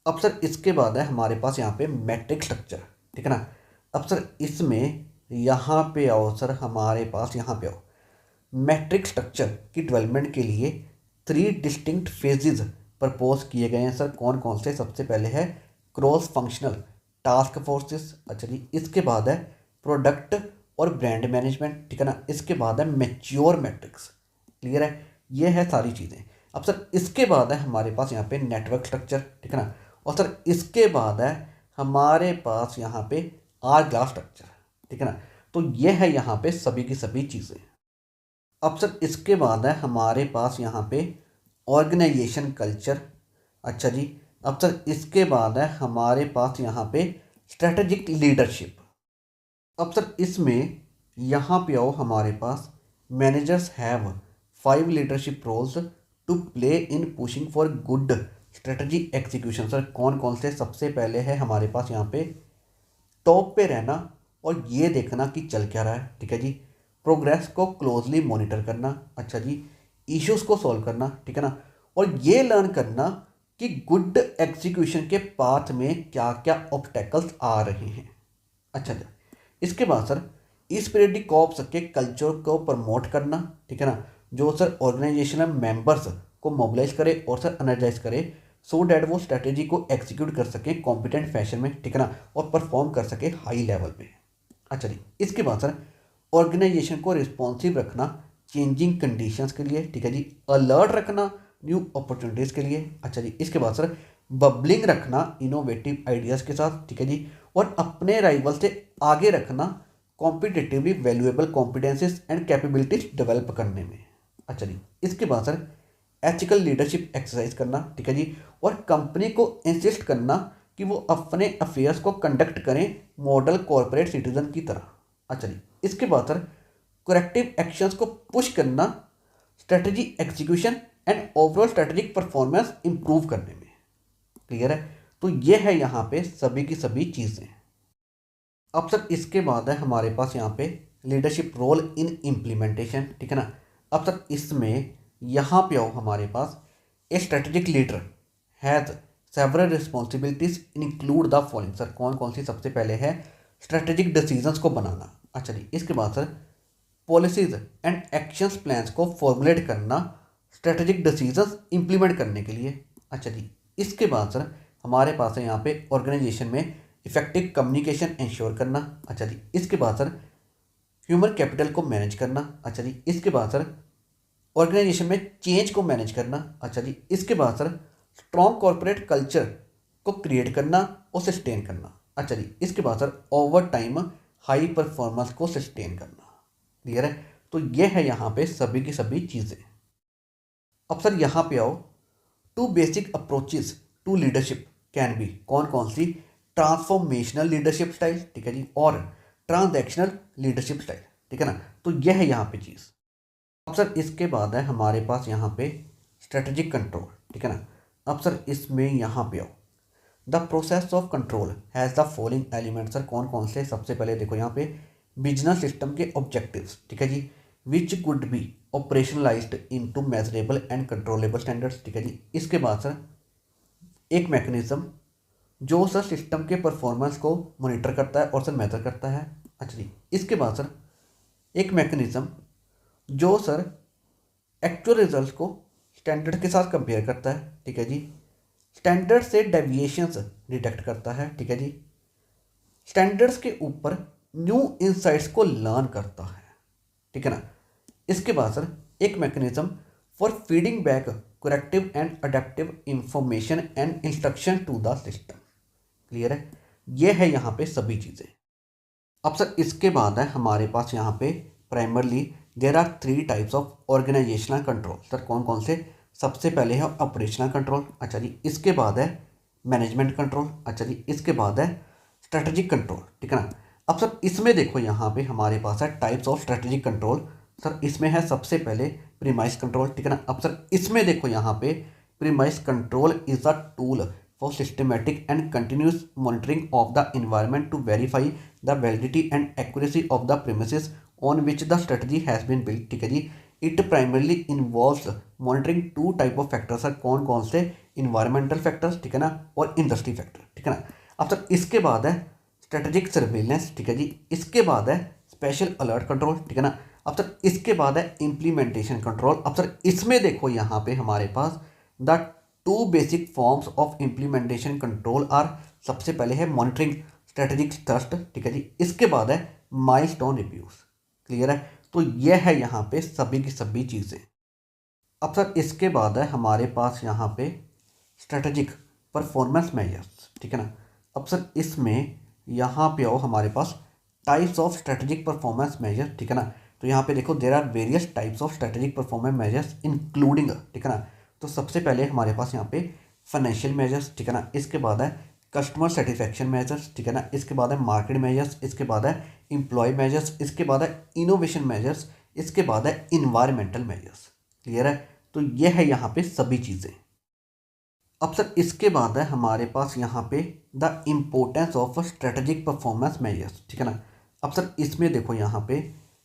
अब सर इसके बाद है हमारे पास यहाँ पे मैट्रिक स्ट्रक्चर, ठीक है ना। अब सर इसमें यहाँ पे आओ सर, हमारे पास यहाँ पे आओ, मैट्रिक स्ट्रक्चर की डेवलपमेंट के लिए 3 डिस्टिंक्ट फेजेज प्रपोज किए गए हैं सर। कौन कौन से? सबसे पहले है क्रॉस फंक्शनल टास्क फोर्सेस। अच्छा जी, इसके बाद है प्रोडक्ट और ब्रांड मैनेजमेंट, ठीक है ना। इसके बाद है मैच्योर मैट्रिक्स। क्लियर है? ये है सारी चीज़ें। अब सर इसके बाद है हमारे पास यहाँ पे नेटवर्क स्ट्रक्चर, ठीक है ना। और सर इसके बाद है हमारे पास यहाँ पे आर ग्लास स्ट्रक्चर, ठीक है ना। तो ये है यहाँ पे सभी की सभी चीज़ें। अब सर इसके बाद है हमारे पास यहाँ पे ऑर्गेनाइजेशन कल्चर। अच्छा जी। अब सर इसके बाद है हमारे पास यहाँ पे स्ट्रेटेजिक लीडरशिप। अब सर इसमें यहाँ पे आओ, हमारे पास managers have 5 leadership roles to play in pushing for good strategy execution. Sir कौन कौन से? सबसे पहले है हमारे पास यहाँ पे टॉप पे रहना और ये देखना कि चल क्या रहा है, ठीक है जी। प्रोग्रेस को क्लोजली मॉनिटर करना, अच्छा जी। इश्यूज को सॉल्व करना, ठीक है ना। और ये लर्न करना कि गुड एग्जीक्यूशन के पाथ में क्या क्या ऑब्स्टेकल्स आ रहे हैं। अच्छा जी। इसके बाद सर इस पीरियडिक कॉप्स के कल्चर को प्रमोट करना, ठीक है ना, जो सर ऑर्गेनाइजेशनल मेंबर्स को मोबिलाइज करे और सर एनर्जाइज करे, सो डैट वो स्ट्रेटेजी को एग्जीक्यूट कर सके कॉम्पिटेंट फैशन में, ठीक है ना, और परफॉर्म कर सके हाई लेवल पे। अच्छा जी। इसके बाद सर ऑर्गेनाइजेशन को रिस्पॉन्सिव रखना चेंजिंग कंडीशंस के लिए, ठीक है जी। अलर्ट रखना न्यू अपॉर्चुनिटीज़ के लिए। अच्छा जी। इसके बाद सर बबलिंग रखना इनोवेटिव आइडियाज़ के साथ, ठीक है जी। और अपने राइवल से आगे रखना competitively valuable competences and capabilities develop करने में। अच्छा जी। इसके बाद सर एथिकल लीडरशिप एक्सरसाइज करना, ठीक है जी। और कंपनी को इंसिस्ट करना कि वो अपने अफेयर्स को कंडक्ट करें मॉडल कॉर्पोरेट सिटीजन की तरह। अच्छा जी। इसके बाद सर करेक्टिव एक्शंस को पुश करना strategy execution and overall strategic performance improve करने में। क्लियर है? तो ये है यहाँ पे सभी की सभी चीज़ें। अब सर इसके बाद है हमारे पास यहाँ पे लीडरशिप रोल इन इम्प्लीमेंटेशन, ठीक है ना। अब सर इसमें यहाँ पे आओ, हमारे पास a strategic leader has several responsibilities include the following. Sir कौन कौन सी? सबसे पहले है स्ट्रेटेजिक डिसीजंस को बनाना। अच्छा जी। इसके बाद sir policies and actions plans को फॉर्मुलेट करना स्ट्रेटेजिक डिसीजंस इंप्लीमेंट करने के लिए। अच्छा जी। इसके बाद सर हमारे पास है यहाँ पे ऑर्गेनाइजेशन में इफेक्टिव कम्युनिकेशन इंश्योर करना। अच्छा जी। इसके बाद सर ह्यूमन कैपिटल को मैनेज करना। अच्छा जी। इसके बाद सर ऑर्गेनाइजेशन में चेंज को मैनेज करना। अच्छा जी। इसके बाद सर स्ट्रॉन्ग कॉर्पोरेट कल्चर को क्रिएट करना और सस्टेन करना। अच्छा जी। इसके बाद sir over time high performance को सस्टेन करना। क्लियर है? तो ये है यहाँ पे सभी की सभी चीज़ें। अब सर यहाँ पे आओ, two basic approaches to leadership can be. कौन कौन सी? ट्रांसफॉर्मेशनल लीडरशिप स्टाइल, ठीक है जी, और ट्रांजैक्शनल लीडरशिप स्टाइल, ठीक है ना। तो यह है यहाँ पे चीज़। अब सर इसके बाद है हमारे पास यहाँ पे स्ट्रेटेजिक कंट्रोल, ठीक है ना। अब सर इसमें यहाँ पे आओ, the process of control has the following element. Sir कौन कौन से? सबसे पहले देखो यहाँ पे बिजनेस सिस्टम के ऑब्जेक्टिव्स, ठीक है जी, which could be operationalized into measurable and controllable standards, ठीक है जी। इसके बाद सर एक मैकेनिज्म जो सर सिस्टम के परफॉर्मेंस को मॉनिटर करता है और सर मेजर करता है। अच्छा जी। इसके बाद सर एक मैकेनिज्म जो सर एक्चुअल रिजल्ट को स्टैंडर्ड के साथ कंपेयर करता है, ठीक है जी। स्टैंडर्ड से डेविएशंस डिटेक्ट करता है, ठीक है जी। स्टैंडर्ड्स के ऊपर न्यू इंसाइट्स को लर्न करता है, ठीक है ना। इसके बाद सर एक mechanism for feeding back corrective and adaptive information and instruction to the system. Clear है? ये है यहाँ पे सभी चीज़ें। अब सर इसके बाद है हमारे पास यहाँ पे primarily there are 3 types of organizational control. Sir कौन कौन से? सबसे पहले है ऑपरेशनल कंट्रोल। अच्छा जी। इसके बाद है मैनेजमेंट कंट्रोल। अच्छा जी। इसके बाद है स्ट्रेटेजिक कंट्रोल, ठीक है ना। अब सर इसमें देखो यहाँ पे हमारे पास है types of strategic control. Sir इसमें है सबसे पहले प्रीमाइस कंट्रोल, ठीक है ना। अब सर इसमें देखो यहाँ पे premise control is a tool for systematic and continuous monitoring of the environment to verify the validity and accuracy of the premises on which the strategy has been built, ठीक है जी। It primarily involves monitoring 2 type of factors. Sir कौन कौन से? Environmental factors, ठीक है ना, और इंडस्ट्री फैक्टर, ठीक है ना। अब सर इसके बाद है स्ट्रेटेजिक सर्विलेंस, ठीक है जी। इसके बाद है स्पेशल अलर्ट कंट्रोल, ठीक है ना। अब सर इसके बाद है इम्प्लीमेंटेशन कंट्रोल। अब सर इसमें देखो यहाँ पे हमारे पास the 2 basic forms of implementation control are, सबसे पहले है मॉनिटरिंग स्ट्रेटेजिक थ्रस्ट, ठीक है जी। इसके बाद है माइलस्टोन रिव्यूज। क्लियर है? तो यह है यहाँ पे सभी की सभी चीज़ें। अब सर इसके बाद है हमारे पास यहाँ पे स्ट्रेटेजिक परफॉर्मेंस मेजर्स, ठीक है ना। अब सर इसमें यहाँ पे आओ हमारे पास types of strategic performance measure, ठीक है ना। तो यहाँ पे देखो there are various types of strategic performance measures including, ठीक है ना। तो सबसे पहले हमारे पास यहाँ पे फाइनेंशियल मेजर्स, ठीक है ना। इसके बाद है कस्टमर सेटिस्फेक्शन मेजर्स, ठीक है ना। इसके बाद है मार्केट मेजर्स, इसके बाद है एम्प्लॉय मेजर्स, इसके बाद है इनोवेशन मेजर्स, इसके बाद है इन्वायरमेंटल मेजर्स। क्लियर है। तो ये है यहाँ पे सभी चीज़ें। अब सर इसके बाद है हमारे पास यहाँ पे the importance of strategic performance measures, ठीक है ना। अब सर इसमें देखो यहाँ पे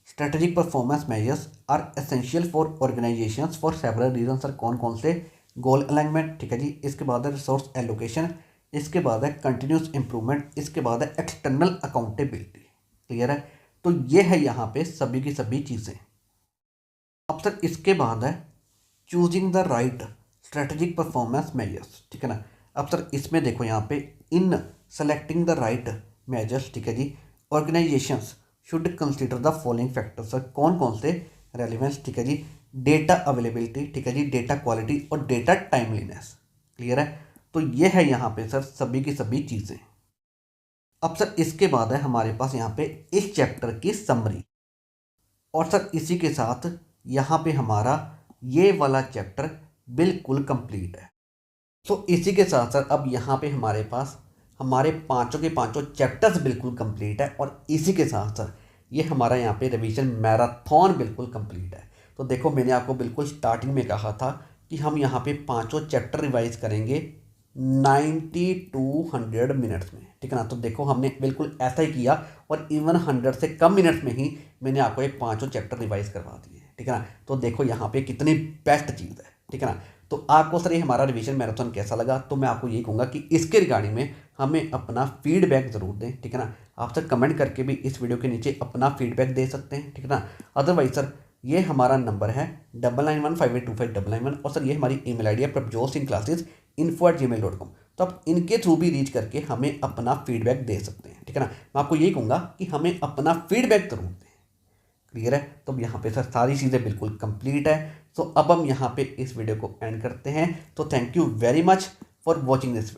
strategic performance measures are essential for organizations for several reason. Sir कौन कौन से? गोल अलाइनमेंट, ठीक है जी। इसके बाद है रिसोर्स एलोकेशन, इसके बाद है कंटिन्यूस इंप्रूवमेंट, इसके बाद है एक्सटर्नल अकाउंटेबिलिटी। क्लियर है। तो ये है यहाँ पे सभी की सभी चीज़ें। अब सर इसके बाद है choosing the right strategic performance measures, ठीक है ना। अब सर इसमें देखो यहाँ पे in selecting the right measures, ठीक है जी, organizations should consider the following factors. Sir कौन कौन से? रेलिवेंस, ठीक है जी, डेटा अवेलेबिलिटी, ठीक है जी, डेटा क्वालिटी और डेटा टाइमलीनेस। क्लियर है। तो ये है यहाँ पे सर सभी की सभी चीज़ें। अब सर इसके बाद है हमारे पास यहाँ पे इस चैप्टर की समरी, और सर इसी के साथ यहाँ पे हमारा ये वाला चैप्टर बिल्कुल कंप्लीट है। तो इसी के साथ सर अब यहाँ पे हमारे पास हमारे पांचों के पांचों चैप्टर्स बिल्कुल कंप्लीट है, और इसी के साथ सर ये हमारा यहाँ पे रिवीजन मैराथन बिल्कुल कंप्लीट है। तो देखो मैंने आपको बिल्कुल स्टार्टिंग में कहा था कि हम यहाँ पे पांचों चैप्टर रिवाइज करेंगे 90 टू 100 मिनट्स में, ठीक है ना। तो देखो हमने बिल्कुल ऐसा ही किया, और इवन 100 से कम मिनट्स में ही मैंने आपको ये पांचों चैप्टर रिवाइज करवा दिए, ठीक है ना। तो देखो यहाँ पे कितनी बेस्ट चीज़ है, ठीक है ना। तो आपको सर ये हमारा रिवीजन मैराथन कैसा लगा? तो मैं आपको यही कहूँगा कि इसके रिगार्डिंग में हमें अपना फीडबैक ज़रूर दें, ठीक है ना। आप सर कमेंट करके भी इस वीडियो के नीचे अपना फीडबैक दे सकते हैं, ठीक है ना। अदरवाइज सर ये हमारा नंबर है 9915825991, और सर ये हमारी ईमेल आईडी है prabjosingclasses@gmail.com। तो आप इनके थ्रू भी रीच करके हमें अपना फीडबैक दे सकते हैं, ठीक है ना। मैं आपको यही कहूँगा कि हमें अपना फीडबैक ज़रूर दें। क्लियर है। तो अब यहाँ पे सर सारी चीज़ें बिल्कुल कंप्लीट है। तो अब हम यहाँ पे इस वीडियो को एंड करते हैं। तो thank you very much for watching this video.